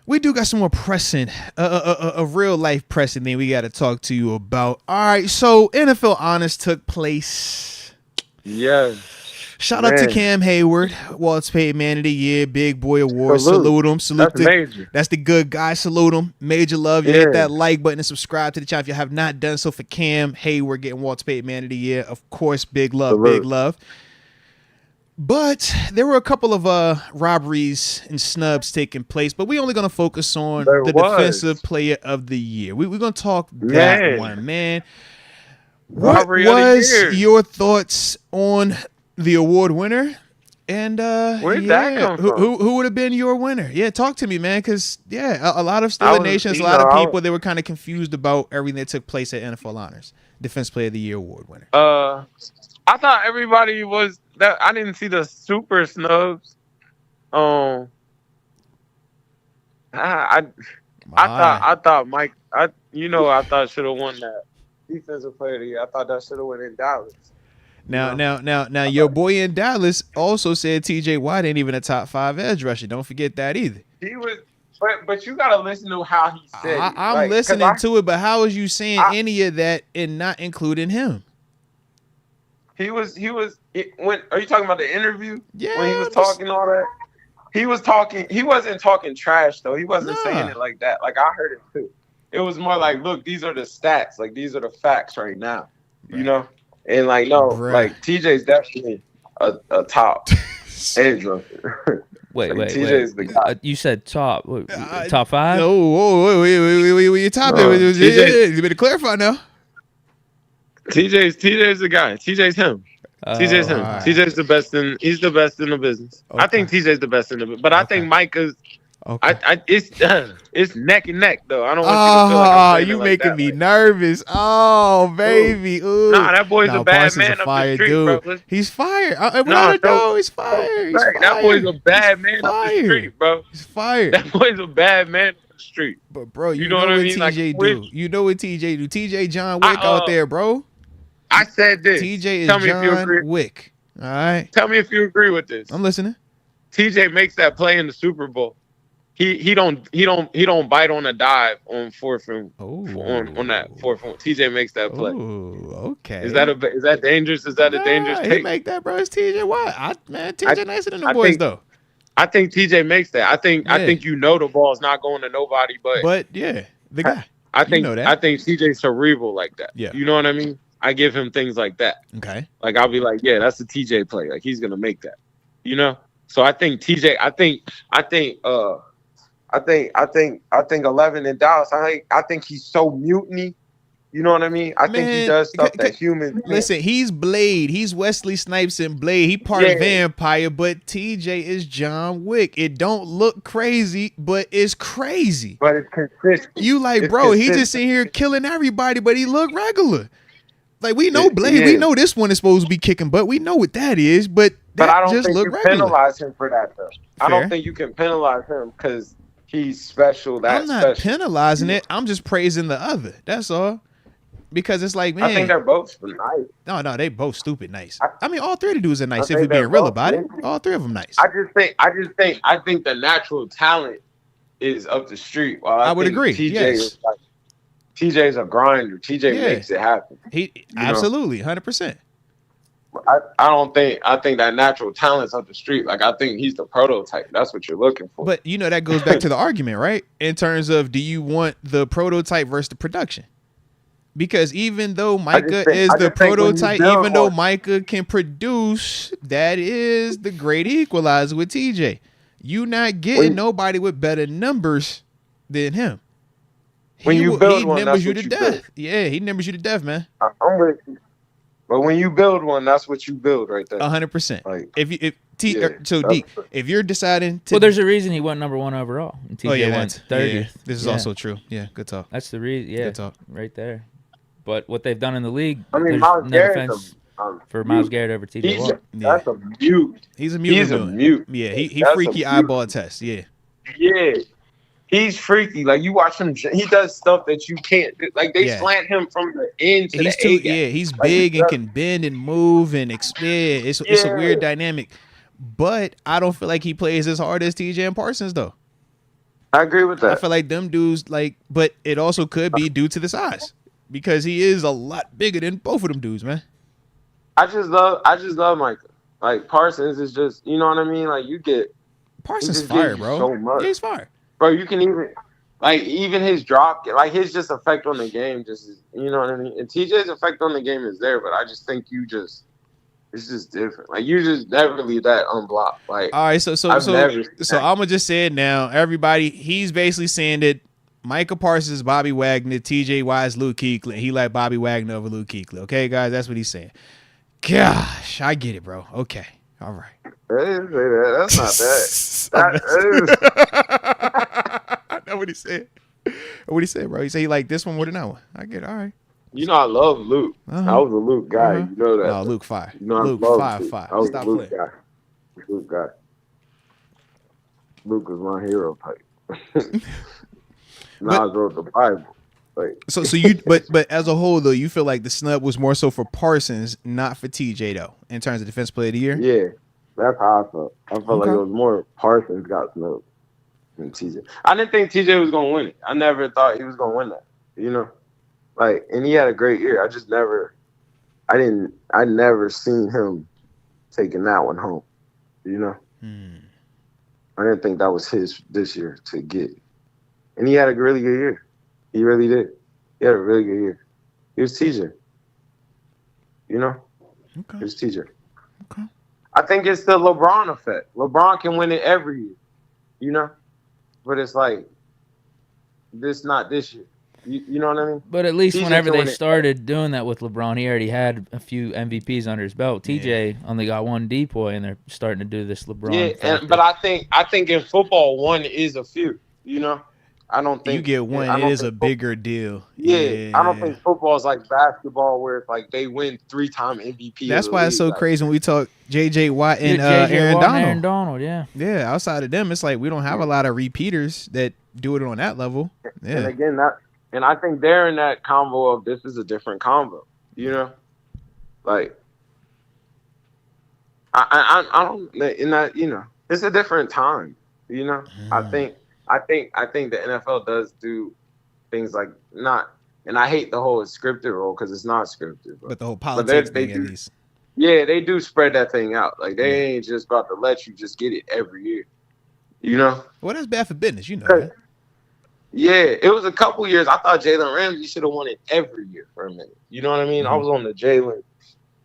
we do got some more pressing, a real life pressing thing we got to talk to you about. All right, so NFL Honors took place. Yeah. Shout out to Man. Cam Hayward, Walt's Paid Man of the Year, Big Boy Award. Salute him. That's major. That's the good guy. Salute him. Major love. You Yeah. hit that like button and subscribe to the channel if you have not done so. For Cam Hayward getting Walt's Paid Man of the Year, of course, big love, Salute. big love. But there were a couple of robberies and snubs taking place, but we're only going to focus on There the was. Defensive Player of the Year. We're going to talk that Man. one, man. What Robbery of the was year. your thoughts on the award winner? And Where'd that come from? Who would have been your winner? Yeah, talk to me, man. Because a lot of I Steeler was- Nations, a you lot know, of I people, they were kind of confused about everything that took place at NFL Honors. Defense Player of the Year award winner. I thought everybody was that. I didn't see the super snubs. I thought Mike. I thought should have won that defensive player of the year. I thought that should have went in Dallas. Now, your boy in Dallas also said T.J. Watt ain't even a top 5 edge rusher. Don't forget that either. He was, but you gotta listen to how he said. I'm listening to it, but how is you saying any of that and not including him? He was. When are you talking about the interview? Yeah, When he was talking all that. He was talking. He wasn't talking trash though. He wasn't Nah. saying it like that. Like I heard it too. It was more like, look, these are the stats. Like these are the facts right now. Right. You know. And like no, Bruh. like TJ's definitely a top edge rusher. Wait. TJ's the guy. You said top. Top 5? No, whoa, you top No, it. TJ You better clarify now. TJ's the guy. TJ's him. TJ's him. alright. TJ's the best in. He's the best in the business. I think TJ's the best in the. But I think Mike is. Okay. It's neck and neck though. I don't want you to feel like I'm saying you it like making that. me nervous. Oh, baby. Ooh. Nah, that boy's a bad Parsons man a up the fire street, dude. bro. He's fired. Nah, Without a don't- doubt, he's fired. He's Right, that boy's a bad man up the Fired. street, bro. He's fired. That boy's a bad man up the street. But bro, you You know know what what I mean? Like, TJ do. which- You know what TJ do. TJ John Wick out there, bro. I said this. TJ is Tell me if you John agree. Wick. All right. Tell me if you agree with this. I'm listening. TJ makes that play in the Super Bowl. He don't bite on a dive on fourth and on that fourth one. TJ makes that play. Oh, okay. Is that dangerous? Is that a dangerous take? He make that, bro. It's TJ Watt. TJ nicer than the boys though. I think TJ makes that. I think the ball's not going to nobody, but yeah, the guy. I think TJ's cerebral like that. Yeah. You know what I mean? I give him things like that. Okay. Like I'll be like, yeah, that's a TJ play. Like he's gonna make that. You know? So I think TJ, I think 11 in Dallas. I think he's so mutiny. You know what I mean? I think he does stuff that humans. Listen, he's Blade. He's Wesley Snipes and Blade. He part of Vampire, but TJ is John Wick. It don't look crazy, but it's crazy. But it's consistent. You like, bro? He just sitting here killing everybody, but he look regular. Like we know Blade. We know this one is supposed to be kicking butt. We know what that is, but I don't just think look you regular. Penalize him for that though. Fair. I don't think you can penalize him because he's special. I'm not penalizing it. I'm just praising the other. That's all. Because it's like, man, I think they're both nice. No, they both stupid nice. I mean, all three of the dudes are nice. If we're being real about it, all three of them nice. I think the natural talent is up the street. Well, I would agree. TJ's a grinder. TJ makes it happen. He absolutely 100%. I think that natural talent's up the street. Like I think he's the prototype. That's what you're looking for. But that goes back to the argument, right? In terms of, do you want the prototype versus the production? Because even though Micah is the prototype, even though Micah can produce, that is the great equalizer with TJ. You not getting nobody with better numbers than him. He numbers you to death. Yeah, he numbers you to death, man. I'm with you. But when you build one, that's what you build right there. 100%. Like Deke, if you're deciding to, well, there's a reason he went number 1 overall. And TJ went 30th. Yeah, this is also true. Yeah, good talk. That's the reason. Yeah, good talk. Right there. But what they've done in the league, I mean, Miles Garrett's for Miles Garrett over TJ Watt. That's a mute. He's a mute. Yeah, he freaky eyeball test. Yeah. Yeah. He's freaky. Like you watch him, he does stuff that you can't do. Like they slant him from the end to the A. Yeah, he's big and can bend and move and expand. It's a weird dynamic. But I don't feel like he plays as hard as TJ and Parsons though. I agree with that. I feel like them dudes but it also could be due to the size. Because he is a lot bigger than both of them dudes, man. I just love Micah. Like Parsons is just, you know what I mean? Like you get Parsons fire, bro. So much. Yeah, he's fire. Bro, you can even his drop, like his just effect on the game just is, you know what I mean? And TJ's effect on the game is there, but I just think it's just different. Like you just never leave that unblocked. Like all right, so I'm gonna just say it now. Everybody, he's basically saying that Micah Parsons, Bobby Wagner, TJ Watt, Luke Kuechly. He like Bobby Wagner over Luke Kuechly. Okay, guys, that's what he's saying. Gosh, I get it, bro. Okay, all right. That's not that. That's what he said. What he said, bro? He said he like this one more than that one. I get it. All right. You know I love Luke. I was a Luke guy. You know that. No, Luke 5. You know Luke 5. I was Stop a Luke playing. guy. Luke guy. Luke was my hero type. I wrote the Bible. Like. So you but as a whole though, you feel like the snub was more so for Parsons, not for TJ though, in terms of defense player of the year? Yeah, that's how I felt. I felt like it was more Parsons got snubbed than TJ. I didn't think TJ was gonna win it. I never thought he was gonna win that. You know, like, and he had a great year. I never seen him taking that one home. You know, I didn't think that was his this year to get. And he had a really good year. He really did. He had a really good year. He was TJ. You know? Okay. He was TJ. Okay. I think it's the LeBron effect. LeBron can win it every year. You know? But it's like, not this year. You know what I mean? But at least whenever they started doing that with LeBron, he already had a few MVPs under his belt. TJ only got one DPOY, and they're starting to do this LeBron. Yeah, but I think in football, one is a few. You know? I don't think you get one. It is a bigger deal. Yeah, I don't think football is like basketball where it's like they win 3-time MVP. That's why it's so crazy when we talk J.J. Watt and Aaron Donald. Yeah. Outside of them, it's like we don't have a lot of repeaters that do it on that level. Yeah. And again, I think they're in that combo of this is a different combo. You know, Like, I don't, and I, it's a different time. I think the NFL does do things like not, and I hate the whole scripted role because it's not scripted. But the whole politics thing, at least. Yeah, they do spread that thing out. Like, they ain't just about to let you just get it every year. Well, that's bad for business, that. Yeah, it was a couple years. I thought Jalen Ramsey should have won it every year for a minute. You know what I mean? I was on the Jalen.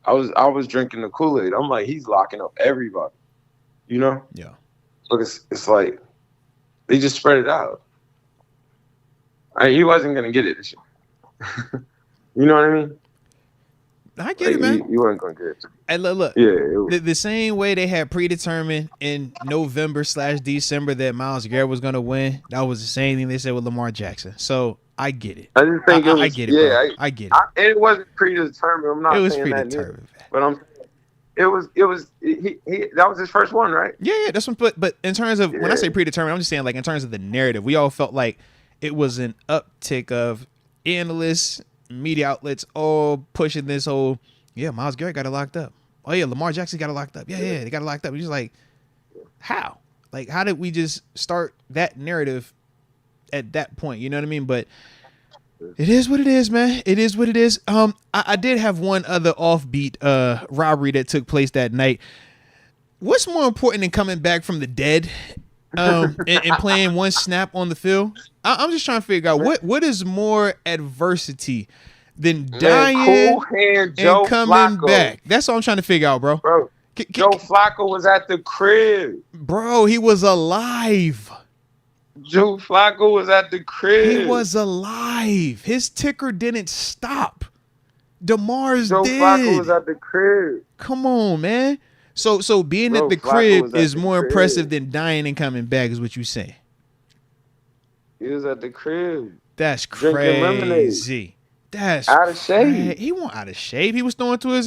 I was drinking the Kool-Aid. I'm like, he's locking up everybody. Yeah. Look, it's like they just spread it out. He wasn't gonna get it this year. You know what I mean? I get it, man. You weren't gonna get it. Hey, look. Yeah. The same way they had predetermined in November/December that Myles Garrett was gonna win, that was the same thing they said with Lamar Jackson. So I get it. I just think I get it. Yeah, bro. I get it. It wasn't predetermined. I'm not it was saying predetermined, that, but it was that was his first one, right? Yeah, that's one. But in terms of when I say predetermined, I'm just saying like in terms of the narrative, we all felt like it was an uptick of analysts, media outlets all pushing this whole, Myles Garrett got it locked up. Oh yeah, Lamar Jackson got it locked up. Yeah, they got it locked up. We're just like, how? Like, how did we just start that narrative at that point? You know what I mean? But it is what it is, man. It is what it is. I did have one other offbeat robbery that took place that night. What's more important than coming back from the dead and playing one snap on the field? I'm just trying to figure out what is more adversity than dying and coming back. That's all I'm trying to figure out, bro. Joe Flacco was at the crib. Bro, he was alive. Joe Flacco was at the crib. He was alive. His ticker didn't stop. DeMar's Joe did. Flacco was at the crib. Come on, man. So being at the crib is more impressive than dying and coming back, is what you saying. He was at the crib. That's crazy. That's out of shape. He wasn't out of shape. He was throwing to his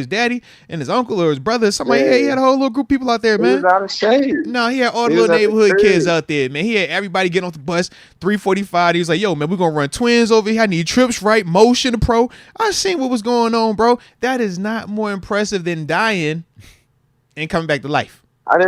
daddy and his uncle or his brother. Somebody. He had a whole little group of people out there, man. He was out of shape. No, he had all the little neighborhood kids out there, man. He had everybody getting off the bus. 3:45. He was like, "Yo, man, we're gonna run twins over here. I need trips, right? Motion, pro." I seen what was going on, bro. That is not more impressive than dying and coming back to life. I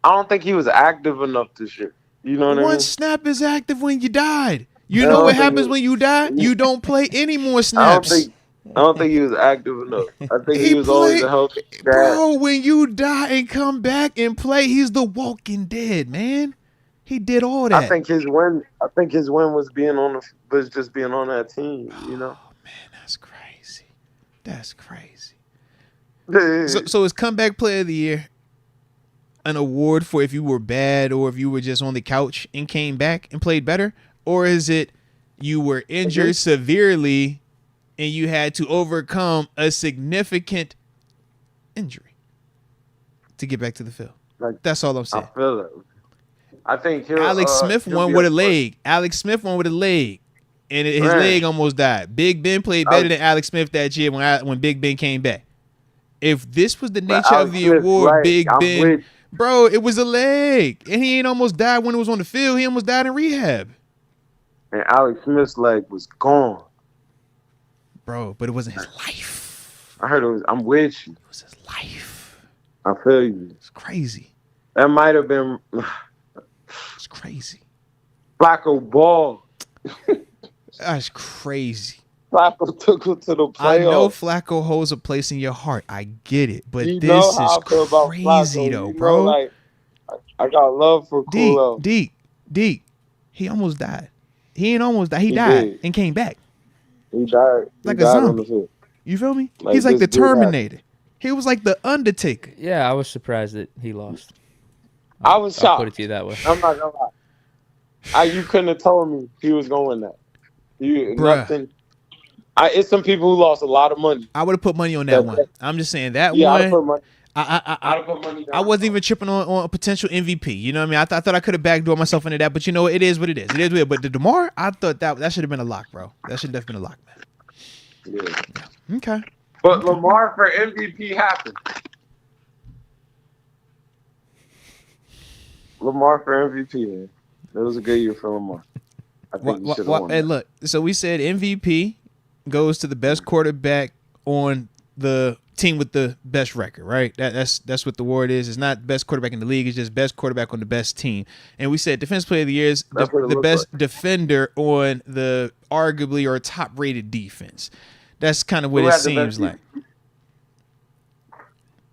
don't think he was active enough this year. You know what I mean? One snap is active when you died. You know what happens when you die? You don't play any more snaps. I don't think he was active enough. I think he was always a healthy guy. Bro, when you die and come back and play, he's the walking dead, man. He did all that. I think his win was just being on that team, you know? Oh man, that's crazy. That's crazy. So is comeback player of the year an award for if you were bad or if you were just on the couch and came back and played better? Or is it you were injured severely and you had to overcome a significant injury to get back to the field? That's all I'm saying. I feel it. I think Alex Smith won with a leg. Alex Smith won with a leg, and his leg almost died. Big Ben played better than Alex Smith that year when Big Ben came back. If this was the nature of the award, Big Ben, bro, it was a leg, and he ain't almost died when it was on the field. He almost died in rehab. And Alex Smith's leg was gone. Bro, but it wasn't his life. I heard it was, I'm with you. It was his life. I feel you. It's crazy. That might have been. It's crazy. Flacco ball. That's crazy. Flacco took him to the playoffs. I know Flacco holds a place in your heart. I get it. But this is crazy, though, bro. Like, I got love for Kulo. Deke. He almost died. He ain't almost died. He died and came back. He died. Like a zombie. You feel me? He's like the Terminator. He was like the Undertaker. Yeah, I was surprised that he lost. I was shocked. I'll put it to you that way. I'm not gonna lie. You couldn't have told me he was going to win that. Nothing. It's some people who lost a lot of money. I would have put money on that one. I'm just saying that one. I'd put money. I wasn't even tripping on a potential MVP. You know what I mean? I thought I could have backdoored myself into that, but you know, it is what it is. It is weird. But the DeMar, I thought that should have been a lock, bro. That should have been a lock, man. Yeah. Okay. But Lamar for MVP happened. Lamar for MVP, man. It was a good year for Lamar. I think he should have won. Hey, look. So we said MVP goes to the best quarterback on the team with the best record, right? That's what the award is. It's not best quarterback in the league. It's just best quarterback on the best team. And we said defense player of the year is the best defender on the arguably or top rated defense. That's kind of what it seems like.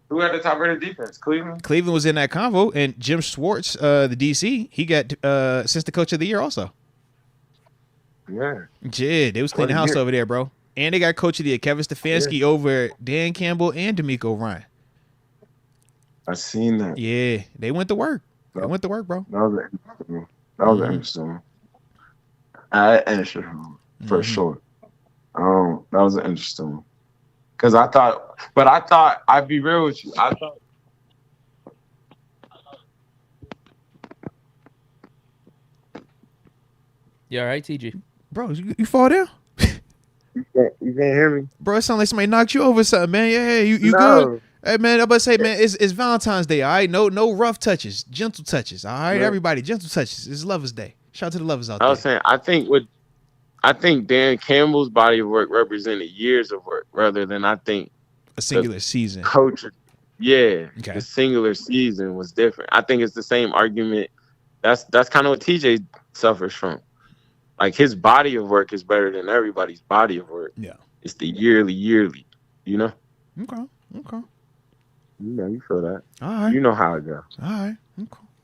Who had the top rated defense? Cleveland? Cleveland was in that convo, and Jim Schwartz, the DC, he got assistant coach of the year also. Yeah. They was cleaning the house over there, bro. And they got coach of the year, Kevin Stefanski, over Dan Campbell and D'Amico Ryan. I seen that. Yeah, they went to work. They went to work, bro. That was interesting. That was interesting. Interesting for sure. That was an interesting one. Because I thought, I'd be real with you. I thought. You all right, TG? Bro, you fall down? You can't hear me? Bro, it sounds like somebody knocked you over or something, man. Yeah, you good? Hey, man, I'm about to say, man, it's Valentine's Day, all right? No rough touches, gentle touches, all right? Yeah. Everybody, gentle touches. It's Lovers Day. Shout out to the lovers out there. I was saying, I think Dan Campbell's body of work represented years of work rather than a singular season. Coach, the singular season was different. I think it's the same argument. That's kind of what TJ suffers from. Like, his body of work is better than everybody's body of work. Yeah. It's the yearly, you know? Okay. Yeah, you feel that. All right. You know how it goes. All right.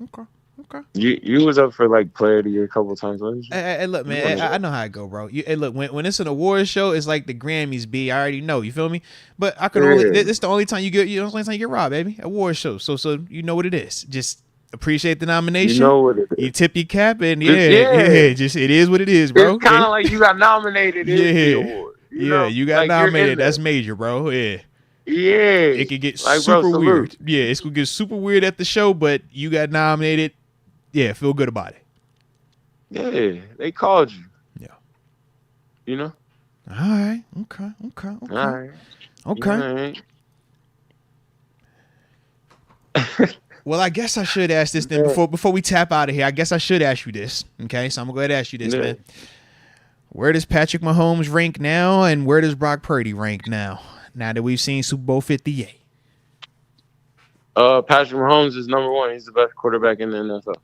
Okay. You was up for, like, player of the year a couple of times, wasn't you? Hey, look, man, I know how it go, bro. Hey, look, when it's an awards show, it's like the Grammys be. I already know, you feel me? But I could it's the only time you get, the only time you get robbed, baby. Awards show. So you know what it is. Just appreciate the nomination. You know what it is. You tip your cap, and just it is what it is, bro. It's kind of like you got nominated in the award. You got nominated. That's major, bro. Yeah. It could get super weird. Yeah, it's gonna get super weird at the show, but you got nominated. Yeah, feel good about it. Yeah, they called you. Yeah. You know? All right. Okay. All right. Okay. Well, I guess I should ask this then before we tap out of here. I guess I should ask you this. Okay, so I'm gonna go ahead and ask you this, man. Where does Patrick Mahomes rank now, and where does Brock Purdy rank now? Now that we've seen Super Bowl 58. Patrick Mahomes is number one. He's the best quarterback in the NFL.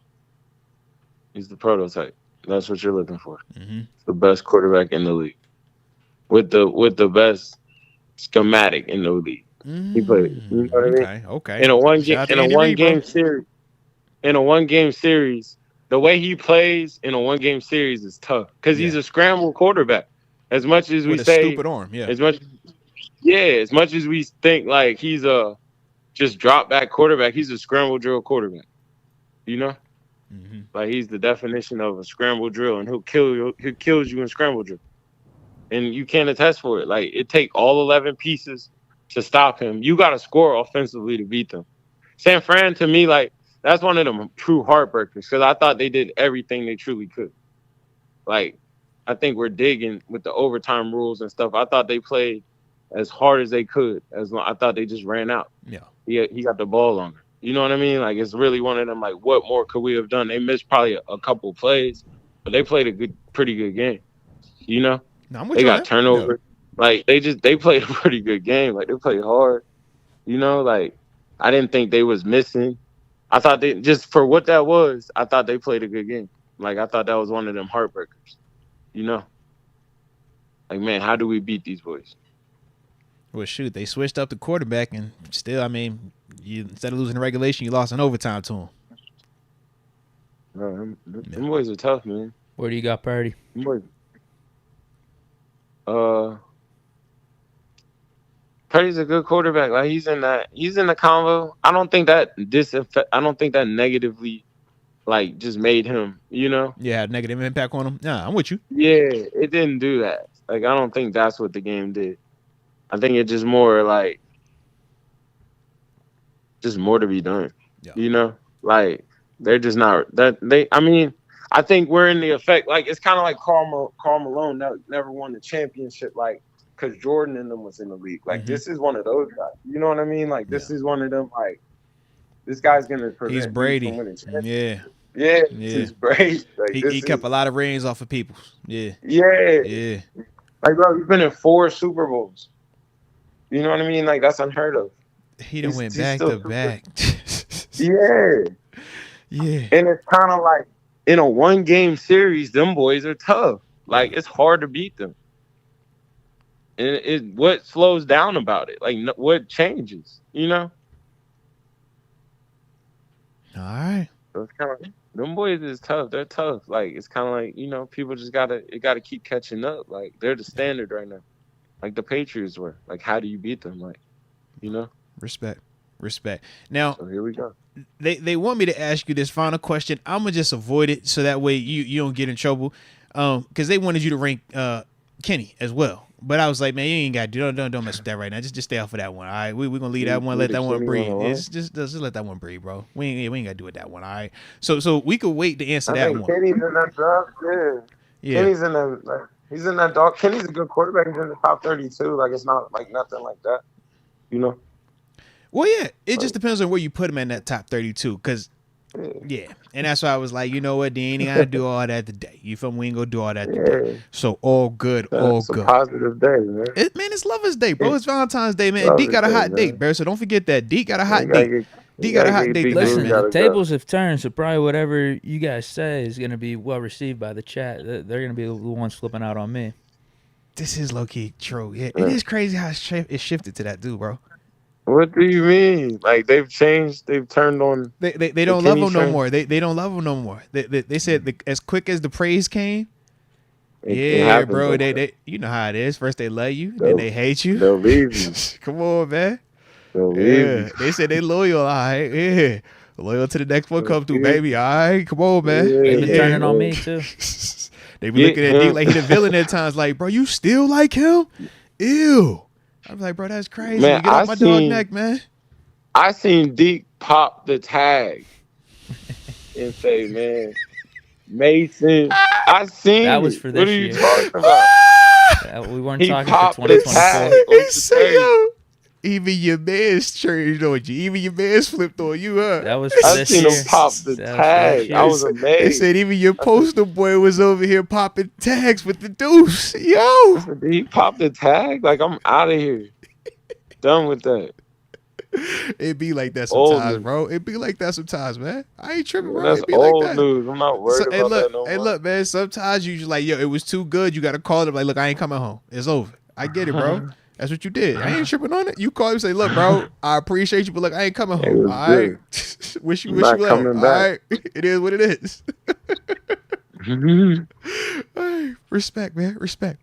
He's the prototype. That's what you're looking for. Mm-hmm. The best quarterback in the league, with the best schematic in the league. Mm-hmm. He played. You know what I mean? Okay. In a one game series, the way he plays in a 1 game series is tough because he's a scramble quarterback. As much as we with a say, stupid arm, as much as we think like he's a just drop back quarterback, he's a scramble drill quarterback. You know, like he's the definition of a scramble drill, and he'll kill you. He kills you in scramble drill, and you can't attest for it. Like it take all 11 pieces to stop him. You got to score offensively to beat them. San Fran, to me, like that's one of them true heartbreakers because I thought they did everything they truly could. Like I think we're digging with the overtime rules and stuff. I thought they played as hard as they could. I thought they just ran out. Yeah. He got the ball longer. You know what I mean? Like it's really one of them. Like what more could we have done? They missed probably a couple plays, but they played a pretty good game. You know, they got turnovers. Like they played a pretty good game. Like they played hard. You know, like I didn't think they was missing. I thought they just for what that was. I thought they played a good game. Like I thought that was one of them heartbreakers. You know, like man, how do we beat these boys? Well, shoot, they switched up the quarterback, and still, I mean, instead of losing the regulation, you lost in overtime to them. No, them boys are tough, man. Where do you got Purdy? Them boys. Purdy's a good quarterback. Like he's in the combo. I don't think that negatively, like, just made him. You know? Yeah, had negative impact on him. Nah, I'm with you. Yeah, it didn't do that. Like I don't think that's what the game did. I think it's just more like more to be done. Yeah. You know, like they're just not that they. I mean, I think we're in the effect. Like it's kind of like Karl Malone never won the championship. Like because Jordan and them was in the league. Like this is one of those guys. You know what I mean? Like this is one of them. Like this guy's gonna prevent. He's Brady. Yeah. He's Brady. Like, he kept a lot of reins off of people. Yeah. Like bro, he's been in 4 Super Bowls. You know what I mean? Like that's unheard of. He done went back to back. Yeah. Yeah. And it's kind of like in a 1-game series, them boys are tough. Like it's hard to beat them. And what slows down about it? Like what changes? You know? All right. So it's kind of them boys is tough. They're tough. Like it's kind of like people just gotta keep catching up. Like they're the standard right now. Like the Patriots were. Like how do you beat them? Like Respect. Now so here we go. They want me to ask you this final question. I'm gonna just avoid it so that way you don't get in trouble. Because they wanted you to rank Kenny as well. But I was like, man, you ain't got to don't mess with that right now. Just stay off of that one. All right, we're gonna leave that one, let that one breathe. It's just let that one breathe, bro. We ain't gotta do it that one. All right. So we could wait to answer that one. Kenny's in that draft. Yeah. Kenny's in that. Like, he's in that dog. Kenny's a good quarterback. He's in the top 32. Like it's not like nothing like that. Well, yeah, it just depends on where you put him in that top 32. Cause yeah, and that's why I was like, you know what, they ain't gotta do all that today. You feel me? We ain't gonna do all that today. So all good, all good. A positive day, man. It's Lover's Day, bro. It's Valentine's Day, man. Deke got a hot date, bro. So don't forget that. Deke got a hot date. Deke got a hot date. Listen, the tables have turned, so probably whatever you guys say is gonna be well received by the chat. They're gonna be the ones flipping out on me. This is low key true. Yeah, it is crazy how it shifted to that dude, bro. What do you mean? Like they've changed? They've turned on. They don't love him no more. They don't love him no more. They said as quick as the praise came. It bro. They you know how it is. First they love you, then they hate you. They'll leave you. Come on, man. They'll leave you. They said they loyal. All right. Yeah. Loyal to the next one come through, baby. All right. Come on, man. They've been turning on me too. They be looking at Deke like he the villain at times. Like, bro, you still like him? Ew. I'm like, bro, that's crazy. Man, get off my dog neck, man. I seen Deke pop the tag and say, man, Mason. I seen that was for this year. What are you talking about? We weren't talking for 2024. He said, yo, even your man's changed on you. Even your man's flipped on you, huh? That was for this year. I seen him pop the tag. I was amazed. They said even your poster boy was over here popping tags with the deuce. Yo. Did he pop the tag? Like, I'm out of here. Done with that. It be like that sometimes, bro. It be like that sometimes, man. I ain't tripping, bro. That's it be old like that. news. I'm not worried about that no more. Hey, look, man. Sometimes you just like, yo, it was too good. You got to call them like, look, I ain't coming home. It's over. I get it, bro. That's what you did. I ain't tripping on it. You call him and say, look, bro, I appreciate you, but look, I ain't coming home. All right. wish you well. All right. It is what it is. Hey, respect, man. Respect.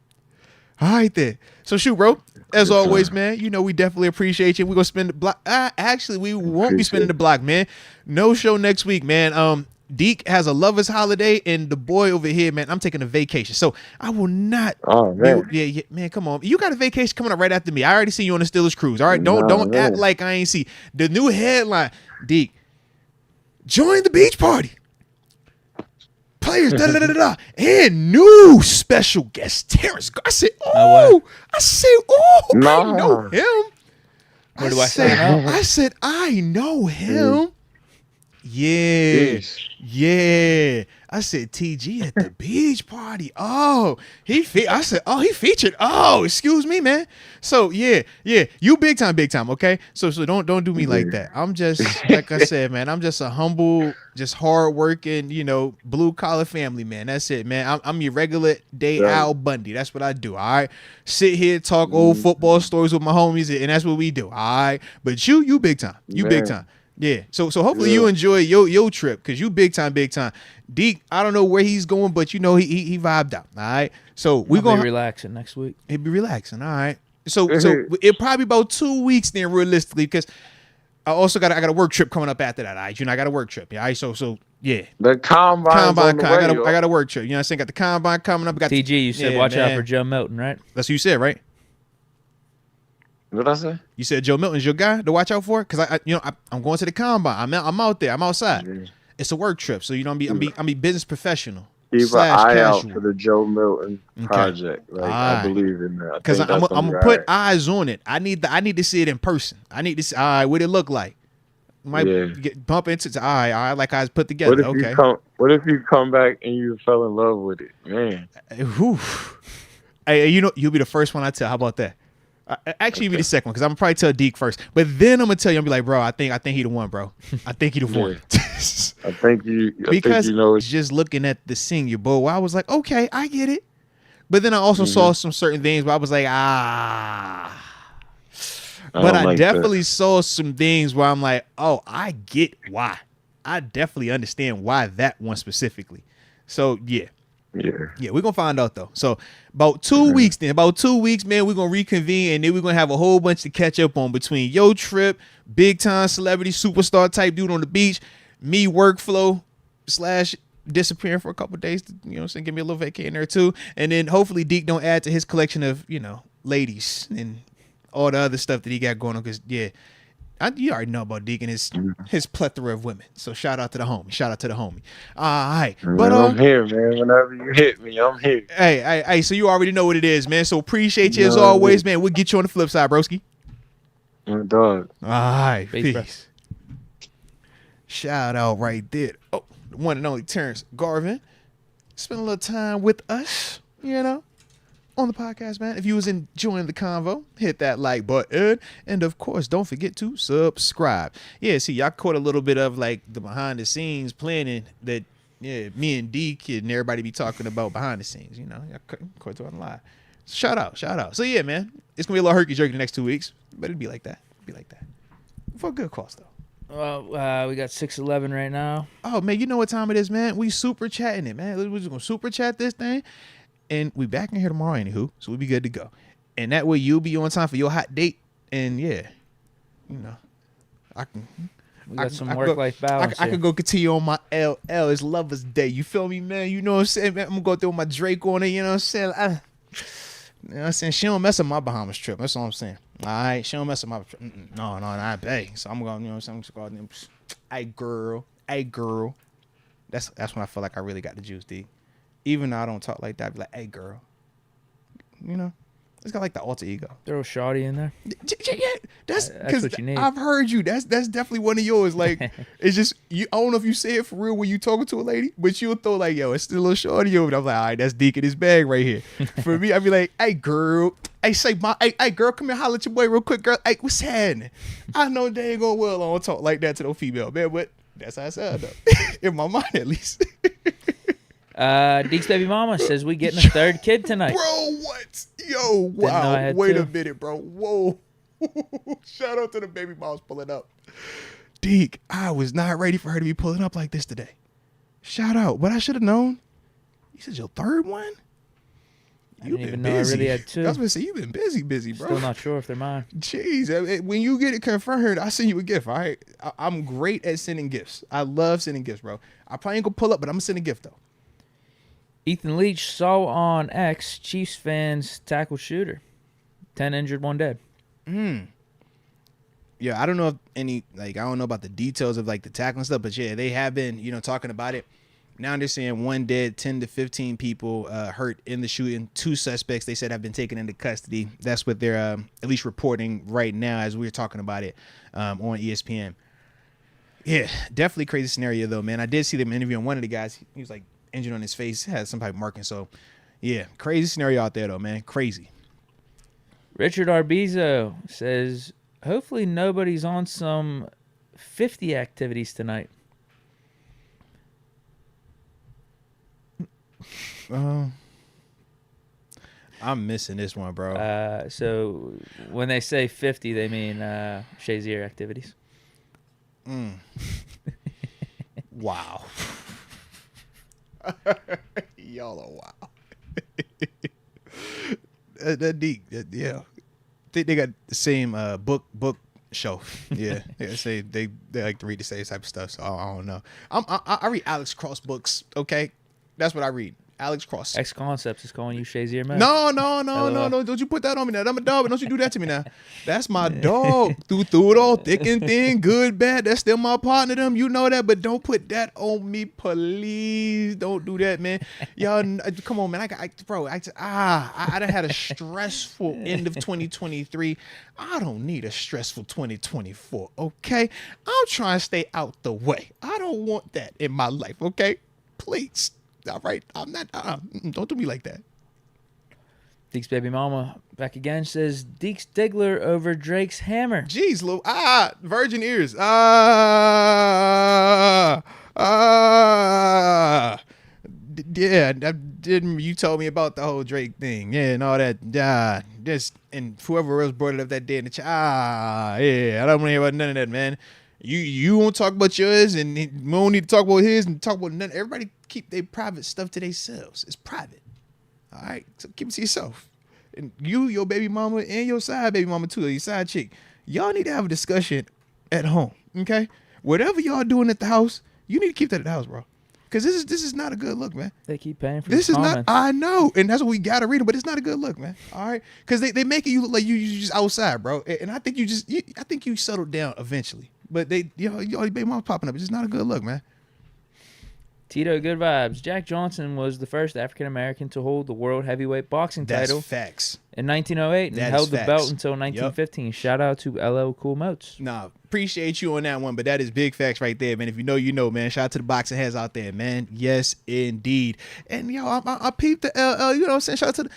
All right, then. So, shoot, bro. As always, man, you know we definitely appreciate you. We're going to spend the block. Actually, we won't be spending the block, man. No show next week, man. Deke has a lover's holiday, and the boy over here, man, I'm taking a vacation. So I will not. Oh, man. Yeah, man, come on. You got a vacation coming up right after me. I already see you on the Steelers cruise. All right, don't act like I ain't see. The new headline, Deke, join the beach party. Players, and new special guest, Terence Garvin. I said, I know him. Where do I say no? I said, I know him. Yeah. I said TG at the beach party. Oh, he featured. Oh, excuse me, man. So yeah. You big time, okay? So don't do me like that. I'm just like I said, man. I'm just a humble, just hardworking, blue collar family man. That's it, man. I'm your regular day Al Bundy. That's what I do. All right. Sit here, talk old football stories with my homies, and that's what we do. All right. But you big time. Big time. Yeah. So hopefully you enjoy your trip because you big time. Deke, I don't know where he's going, but he vibed out. All right. So we're gonna be relaxing next week. He'll be relaxing. All right. So it probably about 2 weeks then realistically because I also got a work trip coming up after that. All right. I got a work trip. Yeah. All right. So yeah. The combine. I got a work trip. You know what I'm saying? Got the combine coming up. TG, you said watch out for Joe Milton, right? That's what you said, right? What I say? You said Joe Milton's your guy to watch out for? Because I'm going to the combine. I'm out there. I'm outside. Yeah. It's a work trip, so I'm be business professional. Keep an eye out for the Joe Milton project. Like, I believe in that because I'm gonna put eyes on it. I need to see it in person. I need to see what it look like. Might bump into all right, like I was put together. What if you come back and you fell in love with it, man? Hey, you'll be the first one I tell. How about that? Actually, be the second one because I'm gonna probably tell Deke first, but then I'm gonna tell you, I'm be like, bro, I think he the one, bro. I think he the one. I think you know it. Just looking at the Senior Bowl, I was like, okay, I get it. But then I also saw some certain things where I was like, But I definitely saw some things where I'm like, oh, I get why. I definitely understand why that one specifically. So yeah, we're gonna find out though. So about 2 weeks, man, we're gonna reconvene and then we're gonna have a whole bunch to catch up on between your trip, big time celebrity superstar type dude on the beach, me workflow / disappearing for a couple of days to, you know, so give me a little vacation there too, and then hopefully Deke don't add to his collection of, you know, ladies and all the other stuff that he got going on, because you already know about Deke and his plethora of women. So shout out to the homie. All right, but I'm here, man. Whenever you hit me, I'm here. Hey, so you already know what it is, man. So appreciate you as always, man. We'll get you on the flip side, broski. My dog. All right, peace. Bro. Shout out right there. Oh, the one and only Terence Garvin. Spend a little time with us, you know, on the podcast, man. If you was enjoying the convo, hit that like button. And of course, don't forget to subscribe. Yeah, see, y'all caught a little bit of like the behind the scenes planning that, me and Deke and everybody be talking about behind the scenes, you know. Y'all caught it on live. Shout out. So yeah, man, it's gonna be a little herky-jerky the next 2 weeks, but it'd be like that. For a good cause, though. Well, we got 6:11 right now. Oh, man, you know what time it is, man? We super chatting it, man. We're just going to super chat this thing. And we back in here tomorrow, anywho. So we'll be good to go. And that way you'll be on time for your hot date. And, yeah, you know, We got some work-life balance. I could go continue on my LL. It's Lover's Day. You feel me, man? You know what I'm saying, man? I'm going to go through my Drake on it. You know what I'm saying? You know what I'm saying? She don't mess up my Bahamas trip. That's all I'm saying. All right? She don't mess up my trip. No, I pay. So I'm going to, you know what I'm saying? Hey, girl. That's when I feel like I really got the juice, D. Even though I don't talk like that, I'd be like, hey, girl. You know? It's got like the alter ego. Throw a shawty in there. Yeah, that's what you need. I've heard you. That's definitely one of yours. Like, it's just you. I don't know if you say it for real when you talking to a lady, but you'll throw like, yo, it's still a little shawty over there. I'm like, all right, that's Deke in his bag right here. For me, I'd be like, hey, girl. Hey, girl, come here, holler at your boy real quick, girl. Hey, what's happening? I know they ain't gonna I don't talk like that to no female, man, but that's how I sound though. In my mind, at least. Deke's baby mama says we getting a third kid tonight. Bro, what? Yo, wow. Wait a minute, bro. Whoa. Shout out to the baby moms pulling up. Deke, I was not ready for her to be pulling up like this today. Shout out. But I should have known. You said your third one? I didn't even know I really had two. I was going to say, you've been busy, bro. Still not sure if they're mine. Jeez. When you get it confirmed, I'll send you a gift, all right? I'm great at sending gifts. I love sending gifts, bro. I probably ain't going to pull up, but I'm going to send a gift, though. Ethan Leach saw on X Chiefs fans tackle shooter. 10 injured, 1 dead. Yeah, I don't know if I don't know about the details of like the tackling stuff, but yeah, they have been, talking about it. Now they're saying 1 dead, 10 to 15 people hurt in the shooting. 2 suspects, they said, have been taken into custody. That's what they're at least reporting right now as we're talking about it on ESPN. Yeah, definitely crazy scenario though, man. I did see them interviewing one of the guys. He was like injured on his face, had some type of marking. So, yeah, crazy scenario out there though, man. Crazy. Richard Arbizo says, hopefully nobody's on some 50 activities tonight. I'm missing this one, bro. So when they say 50, they mean Shazier activities. Wow. Y'all are wow. That Deke, yeah. They got the same book shelf. Yeah, say they like to read the same type of stuff. So I don't know. I read Alex Cross books. Okay, that's what I read. Alex Cross. X Concepts is calling you Shazier man. No. Don't you put that on me now. I'm a dog, but don't you do that to me now. That's my dog. Through it all, thick and thin, good, bad. That's still my partner. Them, you know that, but don't put that on me, please. Don't do that, man. Y'all, come on, man. I done had a stressful end of 2023. I don't need a stressful 2024. Okay, I'm trying to stay out the way. I don't want that in my life. Okay, please. All right, I'm not. Don't do me like that. Deke's baby mama back again says Deke Stigler over Drake's hammer. Jeez, virgin ears. Yeah, you told me about the whole Drake thing, yeah, and all that. And whoever else brought it up that day in the chat. Yeah, I don't want to hear about none of that, man. You won't talk about yours, and we don't need to talk about his and talk about none. Everybody keep their private stuff to themselves. It's private. All right, so keep it to yourself. And you, your baby mama, and your side baby mama too, your side chick. Y'all need to have a discussion at home, okay? Whatever y'all doing at the house, you need to keep that at the house, bro. Because this is not a good look, man. They keep paying for this. Is comments. not. I know, and that's what we gotta read it. But it's not a good look, man. All right, because they make you look like you just outside, bro. And I think I think you settled down eventually. But your baby mama's popping up. It's just not a good look, man. Tito, good vibes. Jack Johnson was the first African American to hold the world heavyweight boxing title. That's facts. In 1908, and held the belt until 1915. Yep. Shout out to LL Cool Moats. Nah, appreciate you on that one, but that is big facts right there, man. If you know, you know, man. Shout out to the boxing heads out there, man. Yes, indeed. And I peeped the LL. You know what I'm saying? Shout out to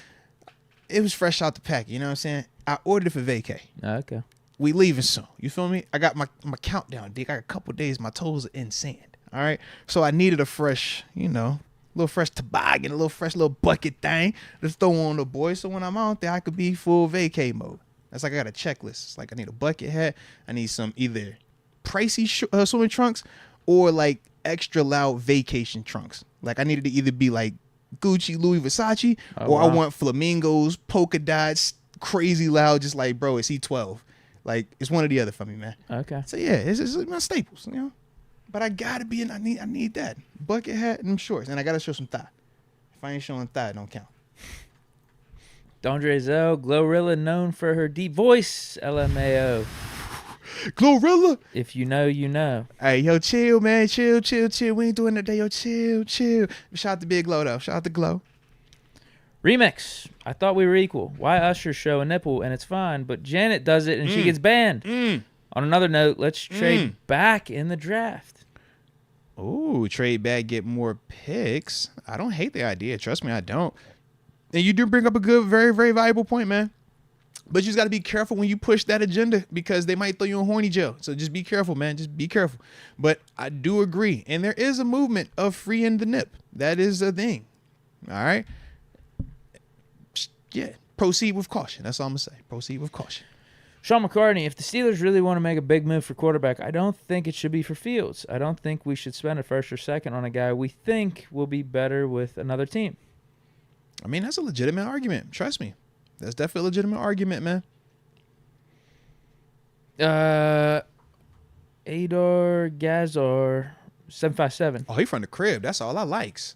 it was fresh out the pack. You know what I'm saying? I ordered it for vacay. Okay. We leaving soon. You feel me? I got my countdown, Dick. I got a couple days. My toes are in sand. All right. So I needed a fresh, little fresh toboggan, a little fresh little bucket thing to throw on the boys. So when I'm out there, I could be full vacay mode. That's like I got a checklist. It's like I need a bucket hat. I need some either pricey swimming trunks or like extra loud vacation trunks. Like I needed to either be like Gucci, Louis, Versace, or I want flamingos, polka dots, crazy loud, just like, bro, it's E12. Like, it's one or the other for me, man. Okay. So, yeah, it's my staples, But I got to be I need that. Bucket hat and them shorts. And I got to show some thigh. If I ain't showing thigh, it don't count. Dondre Zell, Glorilla, known for her deep voice. LMAO. Glorilla. If you know, you know. Hey, yo, chill, man. Chill. We ain't doing that day. Yo, chill. Shout out to Big Glow, though. Shout out to Glow. Remix. I thought we were equal. Why Usher show a nipple and it's fine, but Janet does it and she gets banned. On another note, let's trade back in the draft. Ooh, trade back, get more picks. I don't hate the idea. Trust me, I don't. And you do bring up a good, very, very valuable point, man. But you just got to be careful when you push that agenda because they might throw you in horny jail. So just be careful, man. Just be careful. But I do agree. And there is a movement of freeing the nip. That is a thing. All right. Yeah, proceed with caution. That's all I'm going to say. Proceed with caution. Sean McCartney, if the Steelers really want to make a big move for quarterback, I don't think it should be for Fields. I don't think we should spend a first or second on a guy we think will be better with another team. I mean, that's a legitimate argument. Trust me. That's definitely a legitimate argument, man. Adar Gazar, 757. Oh, he from the crib. That's all I likes.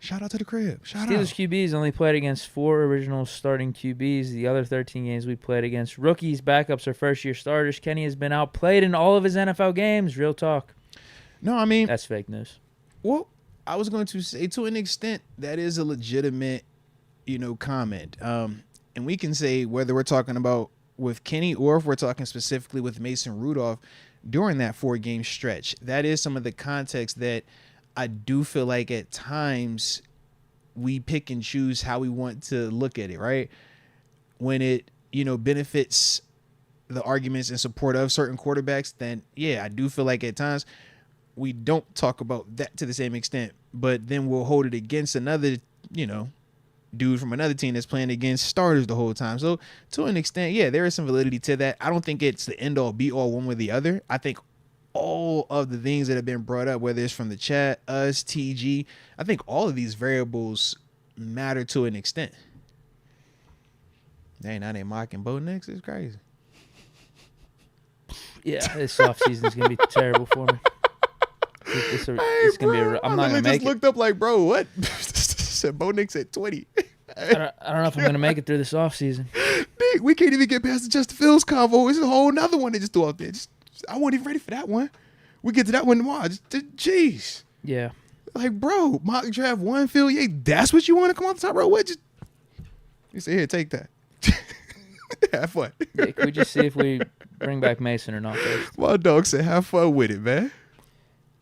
Shout out to the crib. Shout Steelers out. QBs only played against 4 original starting QBs. The other 13 games we played against rookies, backups, or first-year starters. Kenny has been outplayed in all of his NFL games. Real talk. No, I mean... That's fake news. Well, I was going to say, to an extent, that is a legitimate, comment. And we can say whether we're talking about with Kenny or if we're talking specifically with Mason Rudolph during that 4-game stretch. That is some of the context that I do feel like at times we pick and choose how we want to look at it, right? When it, benefits the arguments in support of certain quarterbacks, then yeah, I do feel like at times we don't talk about that to the same extent, but then we'll hold it against another, dude from another team that's playing against starters the whole time. So to an extent, yeah, there is some validity to that. I don't think it's the end all be all one way or the other. I think all of the things that have been brought up, whether it's from the chat, us, TG, I think all of these variables matter to an extent. Dang, now they mocking Bo Nix. It's crazy. Yeah, this offseason is going to be terrible for me. It's going to be I'm not going to make it. I just looked up like, bro, what? Said Bo Nix at 20. I don't know if I'm going to make it through this offseason. We can't even get past the Justin Fields convo. It's a whole nother one they just threw out there. I wasn't even ready for that one. We get to that one tomorrow. Jeez. Yeah. Like, bro, mock draft 1, Phil Yates. That's what you want to come off the top, bro? What? You say, here, take that. Have fun. Yeah, can we just see if we bring back Mason or not first? My dog said, have fun with it, man.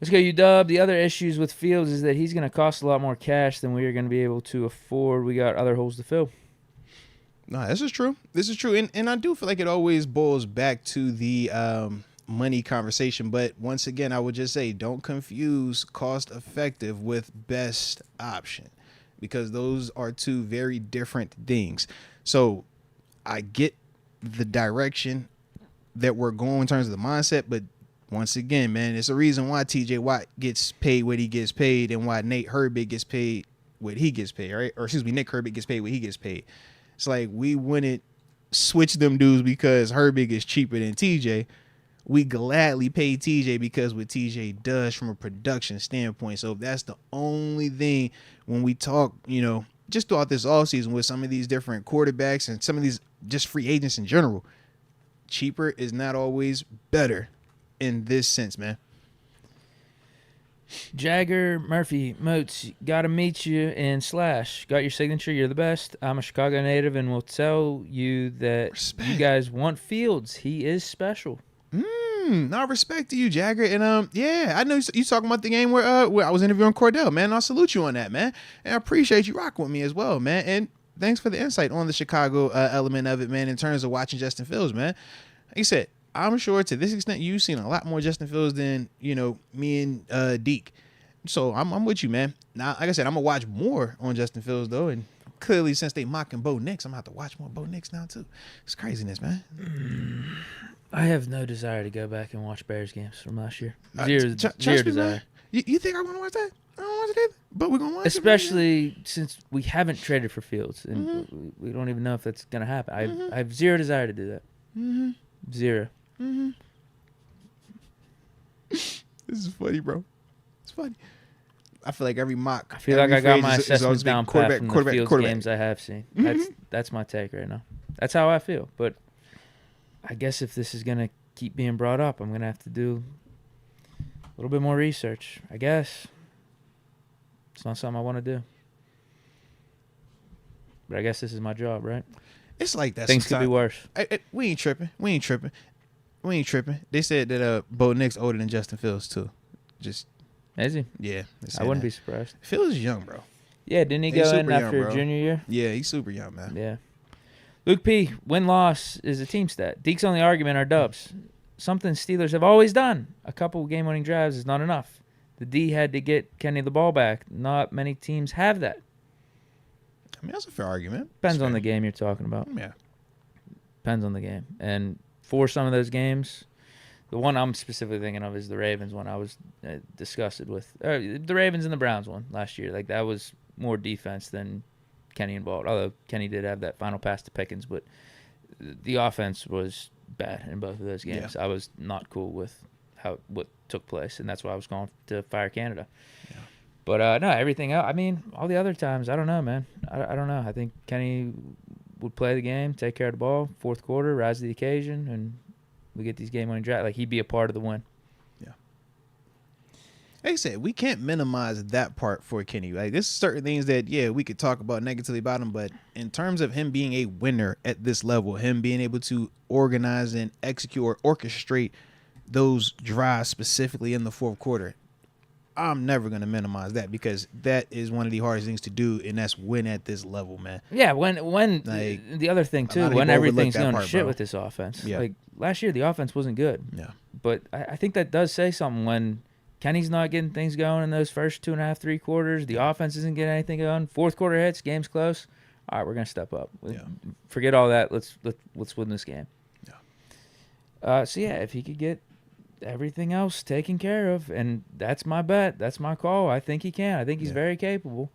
Let's go, UW. The other issues with Fields is that he's going to cost a lot more cash than we are going to be able to afford. We got other holes to fill. No, this is true. This is true. And I do feel like it always boils back to the money conversation. But once again, I would just say don't confuse cost effective with best option, because those are two very different things. So I get the direction that we're going in terms of the mindset, but once again, man, it's a reason why TJ Watt gets paid what he gets paid and why Nate Herbig gets paid what he gets paid, right? Or excuse me, Nick Herbig gets paid what he gets paid. It's like we wouldn't switch them dudes because Herbig is cheaper than TJ. We gladly pay TJ because what TJ does from a production standpoint. So if that's the only thing when we talk, just throughout this offseason with some of these different quarterbacks and some of these just free agents in general, cheaper is not always better in this sense, man. Jagger Murphy Moats, gotta meet you in Slash. Got your signature. You're the best. I'm a Chicago native and will tell you that Respect. You guys want Fields. He is special. I respect to you, Jagger. And yeah, I know you talking about the game where I was interviewing Cordell, man. I'll salute you on that, man. And I appreciate you rocking with me as well, man. And thanks for the insight on the Chicago element of it, man, in terms of watching Justin Fields, man. Like you said, I'm sure to this extent you've seen a lot more Justin Fields than, me and Deke. So I'm with you, man. Now, like I said, I'm going to watch more on Justin Fields, though. And clearly, since they mocking Bo Nix, I'm going to have to watch more Bo Nix now, too. It's craziness, man. I have no desire to go back and watch Bears games from last year. Zero desire. You think I want to watch that? I don't want to do it, but we're going to watch Especially since we haven't traded for Fields, and we don't even know if that's going to happen. I have zero desire to do that. Zero. This is funny, bro. It's funny. I feel like every mock. I feel like I got my assessments down pat from the Fields games I have seen. That's my take right now. That's how I feel. But I guess if this is going to keep being brought up, I'm going to have to do a little bit more research. I guess. It's not something I want to do. But I guess this is my job, right? It's like that. Things could be worse. We ain't tripping. They said that Bo Nix older than Justin Fields too. Just is he? Yeah. I wouldn't be surprised. Fields is young, bro. Yeah, didn't he go in after junior year? Yeah, he's super young, man. Yeah. Luke P, win-loss is a team stat. Deke's only argument are dubs. Something Steelers have always done. A couple game-winning drives is not enough. The D had to get Kenny the ball back. Not many teams have that. I mean, that's a fair argument. Depends on the game you're talking about. Yeah. Depends on the game. And for some of those games, the one I'm specifically thinking of is the Ravens one. I was disgusted with. The Ravens and the Browns one last year. Like, that was more defense than Kenny involved. Although Kenny did have that final pass to Pickens, but the offense was bad in both of those games. Yeah. I was not cool with what took place, and that's why I was going to fire Canada. Yeah. But, no, everything else, I mean, all the other times, I don't know, man. I don't know. I think Kenny would play the game, take care of the ball, fourth quarter, rise to the occasion, and we get these game-winning drives. Like, he'd be a part of the win. Yeah. Like I said, we can't minimize that part for Kenny. Like, there's certain things that, yeah, we could talk about negatively about him, but in terms of him being a winner at this level, him being able to organize and execute or orchestrate those drives specifically in the fourth quarter, I'm never going to minimize that, because that is one of the hardest things to do, and that's win at this level, man. Yeah, when like, the other thing, too, when everything's going to shit with this offense. Yeah. Like, last year, the offense wasn't good. Yeah. But I think that does say something when Kenny's not getting things going in those first 2.5, 3 quarters. The offense isn't getting anything going. Fourth quarter hits, game's close. All right, we're going to step up. Yeah. Forget all that. Let's win this game. Yeah. So, yeah, if he could get everything else taken care of, and that's my bet, that's my call. I think he can. I think he's very capable.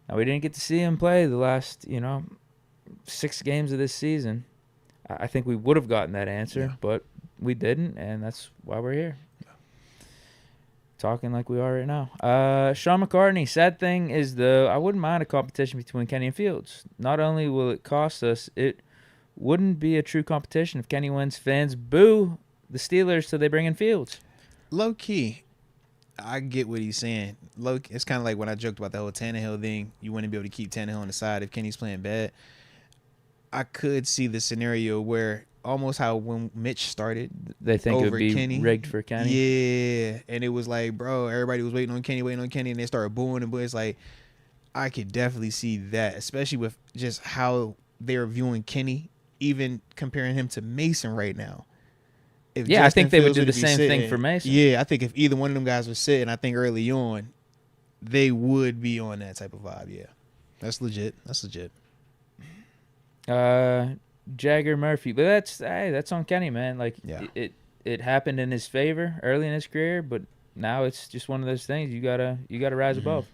Now, we didn't get to see him play the last 6 games of this season. I think we would have gotten that answer, but we didn't, and that's why we're here talking like we are right now. Sean McCartney, sad thing is, though, I wouldn't mind a competition between Kenny and Fields. Not only will it cost us, it wouldn't be a true competition. If Kenny wins, fans boo the Steelers, so they bring in Fields. Low key, I get what he's saying. It's kind of like when I joked about the whole Tannehill thing. You wouldn't be able to keep Tannehill on the side if Kenny's playing bad. I could see the scenario where almost how when Mitch started, they think it would be Kenny, rigged for Kenny. Yeah, and it was like, bro, everybody was waiting on Kenny, and they started booing him. But it's like, I could definitely see that, especially with just how they're viewing Kenny, even comparing him to Mason right now. If I think they would do the be same sitting, thing for Mason. Yeah, I think if either one of them guys was sitting, I think early on, they would be on that type of vibe. Yeah, that's legit. Jagger Murphy, but that's on Kenny, man. Like it happened in his favor early in his career, but now it's just one of those things you gotta rise above.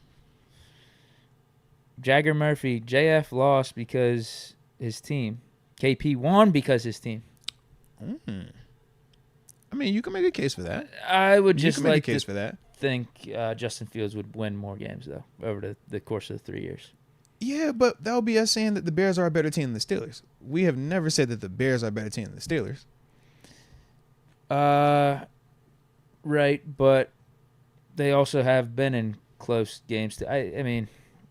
Jagger Murphy, JF lost because his team. KP won because his team. I mean, you can make a case for that. I would just make like a case to for that. think Justin Fields would win more games though over the course of the 3 years. Yeah, but that would be us saying that the Bears are a better team than the Steelers. We have never said that the Bears are a better team than the Steelers. Right, but they also have been in close games. I mean,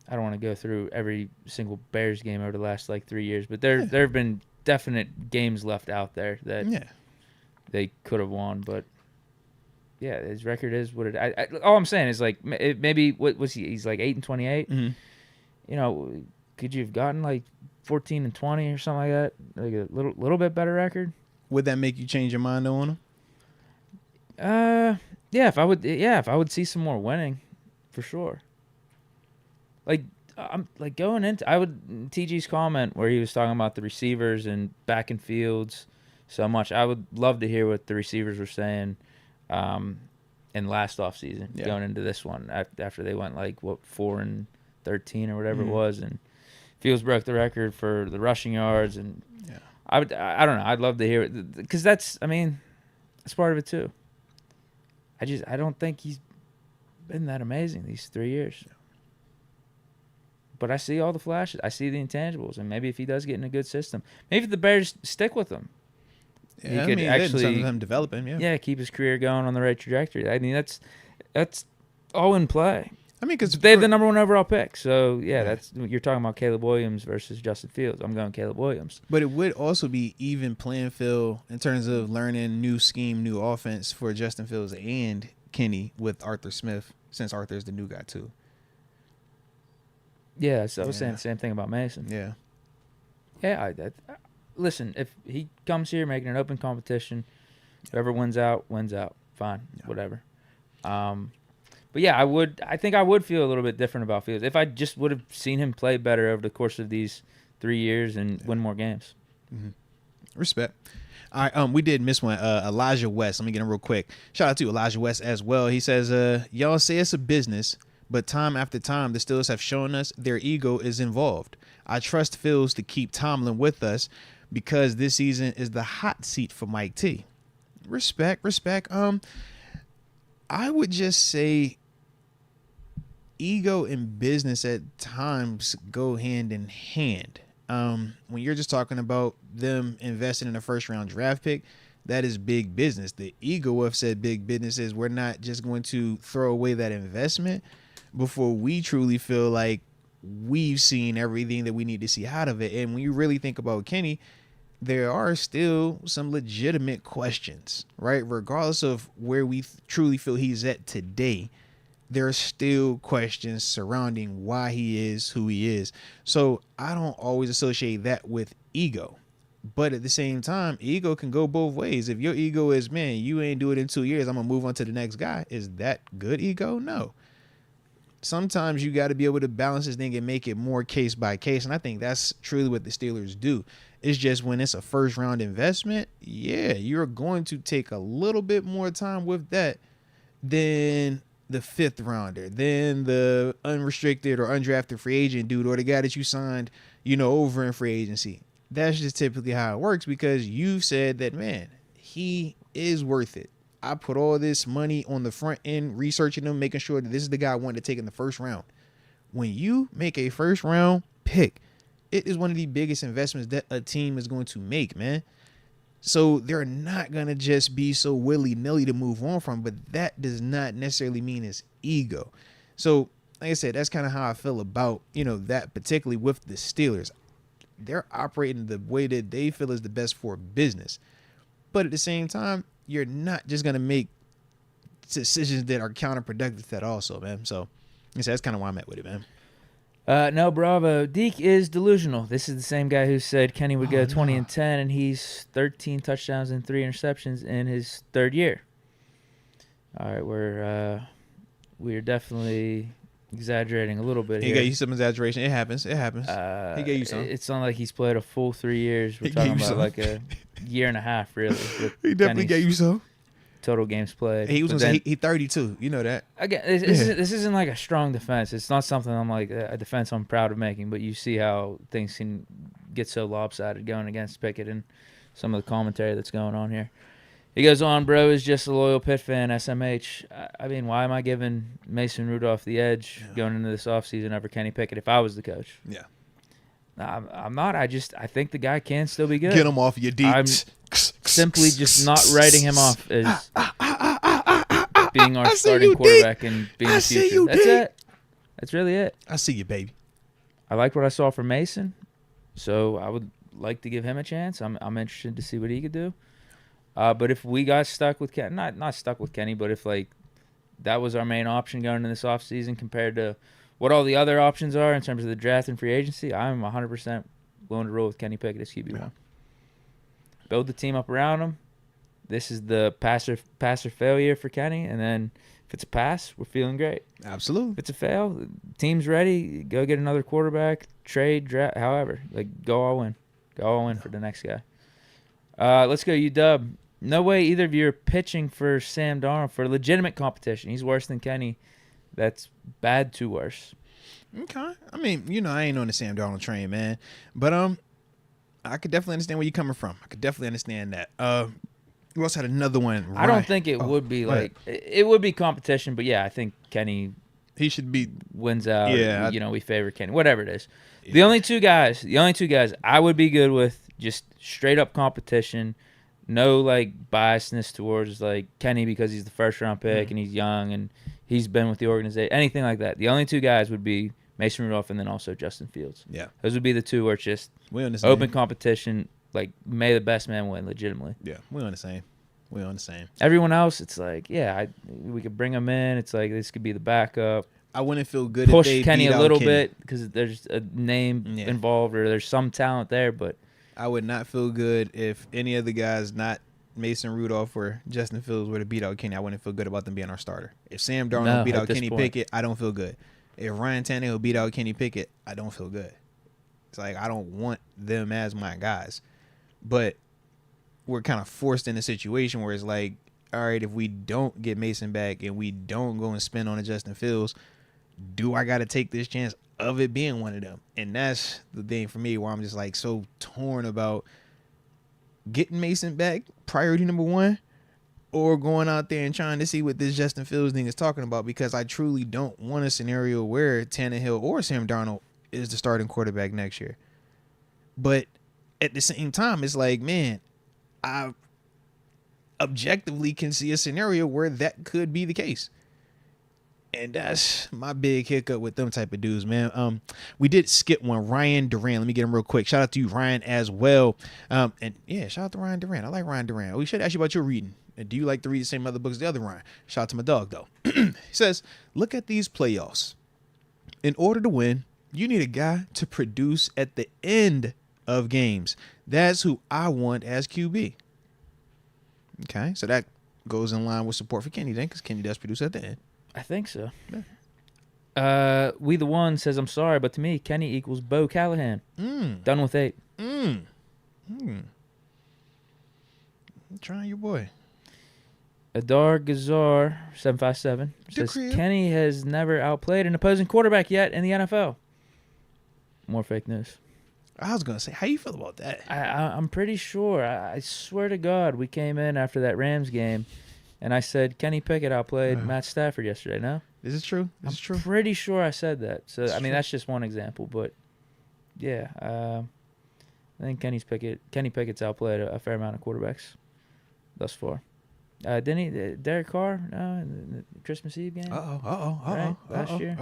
I don't want to go through every single Bears game over the last 3 years, but there have been definite games left out there that they could have won. But yeah, his record is what it. All I'm saying is maybe what was he? He's 8-28. Mm-hmm. You know, could you have gotten 14-20 or something like that? Like a little bit better record. Would that make you change your mind on him? Yeah, if I would see some more winning, for sure. I'm going into TG's comment where he was talking about the receivers and back in fields so much. I would love to hear what the receivers were saying in last offseason going into this one after they went 4-13 or whatever it was, and Fields broke the record for the rushing yards, and I don't know. I'd love to hear it because that's part of it too. I don't think he's been that amazing these 3 years. But I see all the flashes. I see the intangibles, and maybe if he does get in a good system, maybe if the Bears stick with him, he could actually him developing. Keep his career going on the right trajectory. I mean, that's all in play. I mean, because they have the number 1 overall pick, so that's you're talking about Caleb Williams versus Justin Fields. I'm going Caleb Williams. But it would also be even playing field in terms of learning new scheme, new offense for Justin Fields and Kenny with Arthur Smith, since Arthur's the new guy too. Yeah, so I was saying the same thing about Mason. Yeah. Yeah, listen, if he comes here making an open competition, whoever wins out, fine, whatever. But yeah, I think I would feel a little bit different about Fields if I just would have seen him play better over the course of these 3 years and win more games. Mm-hmm. Respect. All right, we did miss one. Elijah West. Let me get him real quick. Shout out to Elijah West as well. He says, y'all say it's a business, but time after time, the Steelers have shown us their ego is involved. I trust Fields to keep Tomlin with us because this season is the hot seat for Mike T. Respect. I would just say ego and business at times go hand in hand. When you're just talking about them investing in a first-round draft pick, that is big business. The ego of said big business is we're not just going to throw away that investment before we truly feel like we've seen everything that we need to see out of it. And when you really think about Kenny, there are still some legitimate questions, right? Regardless of where we truly feel he's at today, there are still questions surrounding why he is who he is. So I don't always associate that with ego. But at the same time, ego can go both ways. If your ego is, man, you ain't do it in 2 years, I'm going to move on to the next guy. Is that good ego? No. Sometimes you got to be able to balance this thing and make it more case by case. And I think that's truly what the Steelers do. It's just when it's a first round investment, you're going to take a little bit more time with that than the fifth rounder, than the unrestricted or undrafted free agent dude, or the guy that you signed, over in free agency. That's just typically how it works because you've said that, man, he is worth it. I put all this money on the front end, researching him, making sure that this is the guy I wanted to take in the first round. When you make a first round pick, it is one of the biggest investments that a team is going to make, man. So they're not going to just be so willy-nilly to move on from, but that does not necessarily mean it's ego. So, like I said, that's kind of how I feel about, that particularly with the Steelers. They're operating the way that they feel is the best for business. But at the same time, you're not just going to make decisions that are counterproductive to that also, man. So, that's kind of why I'm at with it, man. No, Bravo. Deke is delusional. This is the same guy who said Kenny would go 20-10, and he's 13 touchdowns and 3 interceptions in his third year. All right, we're definitely exaggerating a little bit He here. gave you some exaggeration. It happens. He gave you some. It's not like he's played a full 3 years. We're talking about like a year and a half, really. He definitely gave you some. Total games played. He was gonna say he 32. You know that. Again, this isn't like a strong defense. It's not something I'm like a defense I'm proud of making. But you see how things can get so lopsided going against Pickett and some of the commentary that's going on here. He goes on, bro is just a loyal Pitt fan, SMH. I mean, why am I giving Mason Rudolph the edge going into this offseason over Kenny Pickett if I was the coach? Yeah. I'm not. I think the guy can still be good. Get him off your deep. I'm simply just not writing him off as being our starting quarterback and being the future. That's it. That's really it. I see you, baby. I like what I saw from Mason, so I would like to give him a chance. I'm interested to see what he could do. But if we got stuck with Kenny, not stuck with Kenny, but if like that was our main option going into this offseason compared to what all the other options are in terms of the draft and free agency, I'm 100% willing to roll with Kenny Pickett as QB1. Yeah. Build the team up around him. This is the passer failure for Kenny, and then if it's a pass, we're feeling great. Absolutely. If it's a fail, team's ready. Go get another quarterback, trade, draft, however. Like go all in. Go all in for the next guy. Let's go UW. No way either of you are pitching for Sam Darnold for legitimate competition. He's worse than Kenny. That's bad to worse. Okay. I mean, I ain't on the Sam Darnold train, man. But I could definitely understand where you're coming from. I could definitely understand that. We also had another one. Ryan. I don't think it would be like it would be competition, but yeah, I think Kenny should be wins out. Yeah. We favor Kenny. Whatever it is. Yeah. The only two guys I would be good with just straight up competition. No like biasness towards like Kenny because he's the first round pick and he's young and he's been with the organization. Anything like that. The only two guys would be Mason Rudolph and then also Justin Fields. Yeah. Those would be the two where it's just open competition, like may the best man win legitimately. Yeah, we're on the same. Everyone else, it's like, we could bring them in. It's like this could be the backup. I wouldn't feel good Push if they Kenny beat a little out bit because there's a name involved or there's some talent there, but I would not feel good if any of the guys not Mason Rudolph or Justin Fields were to beat out Kenny. I wouldn't feel good about them being our starter. If Sam Darnold beat out Kenny Pickett, I don't feel good. If Ryan Tannehill beat out Kenny Pickett, I don't feel good. It's like I don't want them as my guys. But we're kind of forced in a situation where it's like, all right, if we don't get Mason back and we don't go and spend on a Justin Fields, do I got to take this chance of it being one of them? And that's the thing for me where I'm just like so torn about getting Mason back, priority number one, or going out there and trying to see what this Justin Fields thing is talking about, because I truly don't want a scenario where Tannehill or Sam Darnold is the starting quarterback next year. But at the same time, it's like, man, I objectively can see a scenario where that could be the case. And that's my big hiccup with them type of dudes, man. We did skip one. Ryan Duran. Let me get him real quick. Shout out to you, Ryan, as well. And yeah, shout out to Ryan Duran. I like Ryan Duran. We should ask you about your reading. And do you like to read the same other books as the other Ryan? Shout out to my dog, though. He says, look at these playoffs. In order to win, you need a guy to produce at the end of games. That's who I want as QB. Okay, so that goes in line with support for Kenny then, because Kenny does produce at the end. I think so. Yeah. We the One says, I'm sorry, but to me, Kenny equals Bo Callahan. Done with 8. I'm trying your boy. Adar Gazar 757 says, Kenny has never outplayed an opposing quarterback yet in the NFL. More fake news. I was going to say, how you feel about that? I'm pretty sure. I swear to God, we came in after that Rams game, and I said Kenny Pickett outplayed Matt Stafford yesterday, no? Is it true? I'm pretty sure I said that. So, I mean, that's just one example. But, yeah, I think Kenny Pickett's outplayed a fair amount of quarterbacks thus far. Didn't he? Derek Carr? No, in the Christmas Eve game? Last year?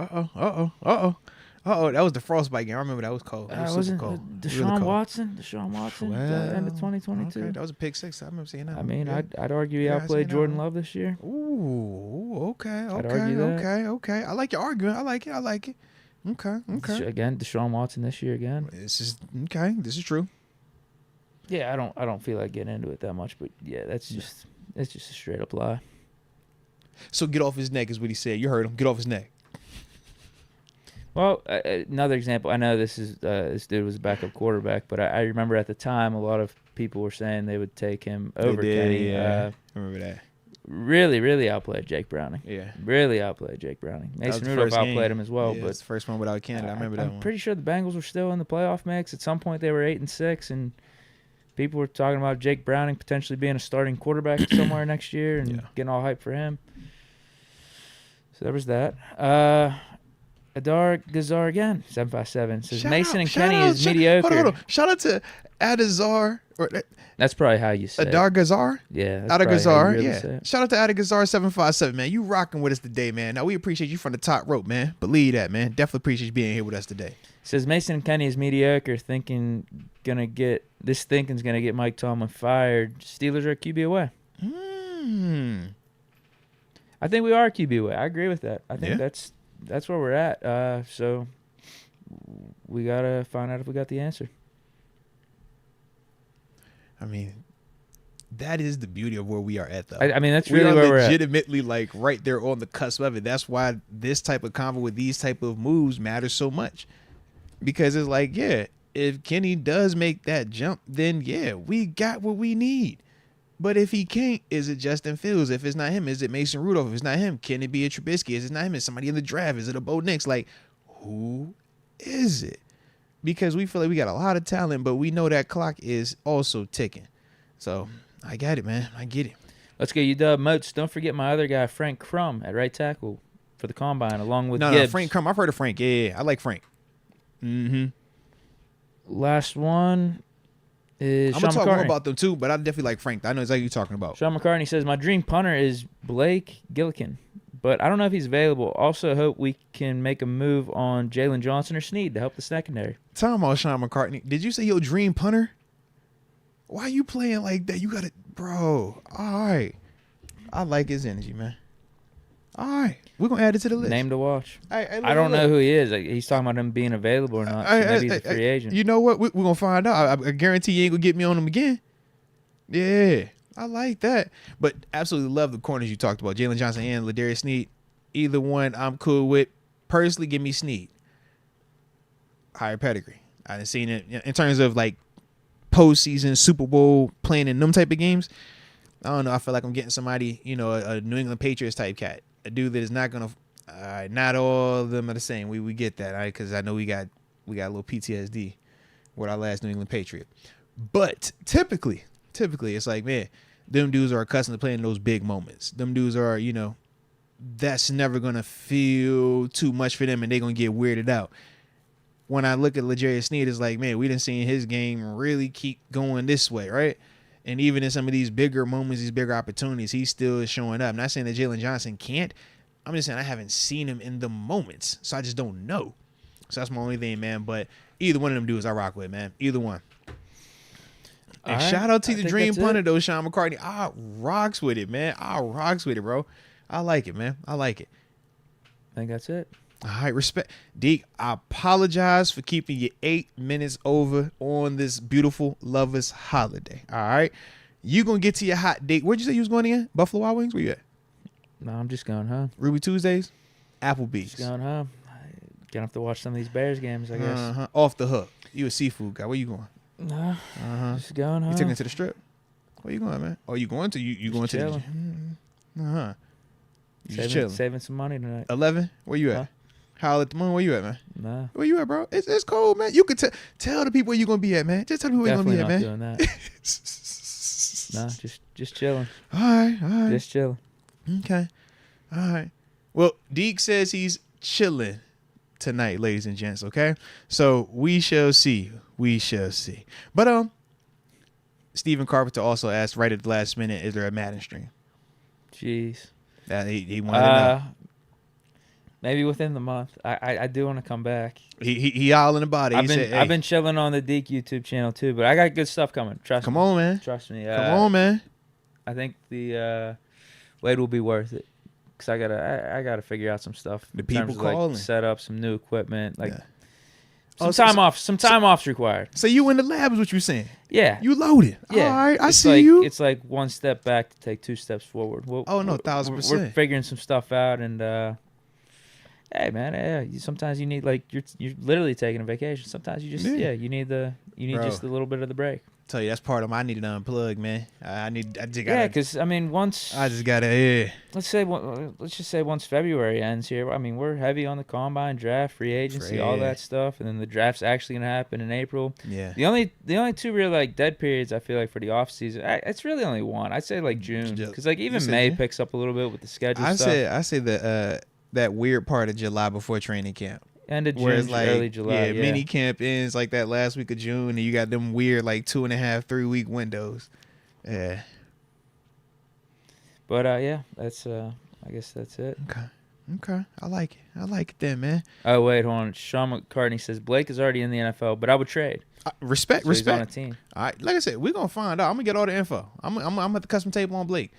That was the Frostbite game. I remember that was cold. It was super cold. Deshaun Watson, well, the end of 2022. Okay. That was a pick 6. I remember seeing that. I mean, I'd argue he outplayed Jordan Love this year. Ooh, okay. I'd argue that. Okay. I like your argument. I like it. Okay. Again, Deshaun Watson this year again. This is okay. This is true. Yeah, I don't feel like getting into it that much, but yeah, it's just a straight up lie. So get off his neck is what he said. You heard him. Get off his neck. Well, another example. I know this dude was a backup quarterback, but I remember at the time a lot of people were saying they would take him over Kenny. Yeah, I remember that. Really outplayed Jake Browning. Yeah. Really outplayed Jake Browning. Mason the Rudolph first game. outplayed him as well. Yeah, But it's the first one without Canada. I remember that one. I'm pretty sure the Bengals were still in the playoff mix. At some point, they were 8-6, and people were talking about Jake Browning potentially being a starting quarterback somewhere next year and getting all hyped for him. So there was that. Adar Gazar again, 757 says Mason and Kenny is mediocre. Hold on. Shout out to Adazar. That's probably how you say Adar it. Gazar? Yeah. Adagazar. Yeah. Shout out to Adagazar 757, man. You rocking with us today, man. Now we appreciate you from the top rope, man. Believe that, man. Definitely appreciate you being here with us today. Says Mason and Kenny is mediocre, thinking's gonna get Mike Tomlin fired. Steelers are a QB away. I think we are a QB away. I agree with that. I think that's where we're at. So we gotta find out if we got the answer. I mean, that is the beauty of where we are at, though. I mean, that's really where we're at. Legitimately, like, right there on the cusp of it. That's why this type of convo with these type of moves matters so much. Because it's like, yeah, if Kenny does make that jump, then, yeah, we got what we need. But if he can't, is it Justin Fields? If it's not him, is it Mason Rudolph? If it's not him, can it be a Trubisky? Is it not him? Is somebody in the draft? Is it a Bo Nix? Like, who is it? Because we feel like we got a lot of talent, but we know that clock is also ticking. So I get it, man. I get it. Let's go, UW Moats. Don't forget my other guy, Frank Crum, at right tackle for the combine, along with Gibbs. No, Frank Crum. I've heard of Frank. Yeah, I like Frank. Last one is I'm Sean going to talk McCartney. more about them, too, but I definitely like Frank. I know exactly what you're talking about. Sean McCartney says, my dream punter is Blake Gillikin, but I don't know if he's available. Also hope we can make a move on Jalen Johnson or Snead to help the secondary. Talking about Sean McCartney, did you say your dream punter? Why you playing like that? You got to, bro. All right. I like his energy, man. All right. We're going to add it to the list. Name to watch. I don't know who he is. Like, he's talking about him being available or not. So maybe he's a free agent. You know what? We're going to find out. I guarantee you ain't going to get me on him again. Yeah. I like that. But absolutely love the corners you talked about. Jalen Johnson and Ladarius Sneed. Either one I'm cool with. Personally, give me Sneed. Higher pedigree. I done seen it in terms of like postseason, Super Bowl, playing in them type of games. I don't know. I feel like I'm getting somebody, a New England Patriots type cat. A dude that is not going to, not all of them are the same. We get that, all right? Because I know we got a little PTSD with our last New England Patriot. But typically, it's like, man, them dudes are accustomed to playing those big moments. Them dudes are, that's never going to feel too much for them and they're going to get weirded out. When I look at L'Jarius Sneed, it's like, man, we done seen his game really keep going this way, right? And even in some of these bigger moments, these bigger opportunities, he still is showing up. I'm not saying that Jalen Johnson can't. I'm just saying I haven't seen him in the moments, so I just don't know. So that's my only thing, man. But either one of them dudes I rock with, man. Either one. And shout out to the dream punter, though, Sean McCartney. I rocks with it, man. I rocks with it, bro. I like it, man. I like it. I think that's it. All right, respect. Deke, I apologize for keeping you 8 minutes over on this beautiful lovers holiday. All right. You going to get to your hot date. Where'd you say you was going again? Buffalo Wild Wings? Where you at? No, I'm just going home. Ruby Tuesdays? Applebee's. Just going home. Gonna have to watch some of these Bears games, I guess. Off the hook. You a seafood guy. Where you going? No. Just going home. You taking it to the strip? Where you going, man? Oh, you going to? You going chilling. To the... You just chilling. Saving some money tonight. 11? Where you at? Huh? Howl at the moon. Where you at, man? Nah. Where you at, bro? It's cold, man. You could tell the people where you gonna be at, man. Just tell the people where you gonna be at, man. Definitely not doing that. Nah, just chilling. All right. Just chilling. Okay. All right. Well, Deke says he's chilling tonight, ladies and gents. Okay. So we shall see. But Stephen Carpenter also asked right at the last minute, is there a Madden stream? Jeez. He wanted to know. Maybe within the month. I do want to come back. He all in the body. I've been chilling on the Deke YouTube channel too, but I got good stuff coming. Trust me. Come on, man. Trust me. Come on, man. I think the wait will be worth it. because I gotta figure out some stuff. The people calling. Set up some new equipment. Yeah. Some time off. Some time off's required. So you in the lab is what you saying? Yeah. You loaded. Yeah. All right. I It's see you. It's like one step back to take 2 steps forward. 1,000%. We're figuring some stuff out, and hey, man, sometimes you need you're literally taking a vacation. Sometimes you just you need just a little bit of the break. Tell you that's part of I need to unplug, man. I just gotta. Yeah, because I mean, once I just gotta. let's just say once February ends here. I mean, we're heavy on the combine, draft, free agency, all that stuff, and then the draft's actually gonna happen in April. Yeah. The only 2 real dead periods I feel like for the off season, it's really only one. I'd say June, because even May picks up a little bit with the schedule stuff. I say that weird part of July before training camp. End of June, early July. Yeah, mini camp ends like that last week of June, and you got them weird 2.5, 3 week windows. Yeah. But that's I guess that's it. Okay. I like it then, man. Oh wait, hold on. Sean McCartney says Blake is already in the NFL, but I would trade. Respect. He's on a team. All right, like I said, we're gonna find out. I'm gonna get all the info. I'm at the custom tape on Blake,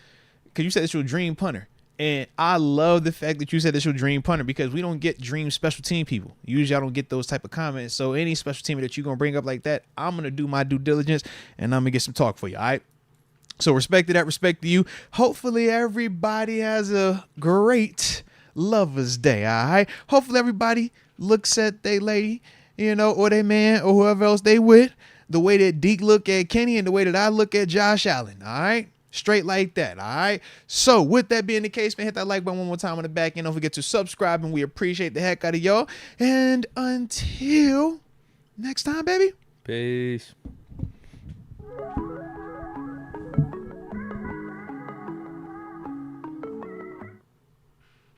because you said it's your dream punter. And I love the fact that you said it's your dream punter, because we don't get dream special team people. Usually I don't get those type of comments. So any special team that you're going to bring up like that, I'm going to do my due diligence, and I'm going to get some talk for you, all right? So respect to that, respect to you. Hopefully everybody has a great Lover's Day, all right? Hopefully everybody looks at their lady, or their man, or whoever else they with, the way that Deke look at Kenny and the way that I look at Josh Allen, all right? Straight like that, all right? So with that being the case, man, hit that like button one more time on the back end. Don't forget to subscribe, and we appreciate the heck out of y'all. And until next time, baby. Peace.